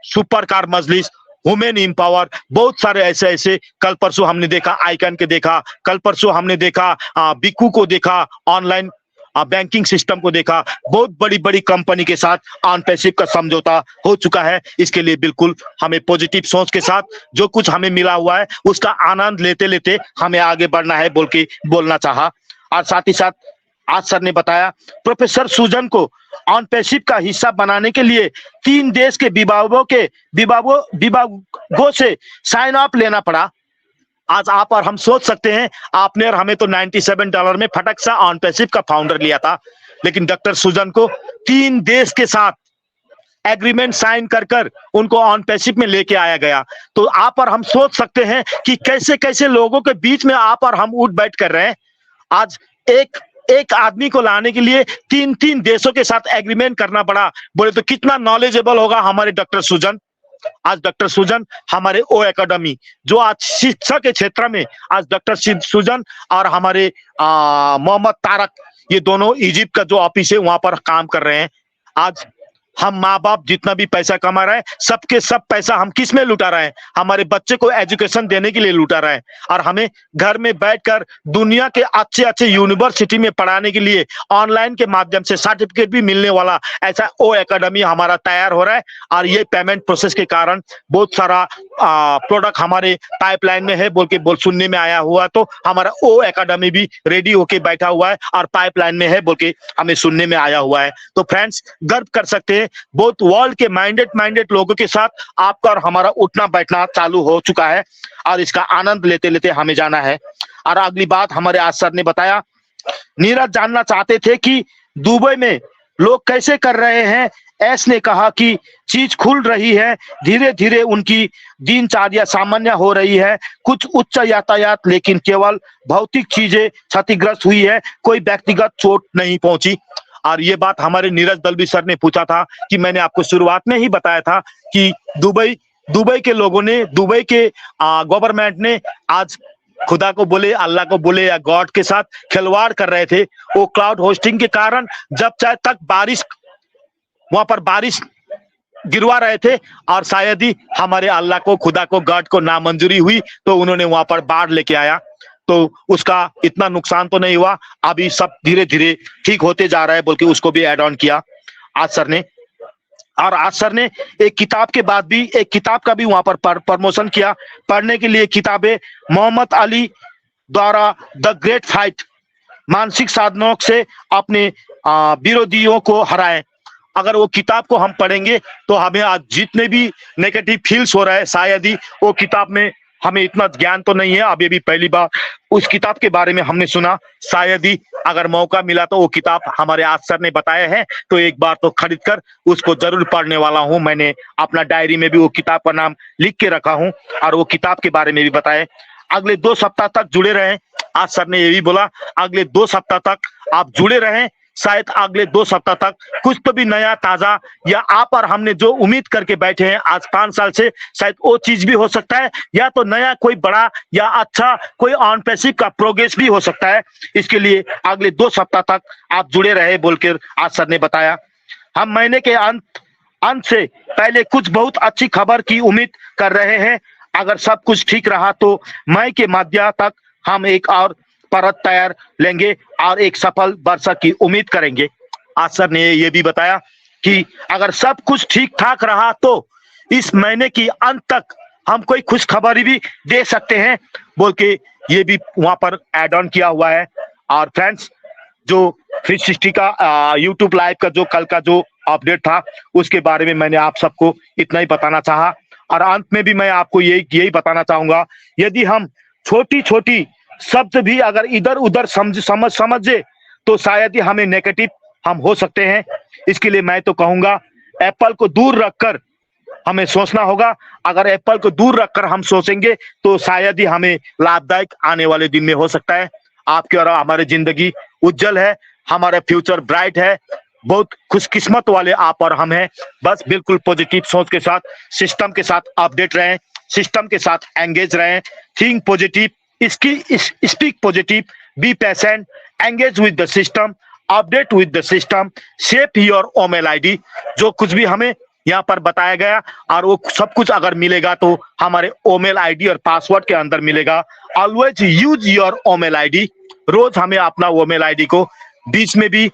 सुपर कार मजलिस, वुमेन एम्पावर, बहुत सारे ऐसे कल परसों हमने देखा, आइकन के देखा, कल परसों हमने देखा बिकू को देखा, ऑनलाइन बैंकिंग सिस्टम को देखा। बहुत बड़ी कंपनी के साथ ऑन पैसिव का समझौता हो चुका है। इसके लिए बिल्कुल हमें पॉजिटिव सोच के साथ जो कुछ हमें मिला हुआ है उसका आनंद लेते लेते हमें आगे बढ़ना है बोल के बोलना चाहा। और साथ ही साथ आज सर ने बताया प्रोफेसर सुजन को ऑन पैसिव का हिस्सा बनाने के लिए 3 देश के विभागों से साइन अप लेना पड़ा। आज आप और हम सोच सकते हैं, आपने और हमें तो $97 में फटक सा ऑन पैसिव का फाउंडर लिया था, लेकिन डॉक्टर सुजन को 3 देश के साथ एग्रीमेंट साइन कर उनको ऑन पैसिव में लेके आया गया। तो आप और हम सोच सकते हैं कि कैसे कैसे लोगों के बीच में आप और हम उठ बैठ कर रहे हैं। आज एक आदमी को लाने के लिए 3 देशों के साथ एग्रीमेंट करना पड़ा। बोले तो कितना नॉलेजेबल होगा हमारे डॉक्टर सुजन। आज डॉक्टर सुजन हमारे ओ एकेडमी, जो आज शिक्षा के क्षेत्र में आज डॉक्टर सुजन और हमारे मोहम्मद तारक, ये दोनों इजिप्ट का जो ऑफिस है वहां पर काम कर रहे हैं। आज हम माँ बाप जितना भी पैसा कमा रहे हैं, सबके सब पैसा हम किस में लुटा रहे हैं? हमारे बच्चे को एजुकेशन देने के लिए लुटा रहे हैं। और हमें घर में बैठकर दुनिया के अच्छे यूनिवर्सिटी में पढ़ाने के लिए ऑनलाइन के माध्यम से सर्टिफिकेट भी मिलने वाला ऐसा ओ एकेडमी हमारा तैयार हो रहा है। और ये पेमेंट प्रोसेस के कारण बहुत सारा प्रोडक्ट हमारे पाइपलाइन में है बोल के सुनने में आया हुआ। तो हमारा ओ एकेडमी भी रेडी होके बैठा हुआ है और पाइपलाइन में है बोल के हमें सुनने में आया हुआ है। तो फ्रेंड्स, गर्व कर सकते हैं बहुत वर्ल्ड के माइंडेड लोगों के साथ आपका और हमारा उठना बैठना चालू हो चुका है और इसका आनंद लेते लेते हमें जाना है। और अगली बात हमारे आज सर ने बताया, नीरज जानना चाहते थे कि दुबई में लोग कैसे कर रहे हैं। एस ने कहा कि चीज खुल रही है, धीरे धीरे उनकी दिनचर्या सामान्य हो रही है। कुछ उच्च यातायात, लेकिन केवल भौतिक चीजें क्षतिग्रस्त हुई है, कोई व्यक्तिगत चोट नहीं पहुंची। और ये बात हमारे नीरज दलवी सर ने पूछा था कि मैंने आपको शुरुआत में ही बताया था कि दुबई के लोगों ने, दुबई के गवर्नमेंट ने आज खुदा को बोले, अल्लाह को बोले या गॉड के साथ खिलवाड़ कर रहे थे। वो क्लाउड होस्टिंग के कारण जब चाहे तक वहां पर बारिश गिरवा रहे थे और शायद ही हमारे अल्लाह को, खुदा को, गॉड को नामंजूरी हुई तो उन्होंने वहां पर बाढ़ लेके आया। तो उसका इतना नुकसान तो नहीं हुआ, अभी सब धीरे धीरे ठीक होते जा रहा है बोल के उसको भी ऐड ऑन किया आज सर ने। और आज सर ने एक किताब के बाद भी एक किताब का भी वहां पर प्रमोशन किया। पढ़ने के लिए किताबें मोहम्मद अली द्वारा द ग्रेट फाइट, मानसिक साधनों से अपने विरोधियों को हराएं। अगर वो किताब को हम पढ़ेंगे तो हमें आज जितने भी नेगेटिव फील्स हो रहा है शायद ही वो किताब में हमें इतना ज्ञान तो नहीं है, अभी भी पहली बार उस किताब के बारे में हमने सुना। शायद ही अगर मौका मिला तो वो किताब हमारे आज सर ने बताया है तो एक बार तो खरीद कर उसको जरूर पढ़ने वाला हूं। मैंने अपना डायरी में भी वो किताब का नाम लिख के रखा हूं और वो किताब के बारे में भी बताए। अगले 2 सप्ताह तक जुड़े रहें। आज सर ने ये भी बोला अगले 2 सप्ताह तक आप जुड़े रहें। शायद अगले 2 सप्ताह तक कुछ तो भी नया ताजा या आप और हमने जो उम्मीद करके बैठे हैं आज 5 साल से, शायद वो चीज भी हो सकता है, या तो नया कोई बड़ा या अच्छा कोई ऑन पैसिव का प्रोग्रेस भी हो सकता है। इसके लिए अगले 2 सप्ताह तक आप जुड़े रहे बोलकर आज सर ने बताया। हम महीने के अंत से पहले कुछ बहुत अच्छी खबर की उम्मीद कर रहे हैं। अगर सब कुछ ठीक रहा तो मई के मध्य तक हम एक और परत तैयार लेंगे और एक सफल वर्ष की उम्मीद करेंगे। आज सर ने ये भी बताया कि अगर सब कुछ ठीक ठाक रहा तो इस महीने की अंत तक हम कोई खुश खबरी भी दे सकते हैं बोल के ये भी वहां पर ऐड ऑन किया हुआ है। और फ्रेंड्स, जो 360 का यूट्यूब लाइव का जो कल का जो अपडेट था उसके बारे में मैंने आप सबको इतना ही बताना चाहा। और अंत में भी मैं आपको यही बताना चाहूंगा, यदि हम छोटी छोटी शब्द भी अगर इधर उधर समझे तो शायद ही हमें नेगेटिव हम हो सकते हैं। इसके लिए मैं तो कहूंगा एप्पल को दूर रखकर हमें सोचना होगा। अगर एप्पल को दूर रखकर हम सोचेंगे तो शायद ही हमें लाभदायक आने वाले दिन में हो सकता है। आपकी और हमारी जिंदगी उज्जवल है, हमारा फ्यूचर ब्राइट है। बहुत खुशकिस्मत वाले आप और हम हैं। बस बिल्कुल पॉजिटिव सोच के साथ, सिस्टम के साथ अपडेट रहें, सिस्टम के साथ एंगेज रहें, think positive, speak positive, be patient, engage with the system, update with the system, shape your Omail ID. जो कुछ भी हमें यहाँ पर बताया गया और वो सब कुछ अगर मिलेगा तो हमारे ओमेल आईडी और पासवर्ड के अंदर मिलेगा। Always use your Omail ID. रोज हमें अपना ओमेल आईडी को बीच में भी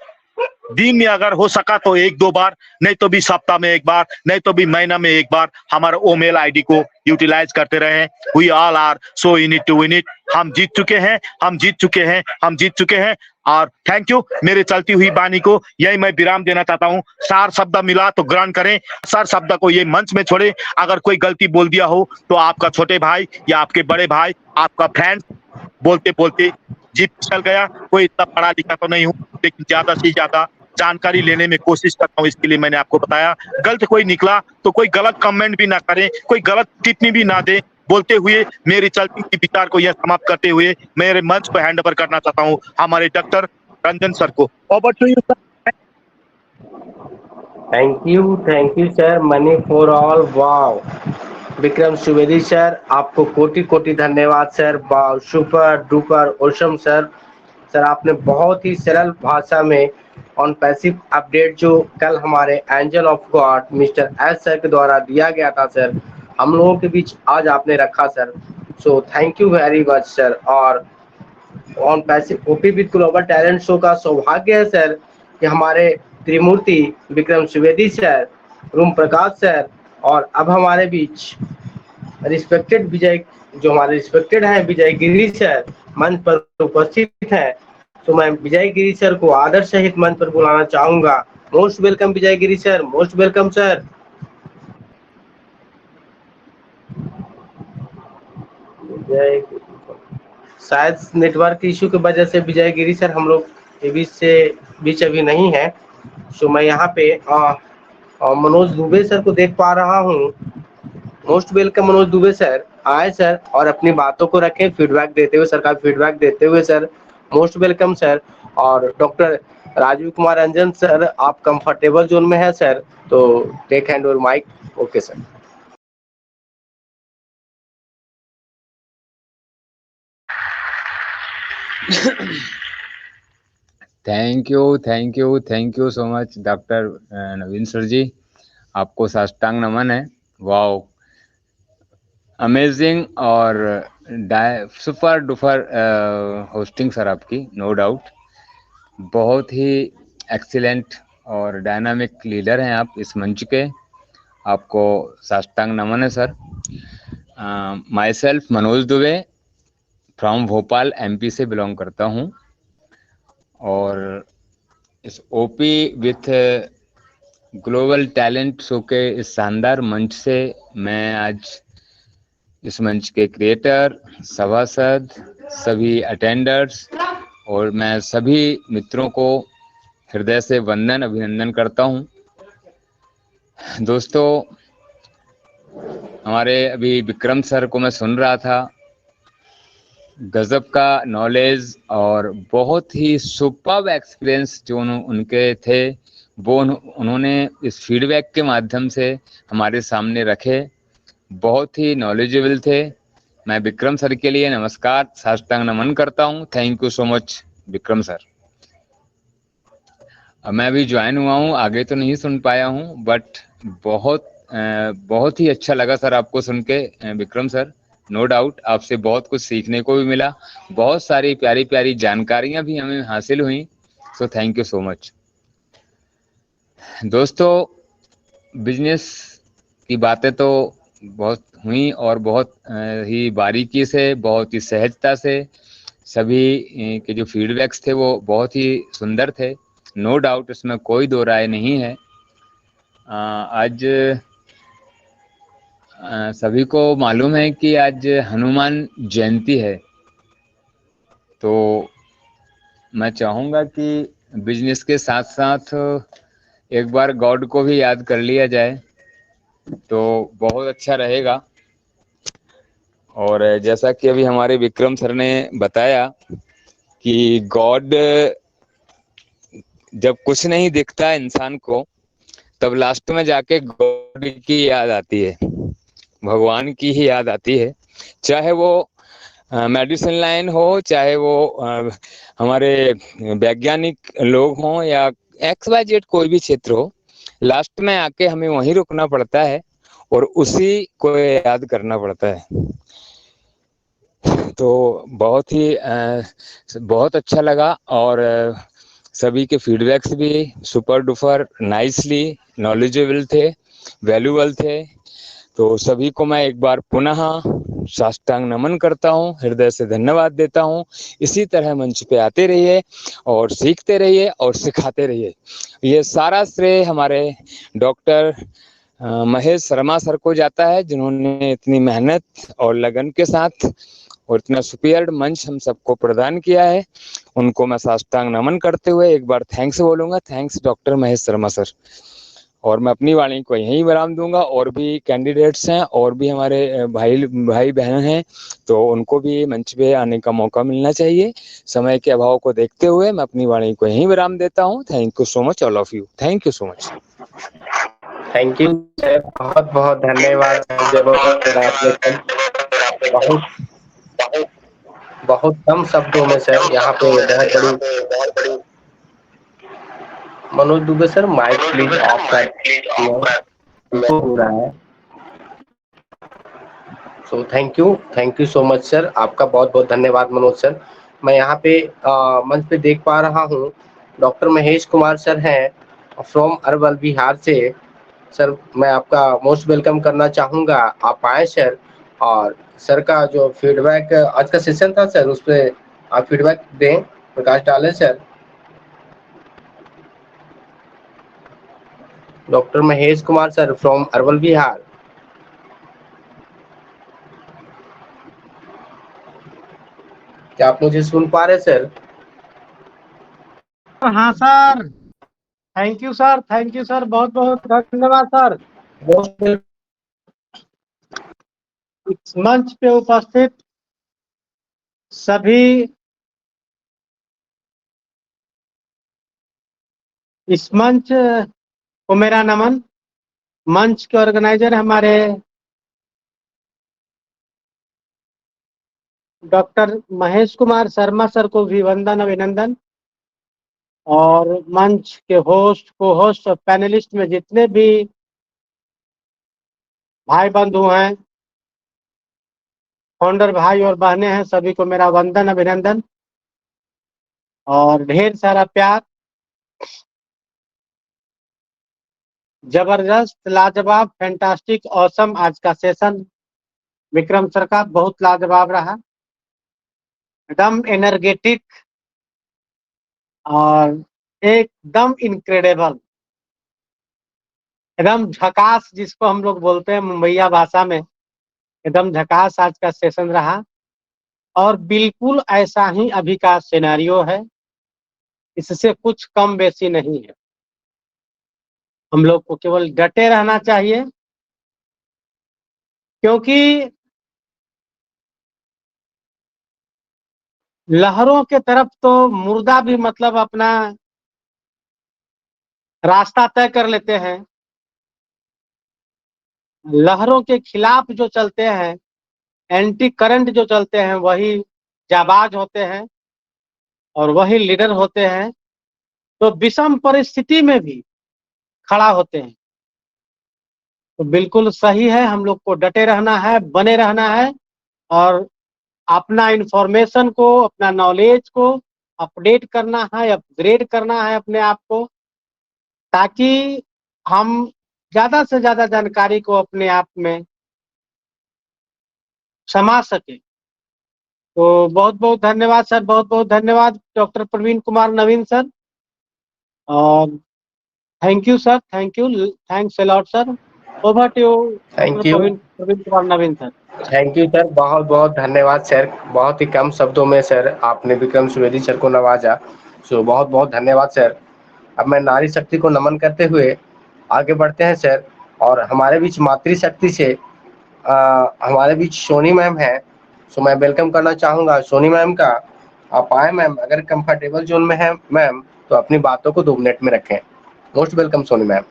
दिन में अगर हो सका तो 1-2 बार, नहीं तो भी सप्ताह में 1 बार, नहीं तो भी महीना में 1 बार हमारा ओमेल आईडी को यूटिलाइज करते रहे। We all are so in it to win it. हम जीत चुके हैं, हम जीत चुके हैं, हम जीत चुके हैं। और थैंक यू। मेरे चलती हुई वाणी को यही मैं विराम देना चाहता हूँ। सार शब्द मिला तो ग्रहण करें, सार शब्द को ये मंच में छोड़े। अगर कोई गलती बोल दिया हो तो आपका छोटे भाई या आपके बड़े भाई, आपका फ्रेंड बोलते बोलते जीत चल गया। कोई इतना पढ़ा लिखा तो नहीं हूँ, लेकिन ज्यादा से ज्यादा जानकारी लेने में कोशिश करता हूँ। इसके लिए मैंने आपको बताया। गलत कोई निकला तो कोई गलत कमेंट भी ना करें, कोई गलत टिप्पणी भी ना दे। बोलते हुए मेरी चलती की विचार को यह समाप्त करते हुए मेरे मंच को हैंड ओवर करना चाहता हूँ हमारे डॉक्टर रंजन सर को। Over to you sir. Thank you sir. Money for all. Wow Vikram Suvedi sir, आपको कोटि कोटि धन्यवाद sir. Wow, super duper awesome sir. Sir आपने बहुत ही सरल भाषा में ऑन पैसिव अपडेट जो कल हमारे angel of God mister S sir के द्वारा दिया गया था सर, हम लोगों के बीच आज आपने रखा sir. So thank you very much sir. और on passive OP with global talent show का सौभाग्य है सर कि हमारे त्रिमूर्ति विक्रम सुवेदी सर, रूम प्रकाश सर और अब हमारे बीच रिस्पेक्टेड विजय, जो हमारे रिस्पेक्टेड हैं विजय गिरी सर मंच पर उपस्थित हैं। तो मैं विजय गिरी सर को आदर सहित मंच पर बुलाना चाहूंगा। मोस्ट वेलकम विजय गिरी सर, मोस्ट वेलकम सर। विजय, शायद नेटवर्क इशू की वजह से विजय गिरी सर हम लोग के बीच अभी नहीं है। सो मैं यहाँ पे मनोज दुबे सर को देख पा रहा हूँ। Most welcome Manoj Dubey sir, आए सर और अपनी बातों को रखें, फीडबैक देते हुए, सर का फीडबैक देते हुए सर। Most welcome sir. और डॉक्टर राजीव कुमार रंजन सर, आप कंफर्टेबल जोन में है सर, तो take hand over mic. Okay sir. Thank you so much doctor Naveen sir ji, आपको साष्टांग नमन है। वाओ, अमेजिंग और सुपर डुपर होस्टिंग सर आपकी, नो डाउट। बहुत ही एक्सीलेंट और डायनामिक लीडर हैं आप इस मंच के, आपको साष्टांग नमन है sir. Myself Manoj Dubey from Bhopal MP से बिलोंग करता हूँ और इस OP with global talent show के इस शानदार मंच से मैं आज इस मंच के क्रिएटर, सभासद, सभी अटेंडर्स और मैं सभी मित्रों को हृदय से वंदन अभिनंदन करता हूं। दोस्तों, हमारे अभी विक्रम सर को मैं सुन रहा था, गजब का नॉलेज और बहुत ही सुपर्ब एक्सपीरियंस जो उनके थे, वो उन्होंने इस फीडबैक के माध्यम से हमारे सामने रखे। बहुत ही नॉलेजेबल थे। मैं विक्रम सर के लिए नमस्कार, साष्टांग नमन करता हूं। Thank you so much Vikram sir. अब मैं अभी ज्वाइन हुआ हूं, आगे तो नहीं सुन पाया हूं, बट बहुत ही अच्छा लगा सर आपको सुन के विक्रम सर। नो डाउट आपसे बहुत कुछ सीखने को भी मिला, बहुत सारी प्यारी प्यारी जानकारियां भी हमें हासिल हुई। सो थैंक यू सो मच। दोस्तों, बिजनेस की बातें तो बहुत हुई और बहुत ही बारीकी से, बहुत ही सहजता से सभी के जो फीडबैक्स थे वो बहुत ही सुंदर थे। नो डाउट, इसमें कोई दो राय नहीं है। आज सभी को मालूम है कि आज हनुमान जयंती है, तो मैं चाहूँगा कि बिजनेस के साथ साथ एक बार गॉड को भी याद कर लिया जाए तो बहुत अच्छा रहेगा। और जैसा कि अभी हमारे विक्रम सर ने बताया कि गॉड जब कुछ नहीं दिखता इंसान को, तब लास्ट में जाके गॉड की याद आती है, भगवान की ही याद आती है। चाहे वो मेडिसिन लाइन हो, चाहे वो हमारे वैज्ञानिक लोग हों या XYZ कोई भी क्षेत्र हो, लास्ट में आके हमें वहीं रुकना पड़ता है और उसी को याद करना पड़ता है। तो बहुत अच्छा लगा और सभी के फीडबैक्स भी सुपर डुपर नाइसली नॉलेजेबल थे, वैल्यूबल थे। तो सभी को मैं एक बार पुनः साष्टांग नमन करता हूँ, हृदय से धन्यवाद देता हूँ। इसी तरह मंच पे आते रहिए और सीखते रहिए और सिखाते रहिए। ये सारा श्रेय हमारे डॉक्टर महेश शर्मा सर को जाता है, जिन्होंने इतनी मेहनत और लगन के साथ और इतना सुपीरियर मंच हम सबको प्रदान किया है। उनको मैं साष्टांग नमन करते हुए एक बार थैंक्स बोलूंगा। Thanks doctor Mahesh Sharma sir. और मैं अपनी वाणी को यहीं विराम दूंगा। और भी कैंडिडेट्स हैं और भी हमारे भाई बहन हैं, तो उनको भी मंच पे आने का मौका मिलना चाहिए। समय के अभाव को देखते हुए मैं अपनी वाणी को यहीं विराम देता हूँ। Thank you so much all of you. Thank you so much. Thank you sir, बहुत बहुत धन्यवाद। बहुत बहुत कम शब्दों में सर यहाँ पे बहुत बड़ी। Manoj Dubey sir, mike please off कर हो रहा है। So thank you so much sir, आपका बहुत बहुत धन्यवाद मनोज सर। मैं यहाँ पे मंच पे देख पा रहा हूँ डॉक्टर महेश कुमार सर हैं फ्रॉम अरवल बिहार से। सर मैं आपका मोस्ट वेलकम करना चाहूँगा, आप आए सर। और सर का जो फीडबैक आज का सेशन था सर, उस पर आप फीडबैक दें, प्रकाश डालें sir. Doctor Mahesh Kumar sir from Arwal Bihar. क्या आप मुझे सुन पा रहे सर? हाँ सर, थैंक यू सर, बहुत बहुत धन्यवाद सर। इस मंच पे उपस्थित सभी इस मंच को मेरा नमन। मंच के ऑर्गेनाइजर हमारे डॉक्टर महेश कुमार शर्मा सर को भी वंदन अभिनंदन। और मंच के होस्ट, को होस्ट और पैनलिस्ट में जितने भी भाई बंधु हैं, फाउंडर भाई और बहनें हैं, सभी को मेरा वंदन अभिनंदन और ढेर सारा प्यार। जबरदस्त, लाजवाब, फैंटास्टिक, ऑसम आज का सेशन विक्रम सर का बहुत लाजवाब रहा, एकदम एनर्जेटिक और एकदम इनक्रेडिबल, एकदम झकास, जिसको हम लोग बोलते हैं मुंबईया भाषा में। एकदम झकास आज का सेशन रहा और बिल्कुल ऐसा ही अभी का सिनेरियो है, इससे कुछ कम बेसी नहीं है। हम लोग को केवल डटे रहना चाहिए, क्योंकि लहरों के तरफ तो मुर्दा भी मतलब अपना रास्ता तय कर लेते हैं, लहरों के खिलाफ जो चलते हैं, एंटी करंट जो चलते हैं, वही जाबाज होते हैं और वही लीडर होते हैं। तो विषम परिस्थिति में भी खड़ा होते हैं। तो बिल्कुल सही है, हम लोग को डटे रहना है, बने रहना है और अपना इंफॉर्मेशन को, अपना नॉलेज को अपडेट करना है, अपग्रेड करना है अपने आप को, ताकि हम ज्यादा से ज्यादा जानकारी को अपने आप में समा सके। तो बहुत बहुत धन्यवाद सर, बहुत बहुत धन्यवाद डॉक्टर प्रवीण कुमार नवीन सर, और thank you sir, thank you, thanks a lot sir. Over to you thank you, Praveen Kumar Naveen sir. Thank you sir, बहुत बहुत धन्यवाद सर। बहुत ही कम शब्दों में सर आपने विक्रम सुवेदी सर को नवाजा, सो बहुत बहुत धन्यवाद सर। अब मैं नारी शक्ति को नमन करते हुए आगे बढ़ते हैं सर, और हमारे बीच मातृशक्ति से हमारे बीच सोनी मैम है। सो मैं वेलकम करना चाहूँगा सोनी मैम का। आप आए मैम, अगर कंफर्टेबल जोन में है मैम तो अपनी बातों को 2 मिनट में रखें। Most welcome Soni ma'am.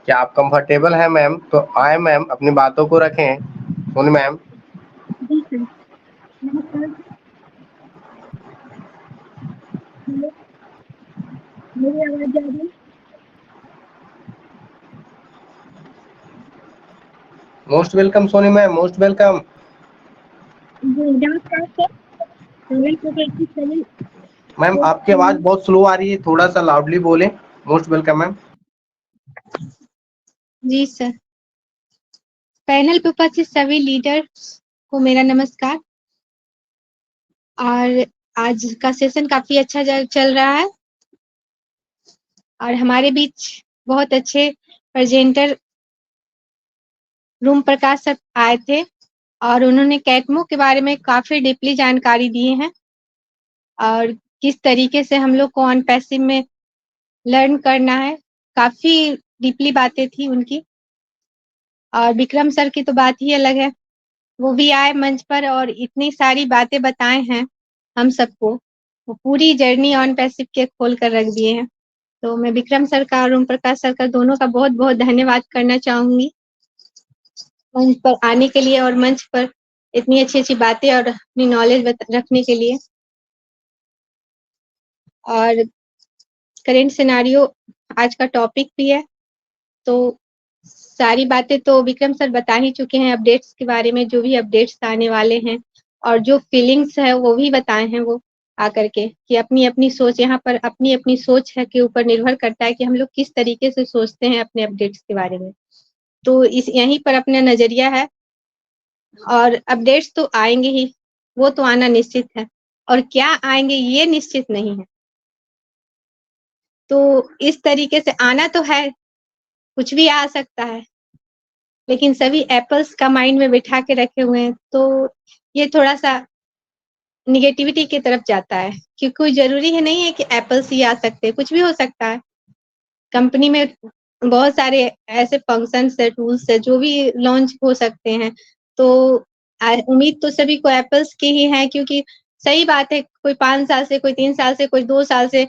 क्या आप कंफर्टेबल हैं मैम? तो आए मैम, अपनी बातों को रखें। सोनी मैम। जी सर, नमस्कार। हेलो, मेरी आवाज जा रही है? Most welcome Soni ma'am, most welcome. जी नमस्कार sir. Payment protective channel ma'am आपकी आवाज बहुत स्लो आ रही है, थोड़ा सा लाउडली बोलें। Most welcome ma'am. जी सर। पैनल पे उपस्थित सभी लीडर्स को मेरा नमस्कार। और आज का सेशन काफी अच्छा चल रहा है और हमारे बीच बहुत अच्छे प्रेजेंटर रूम प्रकाश सर आए थे और उन्होंने कैटमो के बारे में काफी डीपली जानकारी दी है और किस तरीके से हम लोग को ऑन पैसिव में लर्न करना है। काफी डीपली बातें थी उनकी। और विक्रम सर की तो बात ही अलग है, वो भी आए मंच पर और इतनी सारी बातें बताए हैं हम सबको, वो पूरी जर्नी ऑन पैसिव के खोल कर रख दिए हैं। तो मैं विक्रम सर का और ओम प्रकाश सर का दोनों का बहुत बहुत धन्यवाद करना चाहूंगी मंच पर आने के लिए और मंच पर इतनी अच्छी अच्छी बातें और अपनी नॉलेज रखने के लिए। और करेंट सिनारियो आज का टॉपिक भी है, तो सारी बातें तो विक्रम सर बता ही चुके हैं अपडेट्स के बारे में, जो भी अपडेट्स आने वाले हैं और जो फीलिंग्स है वो भी बताए हैं वो आकर के, कि अपनी अपनी सोच, यहाँ पर अपनी अपनी सोच है के ऊपर निर्भर करता है कि हम लोग किस तरीके से सोचते हैं अपने अपडेट्स के बारे में। तो इस यहीं पर अपना नजरिया है और अपडेट्स तो आएंगे ही, वो तो आना निश्चित है, और क्या आएंगे ये निश्चित नहीं है। तो इस तरीके से आना तो है, कुछ भी आ सकता है, लेकिन सभी एप्पल्स का माइंड में बिठा के रखे हुए हैं, तो ये थोड़ा सा निगेटिविटी की तरफ जाता है, क्योंकि कोई जरूरी है नहीं है कि एप्पल्स ही आ सकते हैं, कुछ भी हो सकता है। कंपनी में बहुत सारे ऐसे फंक्शंस है, टूल्स है जो भी लॉन्च हो सकते हैं। तो उम्मीद तो सभी को एप्पल्स की ही है, क्योंकि सही बात है, कोई 5 साल से, कोई 3 साल से, कोई 2 साल से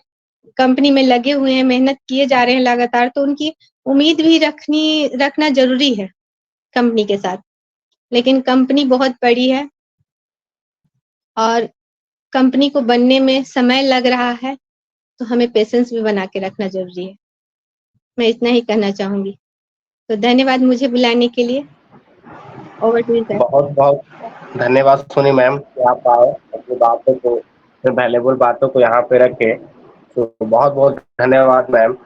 कंपनी में लगे हुए हैं, मेहनत किए जा रहे हैं लगातार, तो उनकी उम्मीद भी रखना जरूरी है कंपनी के साथ। लेकिन कंपनी बहुत बड़ी है और कंपनी को बनने में समय लग रहा है, तो हमें पेशेंस भी बना के रखना जरूरी है। मैं इतना ही कहना चाहूंगी, तो धन्यवाद मुझे बुलाने के लिए। Over to you sir. बहुत बहुत धन्यवाद सोनी मैम कि आप आए, अपनी बातों को, वैल्यूएबल बातों को यहाँ पे रखे। तो बहुत बहुत धन्यवाद मैम।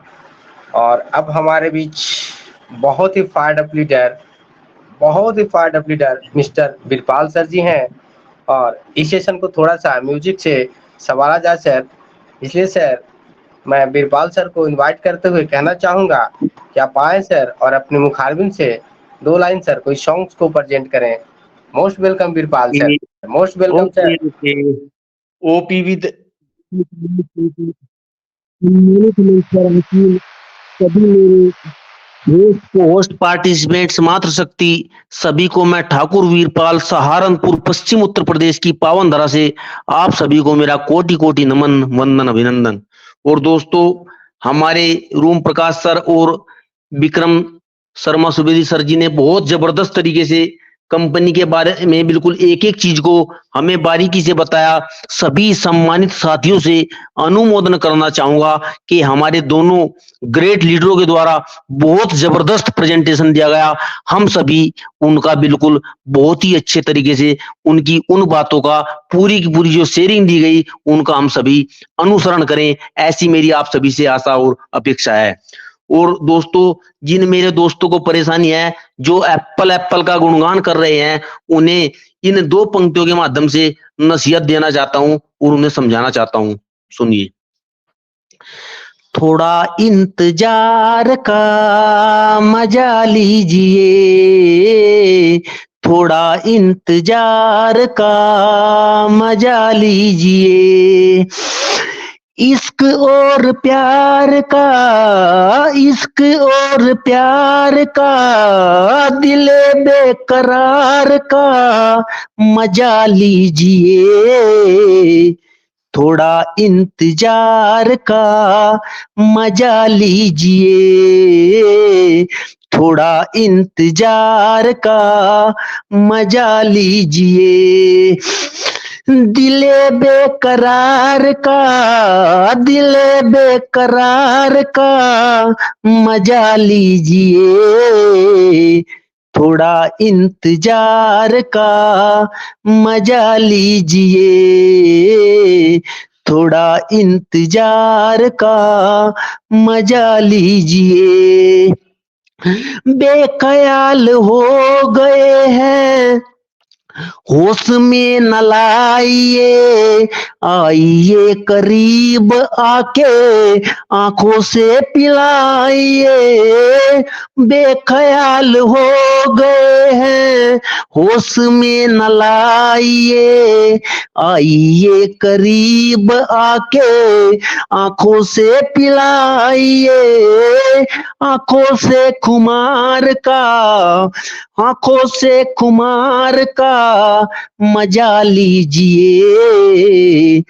और अब हमारे बीच बहुत ही फायर्ड अप लीडर, बहुत ही fire up leader mister Veerpal sir ji हैं और इस सेशन को थोड़ा सा म्यूजिक से संवारा जाए सर। इसलिए सर मैं वीरपाल सर को इनवाइट करते हुए कहना चाहूंगा कि आप आए सर और अपने मुखारबिन से 2 लाइन सर कोई सॉन्ग्स को प्रेजेंट करें। Most welcome Veerpal sir, most welcome sir. OP with सभी मेरे होस्ट पार्टिसिपेंट्स मातृशक्ति सभी को मैं ठाकुर वीरपाल सहारनपुर पश्चिम उत्तर प्रदेश की पावन धरा से आप सभी को मेरा कोटि कोटि नमन वंदन अभिनंदन। और दोस्तों हमारे रूम प्रकाश सर और विक्रम शर्मा सुवेदी सर जी ने बहुत जबरदस्त तरीके से कंपनी के बारे में बिल्कुल एक एक चीज को हमें बारीकी से बताया। सभी सम्मानित साथियों से अनुमोदन करना चाहूंगा कि हमारे दोनों ग्रेट लीडरों के द्वारा बहुत जबरदस्त प्रेजेंटेशन दिया गया। हम सभी उनका बिल्कुल बहुत ही अच्छे तरीके से उनकी उन बातों का पूरी की पूरी जो शेयरिंग दी गई उनका हम सभी अनुसरण करें, ऐसी मेरी आप सभी से आशा और अपेक्षा है। और दोस्तों जिन मेरे दोस्तों को परेशानी है जो एप्पल का गुणगान कर रहे हैं उन्हें इन 2 पंक्तियों के माध्यम से नसीहत देना चाहता हूं और उन्हें समझाना चाहता हूं। सुनिए। थोड़ा इंतजार का मजा लीजिए, थोड़ा इंतजार का मजा लीजिए। इश्क और प्यार का, इश्क और प्यार का, दिले बेकरार का मजा लीजिए। थोड़ा इंतजार का मजा लीजिए, थोड़ा इंतजार का मजा लीजिए। दिले बेकरार का, दिले बेकरार का मजा लीजिए। थोड़ा इंतजार का मजा लीजिए, थोड़ा इंतजार का मजा लीजिए। बेख्याल हो गए हैं होश में न लाइए, आइए करीब आके आंखों से पिलाइए। बेख्याल हो गए हैं होश में न लाइए, आइए करीब आके आंखों से पिलाइए। आंखों से खुमार का, आंखों से खुमार का मजा लीजिए।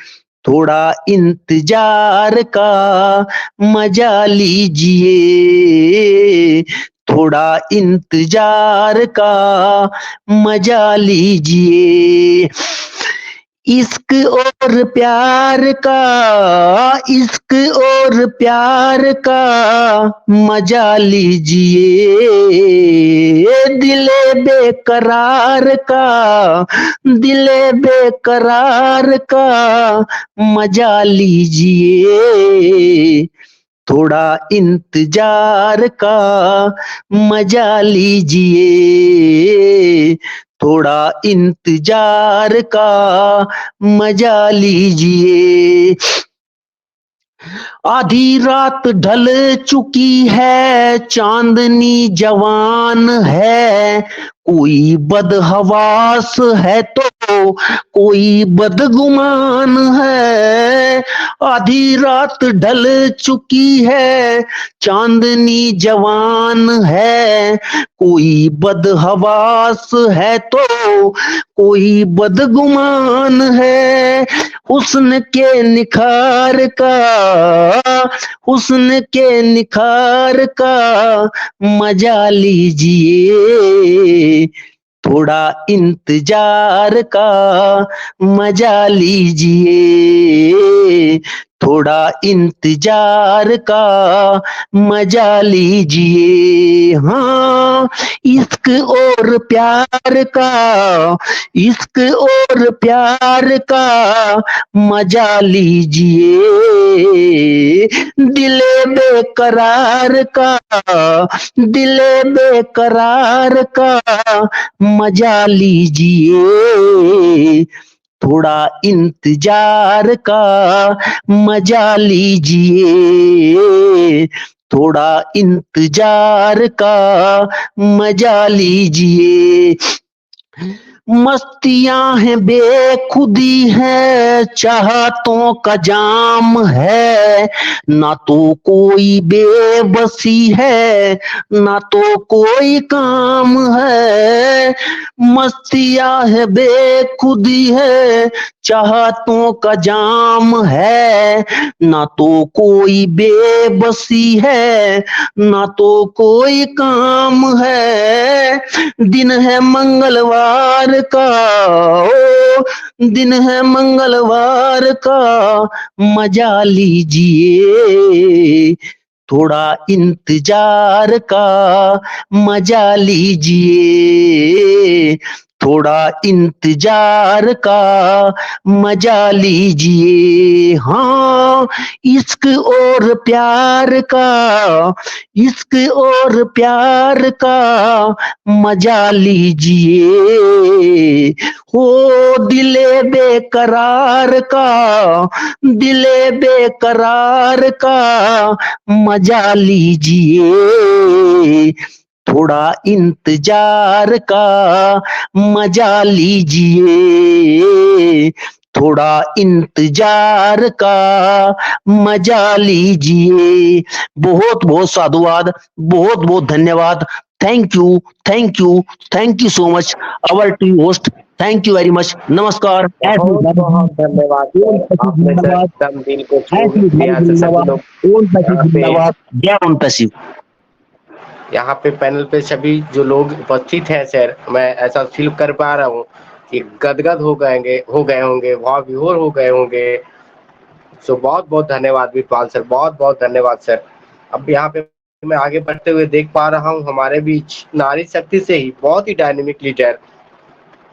थोड़ा इंतजार का मजा लीजिए, थोड़ा इंतजार का मजा लीजिए। इश्क और प्यार का, इश्क और प्यार का मजा लीजिए। दिले बेकरार का, दिले बेकरार का मजा लीजिए। थोड़ा इंतजार का मजा लीजिए, थोड़ा इंतजार का मजा लीजिए। आधी रात ढल चुकी है, चांदनी जवान है, कोई बदहवास है तो कोई बदगुमान है। आधी रात ढल चुकी है, चांदनी जवान है, कोई बदहवास है तो कोई बदगुमान है। हुस्न के निखार का, हुस्न के निखार का मजा लीजिए। थोड़ा इंतजार का मजा लीजिए, थोड़ा इंतजार का मजा लीजिए। हाँ, इश्क और प्यार का, इश्क और प्यार का मजा लीजिए। दिले बेकरार का, दिले बेकरार का मजा लीजिए, थोड़ा इंतजार का मजा लीजिए, थोड़ा इंतजार का मजा लीजिए। मस्तियां हैं बेखुदी है, चाहतों का जाम है, ना तो कोई बेबसी है, ना तो कोई काम है। मस्तियां है बेखुदी है, चाहतों का जाम है, ना तो कोई बेबसी है, ना तो कोई काम है। दिन है मंगलवार का, ओ दिन है मंगलवार का मजा लीजिए, थोड़ा इंतजार का मजा लीजिए, थोड़ा इंतजार का मजा लीजिए। हाँ, इश्क और प्यार का, इश्क और प्यार का मजा लीजिए, हो दिले बेकरार का, दिले बेकरार का मजा लीजिए, थोड़ा इंतजार का मजा लीजिए, थोड़ा इंतजार का मजा लीजिए। बहुत बहुत साधुवाद, बहुत बहुत धन्यवाद। Thank you, thank you, thank you so much our to host. Thank you very much. नमस्कार। बहुत बहुत धन्यवाद सर, आपने सर एकदम दिल को छू लिया सर। सभी लोग जय ओम पैसिव। यहाँ पे पैनल पे सभी जो लोग उपस्थित हैं सर, मैं ऐसा फील कर पा रहा हूँ कि गदगद हो गए होंगे, भाव विभोर हो गए होंगे। सो बहुत बहुत धन्यवाद वीरपाल सर, बहुत बहुत धन्यवाद सर। अब यहाँ पे मैं आगे बढ़ते हुए देख पा रहा हूँ हमारे बीच नारी शक्ति से ही बहुत ही डायनेमिक लीडर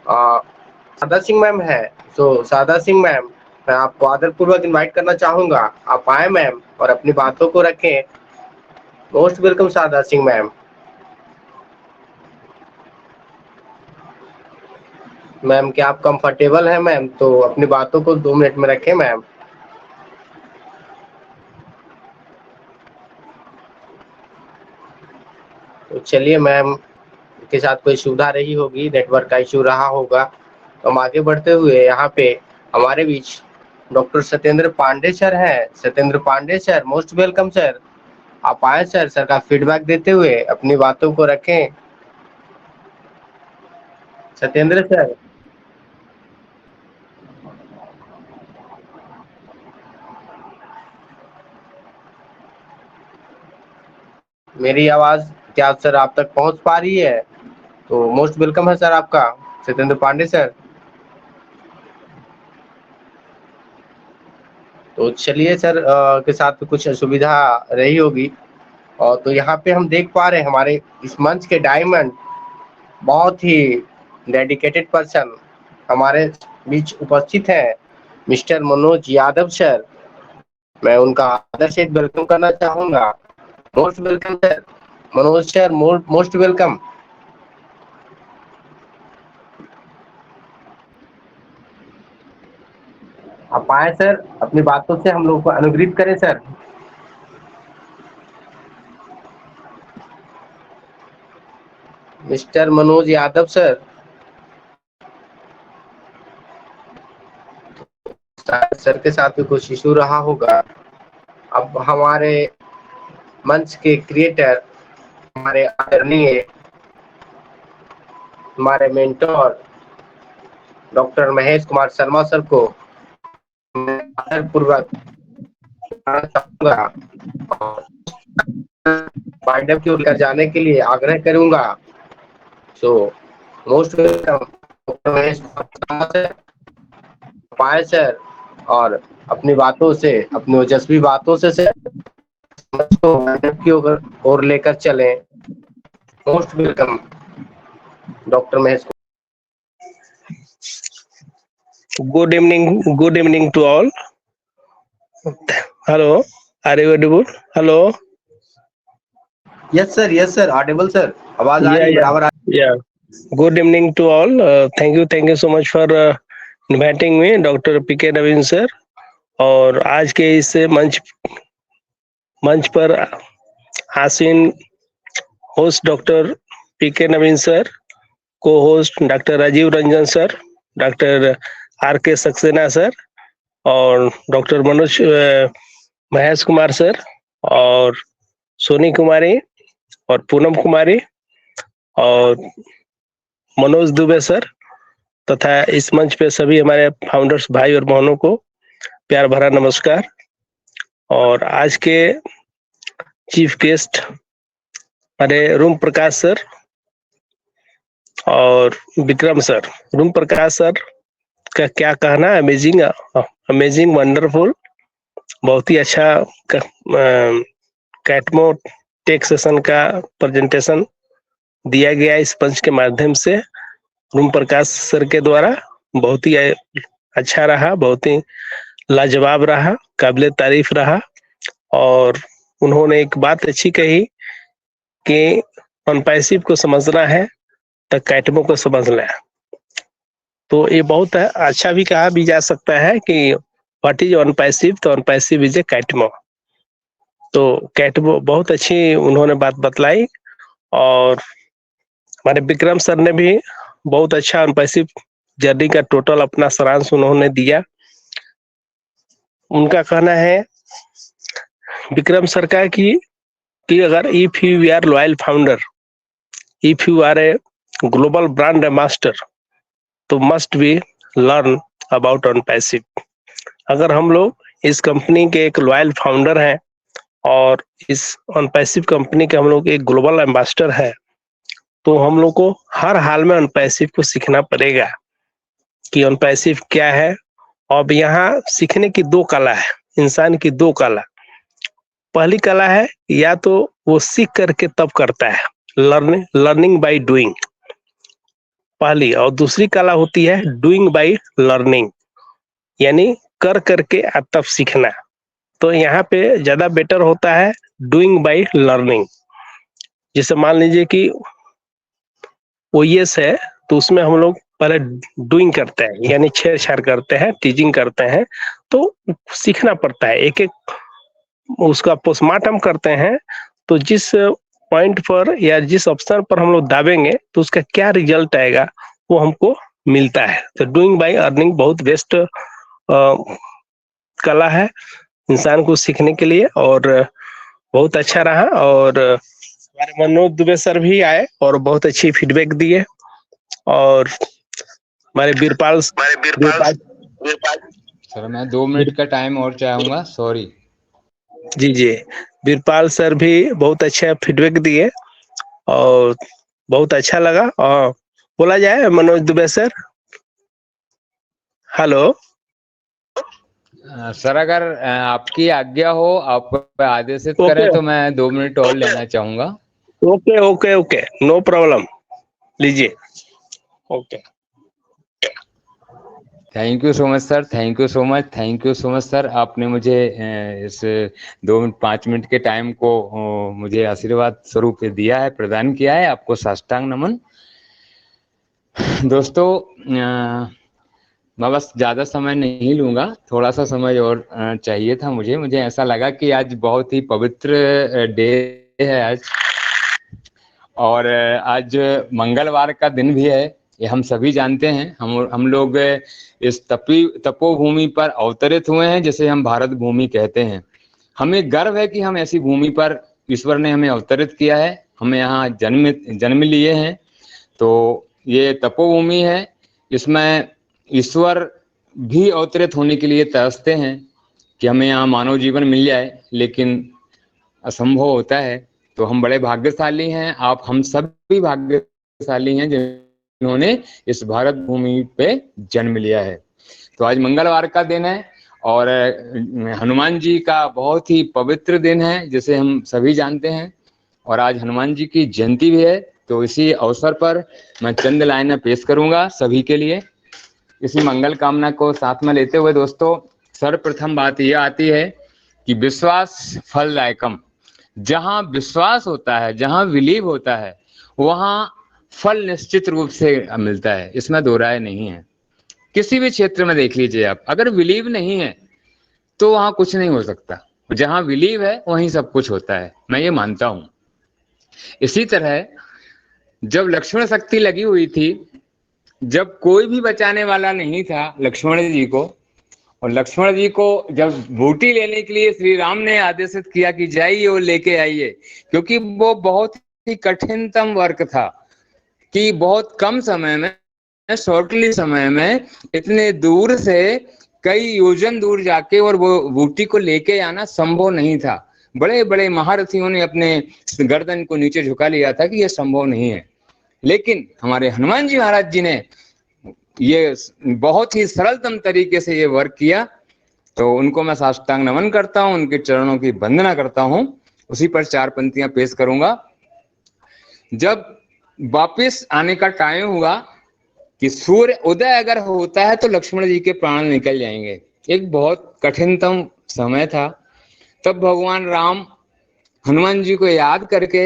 सादा सिंह मैम है। सो सादा सिंह मैम, मैं आपको आदरपूर्वक इनवाइट करना चाहूंगा, आप आए मैम और अपनी बातों को रखें। मोस्ट वेलकम सादा सिंह मैम। मैम क्या आप कंफर्टेबल हैं मैम? तो अपनी बातों को 2 मिनट में रखें मैम। तो चलिए मैम के साथ कोई सुविधा रही होगी, नेटवर्क का इशू रहा होगा। तो हम आगे बढ़ते हुए यहाँ पे हमारे बीच डॉक्टर सत्येंद्र पांडे सर हैं। Satyendra Pandey sir, most welcome sir. आप आए सर, सर का फीडबैक देते हुए अपनी बातों को रखें। सत्येंद्र सर, मेरी आवाज क्या सर आप तक पहुंच पा रही है? तो मोस्ट वेलकम है सर आपका, सत्येंद्र पांडे सर। तो चलिए सर के साथ कुछ असुविधा रही होगी। और तो यहाँ पे हम देख पा रहे हैं हमारे इस मंच के डायमंड, बहुत ही डेडिकेटेड पर्सन हमारे बीच उपस्थित हैं, मिस्टर मनोज यादव सर। मैं उनका आदर से वेलकम करना चाहूंगा। Most welcome sir, Manoj sir, most welcome. आप आए सर, अपनी बातों से हम लोग को अनुग्रहित करें sir. Mister Manoj Yadav sir, sir के साथ भी कुछ इशू रहा होगा। अब हमारे मंच के क्रिएटर, हमारे आदरणीय, हमारे mentor doctor Mahesh Kumar Sharma sir को आदरपूर्वक चाहूंगा और पांडव की ओर जाने के लिए आग्रह करूंगा। सो most welcome doctor Mahesh Sharma sir, पाए सर, और अपनी बातों से, अपनी ओजस्वी बातों से सर पांडव की ओर लेकर चलें। Most welcome doctor Mahesh. Good evening to all. Hello, are you audible? Hello. Yes sir Audible sir, आवाज आ Yeah, रही है, yeah, बराबर आ yeah. Good evening to all. Thank you so much for inviting me, doctor PK Naveen sir. और आज के इस मंच पर आसीन host doctor PK Naveen sir, को host doctor Rajeev Ranjan sir, doctor R K Saxena sir और डॉक्टर महेश कुमार सर और सोनी कुमारी और पूनम कुमारी और मनोज दुबे सर तथा इस मंच पे सभी हमारे फाउंडर्स भाई और बहनों को प्यार भरा नमस्कार। और आज के चीफ गेस्ट हमारे रूम प्रकाश सर और विक्रम सर। रूम प्रकाश सर का क्या कहना, अमेजिंग वंडरफुल, बहुत ही अच्छा कैटमो टेक सेशन का प्रेजेंटेशन दिया गया इस मंच के माध्यम से रूम प्रकाश सर के द्वारा। बहुत ही अच्छा रहा, बहुत ही लाजवाब रहा, काबिले तारीफ रहा। और उन्होंने एक बात अच्छी कही कि अनपैसिव को समझना है तो कैटमो को समझ लें। तो ये बहुत अच्छा भी कहा भी जा सकता है कि व्हाट इज अनपैसिव, तो अनपैसिव इज ए कैटमो। तो कैटमो बहुत अच्छी उन्होंने बात बतलाई। और हमारे विक्रम सर ने भी बहुत अच्छा अनपैसिव जर्नी का टोटल अपना सारांश उन्होंने दिया। उनका कहना है विक्रम सर का कि अगर if you are loyal founder, if you are a global brand master, तो must be learn about unpassive. अगर हम लोग इस कंपनी के एक लॉयल फाउंडर हैं और इस अनपैसिव कंपनी के हम लोग एक ग्लोबल एम्बेसडर है, तो हम लोग को हर हाल में अनपैसिव को सीखना पड़ेगा कि अनपैसिव क्या है। अब यहाँ सीखने की दो कला है, इंसान की दो कला। पहली कला है या तो वो सीख करके तब करता है, लर्निंग बाय डूइंग पहली, और दूसरी कला होती है डूइंग बाय लर्निंग, यानी कर करके तब सीखना। तो यहाँ पे ज्यादा बेटर होता है डूइंग बाय लर्निंग। जैसे मान लीजिए कि ओएस है तो उसमें हम लोग पहले डूइंग करते हैं, यानी छेड़छाड़ करते हैं, टीजिंग करते हैं, तो सीखना पड़ता है। एक एक उसका पोस्टमार्टम करते हैं, तो जिस पॉइंट पर या जिस ऑप्शन पर हम लोग दाबेंगे तो उसका क्या रिजल्ट आएगा वो हमको मिलता है। तो डूइंग बाय अर्निंग बहुत बेस्ट कला है इंसान को सीखने के लिए। और बहुत अच्छा रहा। और हमारे मनोज दुबे सर भी आए और बहुत अच्छी फीडबैक दिए। और हमारे वीरपाल सर मैं 2 मिनट का टाइम और चाहूंगा, सॉरी। जी वीरपाल सर भी बहुत अच्छा फीडबैक दिए और बहुत अच्छा लगा। और बोला जाए Manoj Dubey sir. Hello sir अगर आपकी आज्ञा हो, आप आदेशित करें तो मैं 2 मिनट और लेना चाहूंगा। ओके, नो प्रॉब्लम, लीजिए। Okay, thank you so much sir, thank you so much sir. आपने मुझे इस 2 मिनट 5 मिनट के टाइम को मुझे आशीर्वाद स्वरूप दिया है, प्रदान किया है। आपको साष्टांग नमन। दोस्तों मैं बस ज़्यादा समय नहीं लूँगा, थोड़ा सा समय और चाहिए था मुझे ऐसा लगा कि आज बहुत ही पवित्र डे है आज, और आज मंगलवार का दिन भी है, ये हम सभी जानते हैं। हम लोग इस तपोभूमि पर अवतरित हुए हैं, जिसे हम भारत भूमि कहते हैं। हमें गर्व है कि हम ऐसी भूमि पर ईश्वर ने हमें अवतरित किया है, हमें यहाँ जन्म लिए हैं। तो ये तपोभूमि है, इसमें ईश्वर भी अवतरित होने के लिए तरसते हैं कि हमें यहाँ मानव जीवन मिल जाए, लेकिन असंभव होता है। तो हम बड़े भाग्यशाली हैं, आप हम सब भी भाग्यशाली हैं जिन्होंने इस भारत भूमि पे जन्म लिया है। तो आज मंगलवार का दिन है और हनुमान जी का बहुत ही पवित्र दिन है, जिसे हम सभी जानते हैं। और आज हनुमान जी की जयंती भी है, तो इसी अवसर पर मैं चंद लाइनें पेश करूंगा सभी के लिए, इसी मंगल कामना को साथ में लेते हुए। दोस्तों सर्वप्रथम बात यह आती है कि विश्वास फलदायकम, जहां विश्वास होता है, जहां बिलीव होता है, वहां फल निश्चित रूप से मिलता है, इसमें दो राय नहीं है। किसी भी क्षेत्र में देख लीजिए आप, अगर बिलीव नहीं है तो वहां कुछ नहीं हो सकता। जहां बिलीव है वहीं सब कुछ होता है, मैं ये मानता हूं। इसी तरह जब लक्ष्मण शक्ति लगी हुई थी, जब कोई भी बचाने वाला नहीं था लक्ष्मण जी को, और लक्ष्मण जी को जब बूटी लेने के लिए श्री राम ने आदेशित किया कि जाइए और लेके आइए, क्योंकि वो बहुत ही कठिनतम वर्क था कि बहुत कम समय में, शॉर्टली समय में, इतने दूर से कई योजन दूर जाके और वो बूटी को लेके आना संभव नहीं था। बड़े बड़े महारथियों ने अपने गर्दन को नीचे झुका लिया था कि यह संभव नहीं है, लेकिन हमारे हनुमान जी महाराज जी ने ये बहुत ही सरलतम तरीके से ये वर्क किया। तो उनको मैं साष्टांग नमन करता हूं, उनके चरणों की वंदना करता हूं। उसी पर 4 पंक्तियां पेश करूंगा। जब वापिस आने का टाइम हुआ कि सूर्य उदय अगर होता है तो लक्ष्मण जी के प्राण निकल जाएंगे, एक बहुत कठिनतम समय था, तब भगवान राम हनुमान जी को याद करके,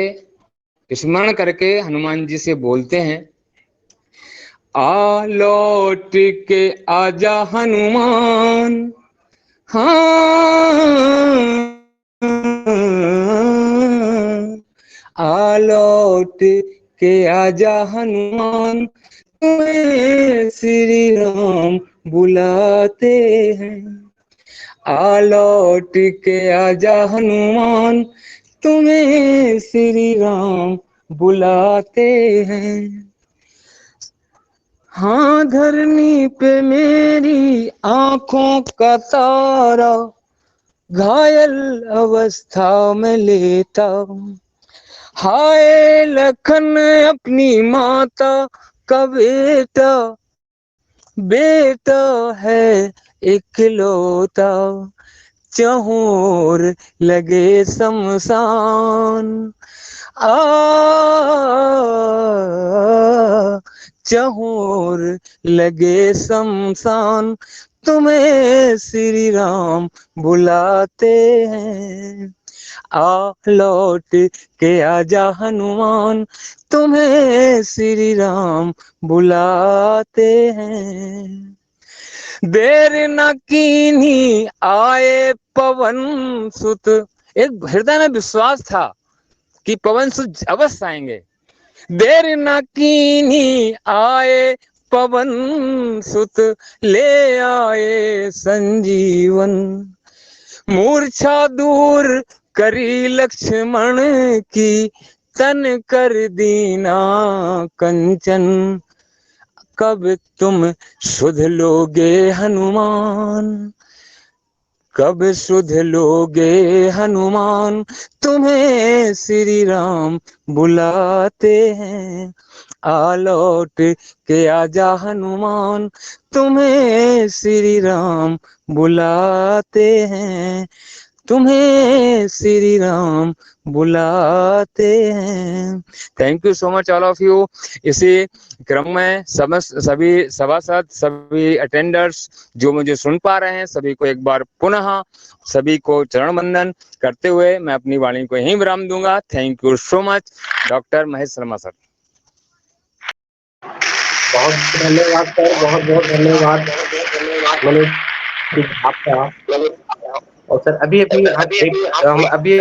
स्मरण करके हनुमान जी से बोलते हैं, आ लौट के आजा हनुमान, हाँ आ लौट के आजा हनुमान, तुम्हें श्री राम बुलाते हैं। आ लौट के आजा हनुमान, तुम्हें श्री राम बुलाते हैं। हाँ धरनी पे मेरी आंखों का तारा, घायल अवस्था में लेटा, हाय लखन अपनी माता का बेटा, बेटा है इकलौता, चहोर लगे शमशान, आ चहोर लगे शमशान, तुम्हें श्री राम बुलाते हैं। आ लौट के आजा हनुमान, तुम्हें श्री राम बुलाते हैं। देर न कीन्ही आए पवन सुत, एक हृदय में विश्वास था कि पवन सुत अवश्य आएंगे। देर न कीन्ही आए पवन सुत, ले आए संजीवन, मूर्छा दूर करी लक्ष्मण की, तन कर दीना कंचन, कब तुम सुध लोगे हनुमान, कब सुध लोगे हनुमान, तुम्हें श्री राम बुलाते हैं। आ लौट के आजा हनुमान, तुम्हें श्री राम बुलाते हैं, तुम्हें श्री राम बुलाते हैं। Thank you so much all of you. इसी क्रम में सभी सभासद, सभी अटेंडर्स जो मुझे सुन पा रहे हैं, सभी को एक बार पुनः सभी को चरण वंदन करते हुए मैं अपनी वाणी को यहीं विराम दूंगा। Thank you so much. Doctor Mahesh Sharma sir. बहुत धन्यवाद सर, बहुत बहुत धन्यवाद मनोज जी आपका। और सर अभी हम अभी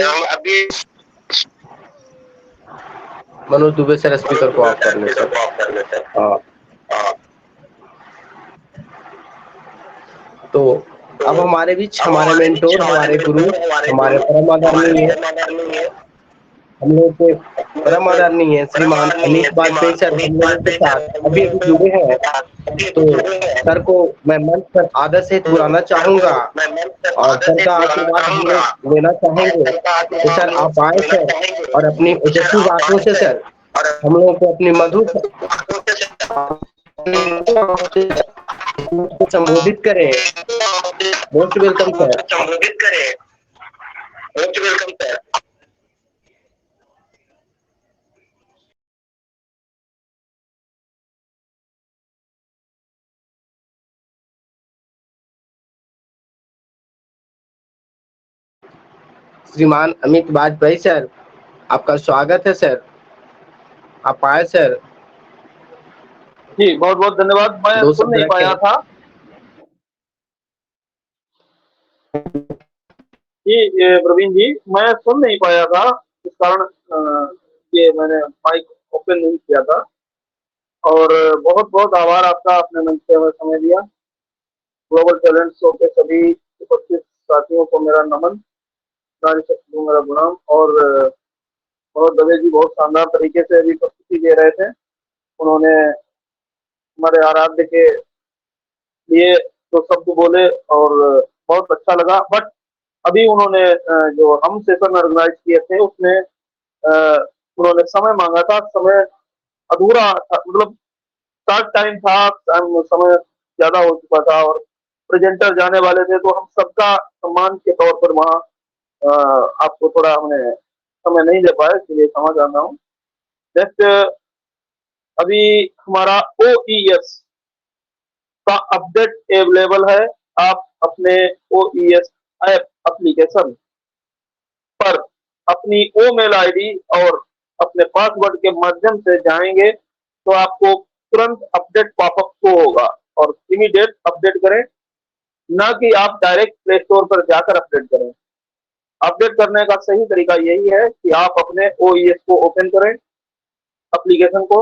मनोज दुबे सर स्पीकर को ऑफ कर ले सर। तो अब हमारे बीच हमारे मेंटोर, हमारे गुरु, हमारे परम आदरणीय, हम लोग के परम आदरणीय है श्रीमान अमित वाजपेयी सर हम लोगों के साथ अभी अभी जुड़े हैं। तो सर को मैं मंच पर आदर से बुलाना चाहूंगा और सर का आशीर्वाद हम लोग लेना चाहेंगे। तो सर आप आए सर और अपनी ओजस्वी बातों से सर हम लोगों को अपनी मधुर संबोधित करें। Most welcome sir. श्रीमान अमित वाजपेयी सर, आपका स्वागत है सर, आप आए सर। जी बहुत बहुत धन्यवाद। मैं दो सुन शब्द नहीं पाया रखें। था जी, ये प्रवीण जी, मैं सुन नहीं पाया था, इस कारण ये मैंने माइक ओपन नहीं किया था। और बहुत बहुत आभार आपका, आपने मंच पे हमें समय दिया। ग्लोबल टैलेंट शो के सभी उपस्थित साथियों को मेरा नमन, नारी शक्ति को मेरा प्रणाम। और मनोज दवे जी बहुत शानदार तरीके से अभी प्रस्तुति दे रहे थे। उन्होंने हमारे आराध्य के लिए तो शब्द बोले और बहुत अच्छा लगा। बट अभी उन्होंने जो हम सेशन ऑर्गेनाइज किए थे उसमें उन्होंने समय मांगा था, समय अधूरा था, मतलब शॉर्ट टाइम था, समय ज्यादा हो चुका था और प्रेजेंटर जाने वाले थे, तो हम सबका सम्मान के तौर पर वहाँ आपको थोड़ा हमने समय नहीं दे पाए, इसलिए क्षमा चाहता हूँ। नेक्स्ट, अभी हमारा OES का अपडेट अवेलेबल है। आप अपने OES ऐप एप्लीकेशन पर अपनी मेल आईडी और अपने पासवर्ड के माध्यम से जाएंगे तो आपको तुरंत अपडेट पॉपअप शो होगा और इमीडिएट अपडेट करें, ना कि आप डायरेक्ट प्ले स्टोर पर जाकर अपडेट करें। अपडेट करने का सही तरीका यही है कि आप अपने OES को ओपन करें, एप्लीकेशन को,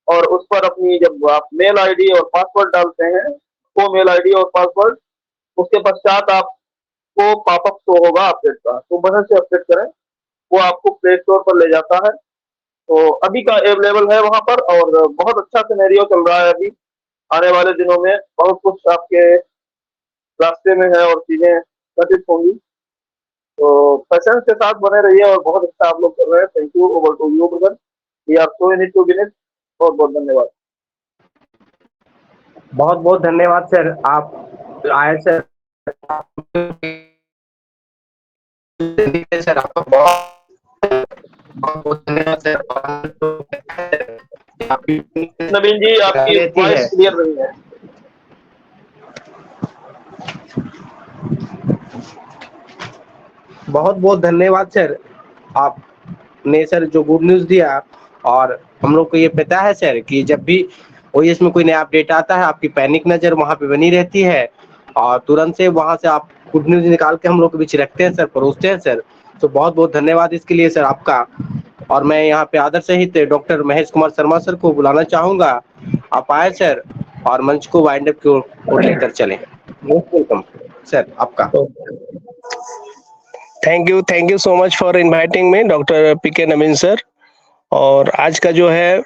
और उस पर अपनी जब आप मेल आईडी और पासवर्ड डालते हैं, वो मेल आईडी और पासवर्ड, उसके पश्चात आपको पॉपअप शो होगा अपडेट का, तो बस से अपडेट करें, वो आपको प्ले स्टोर पर ले जाता है। तो अभी का अवेलेबल है वहां पर और बहुत अच्छा सिनेरियो चल रहा है। अभी आने वाले दिनों में बहुत कुछ आपके रास्ते में है और चीजें घटित होंगी, तो पेशेंस के साथ बने रहिए और बहुत अच्छा आप लोग कर रहे हैं। Thank you. Over to you brother, we are so in it to win it. बहुत बहुत धन्यवाद। बहुत बहुत धन्यवाद सर, आप आए सर। सर आपका बहुत बहुत धन्यवाद सर। नवीन जी, आपकी वॉइस क्लियर नहीं है। बहुत बहुत धन्यवाद सर, आपने सर जो गुड न्यूज दिया। और हम लोग को ये पता है सर कि जब भी OES में कोई नया अपडेट आता है, आपकी पैनिक नजर वहां पे बनी रहती है और तुरंत से वहां से आप गुड न्यूज निकाल के हम लोग के बीच रखते हैं सर, परोसते हैं सर। तो बहुत बहुत धन्यवाद इसके लिए सर आपका। और मैं यहाँ पे आदर सहित डॉक्टर महेश कुमार शर्मा सर को बुलाना चाहूंगा। आप आए सर और मंच को वाइंड अप की ओर लेकर चले। मोस्ट वेलकम सर आपका। Thank you so much for inviting me, doctor PK Naveen sir. और आज का जो है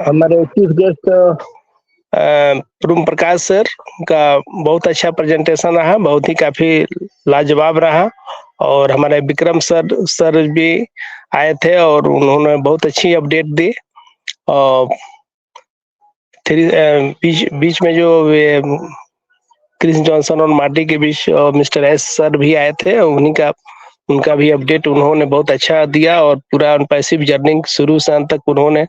हमारे चीफ गेस्ट प्रूम प्रकाश सर का बहुत अच्छा प्रेजेंटेशन रहा, बहुत ही काफी लाजवाब रहा। और हमारे विक्रम सर भी आए थे और उन्होंने बहुत अच्छी अपडेट दी। और बीच में जो क्रिस जॉनसन और मार्टी के बीच मिस्टर S सर भी आए थे, उनका भी अपडेट उन्होंने बहुत अच्छा दिया और पूरा पैसिव जर्नी शुरू से अंत तक उन्होंने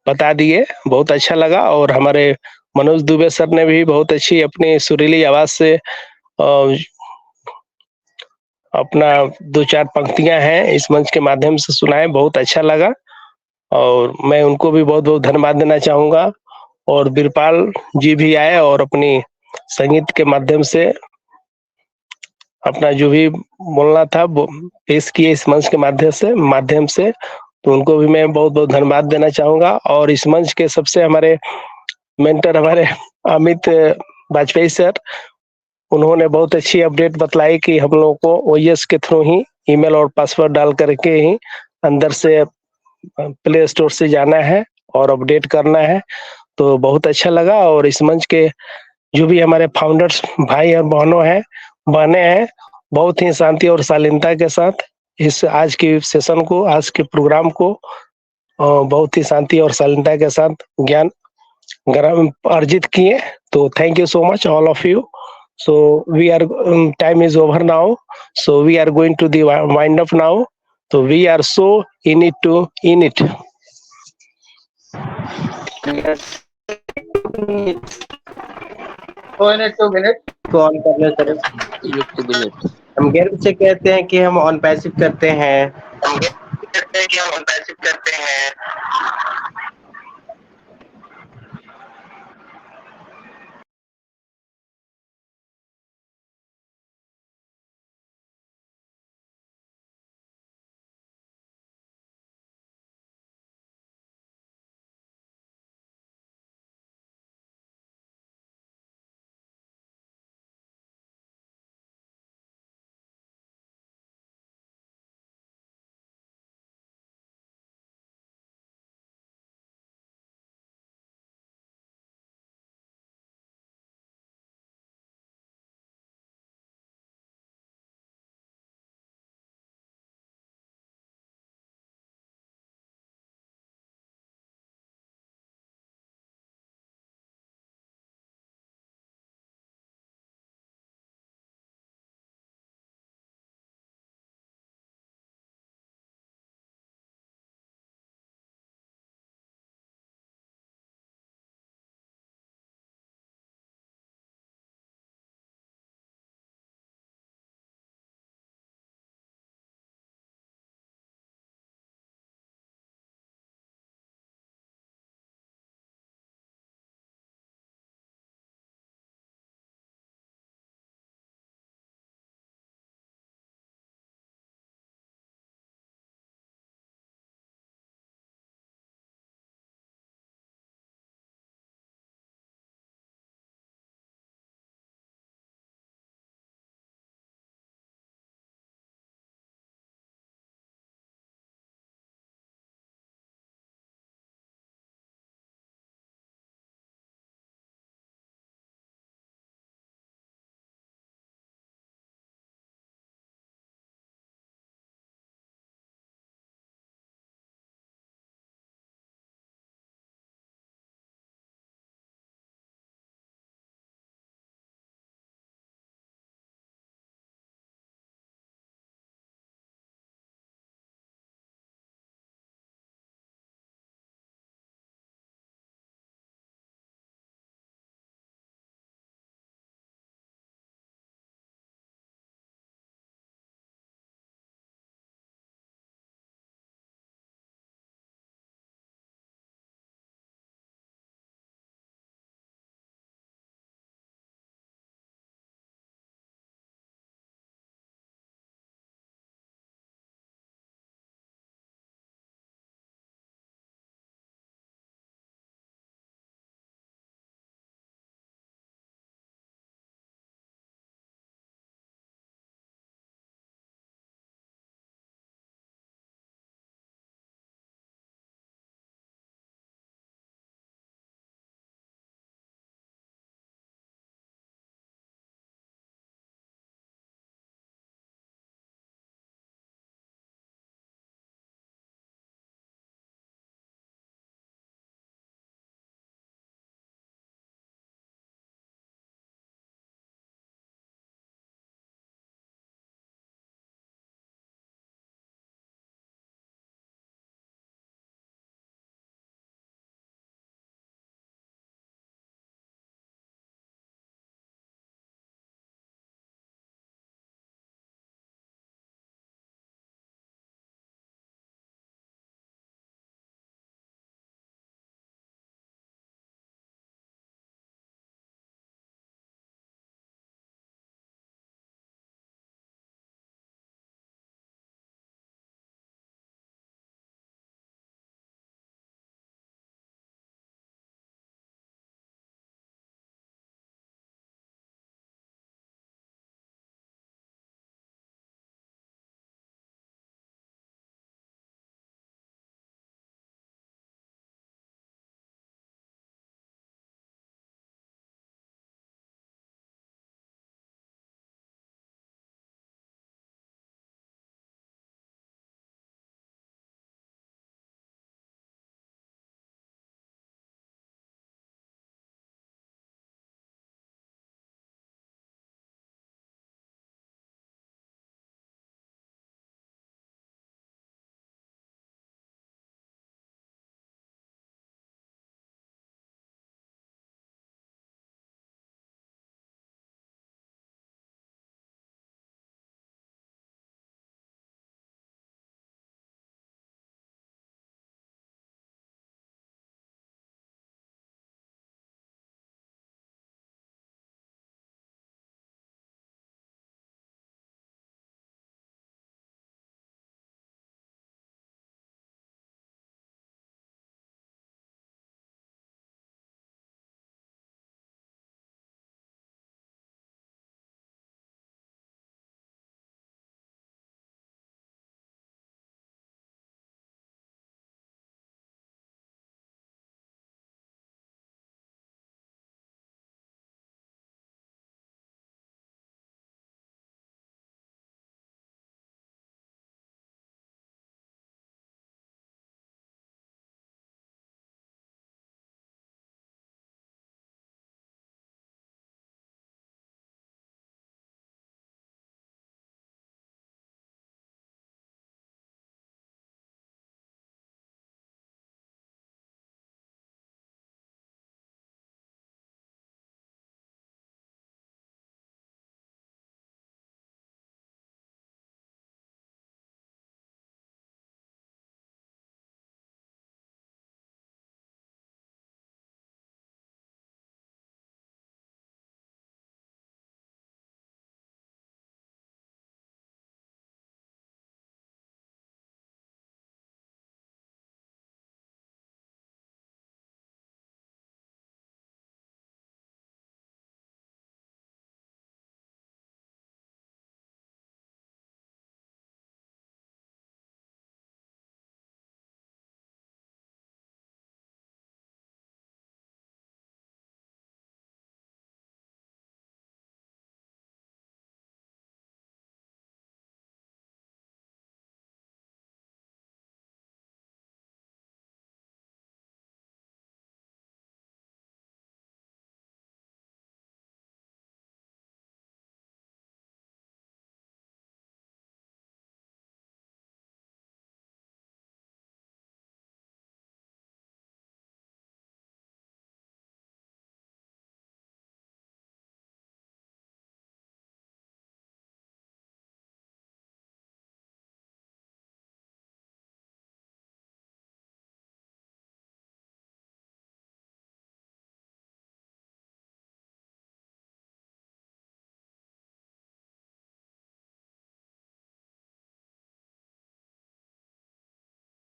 बता दिए, बहुत अच्छा लगा। और हमारे मनोज दुबे सर ने भी बहुत अच्छी अपनी सुरीली आवाज से अपना 2-4 पंक्तियां हैं इस मंच के माध्यम से सुनाए, बहुत अच्छा लगा और मैं उनको भी बहुत बहुत धन्यवाद देना चाहूंगा। और बीरपाल जी भी आए और अपनी संगीत के माध्यम से अपना जो भी बोलना था वो पेश किए इस मंच के माध्यम से, तो उनको भी मैं बहुत बहुत धन्यवाद देना चाहूंगा। और इस मंच के सबसे हमारे मेंटर हमारे अमित वाजपेयी सर, उन्होंने बहुत अच्छी अपडेट बतलाई कि हम लोगों को OES के थ्रू ही ईमेल और पासवर्ड डाल करके ही अंदर से प्ले स्टोर से जाना है और अपडेट करना है, तो बहुत अच्छा लगा। और इस मंच के जो भी हमारे फाउंडर्स भाई और बहनें हैं, बहुत ही शांति और शालीनता के साथ इस आज की सेशन को, आज के प्रोग्राम को बहुत ही शांति और शालीनता के साथ ज्ञान अर्जित किए। तो thank you so much all of you. So we are time is over now, so we are going to the wind up now. So we are so in it to in it. So in it 2 minutes. तो ऑन कर ले सर। हम गर्व से कहते हैं कि हम ऑन पैसिव करते हैं।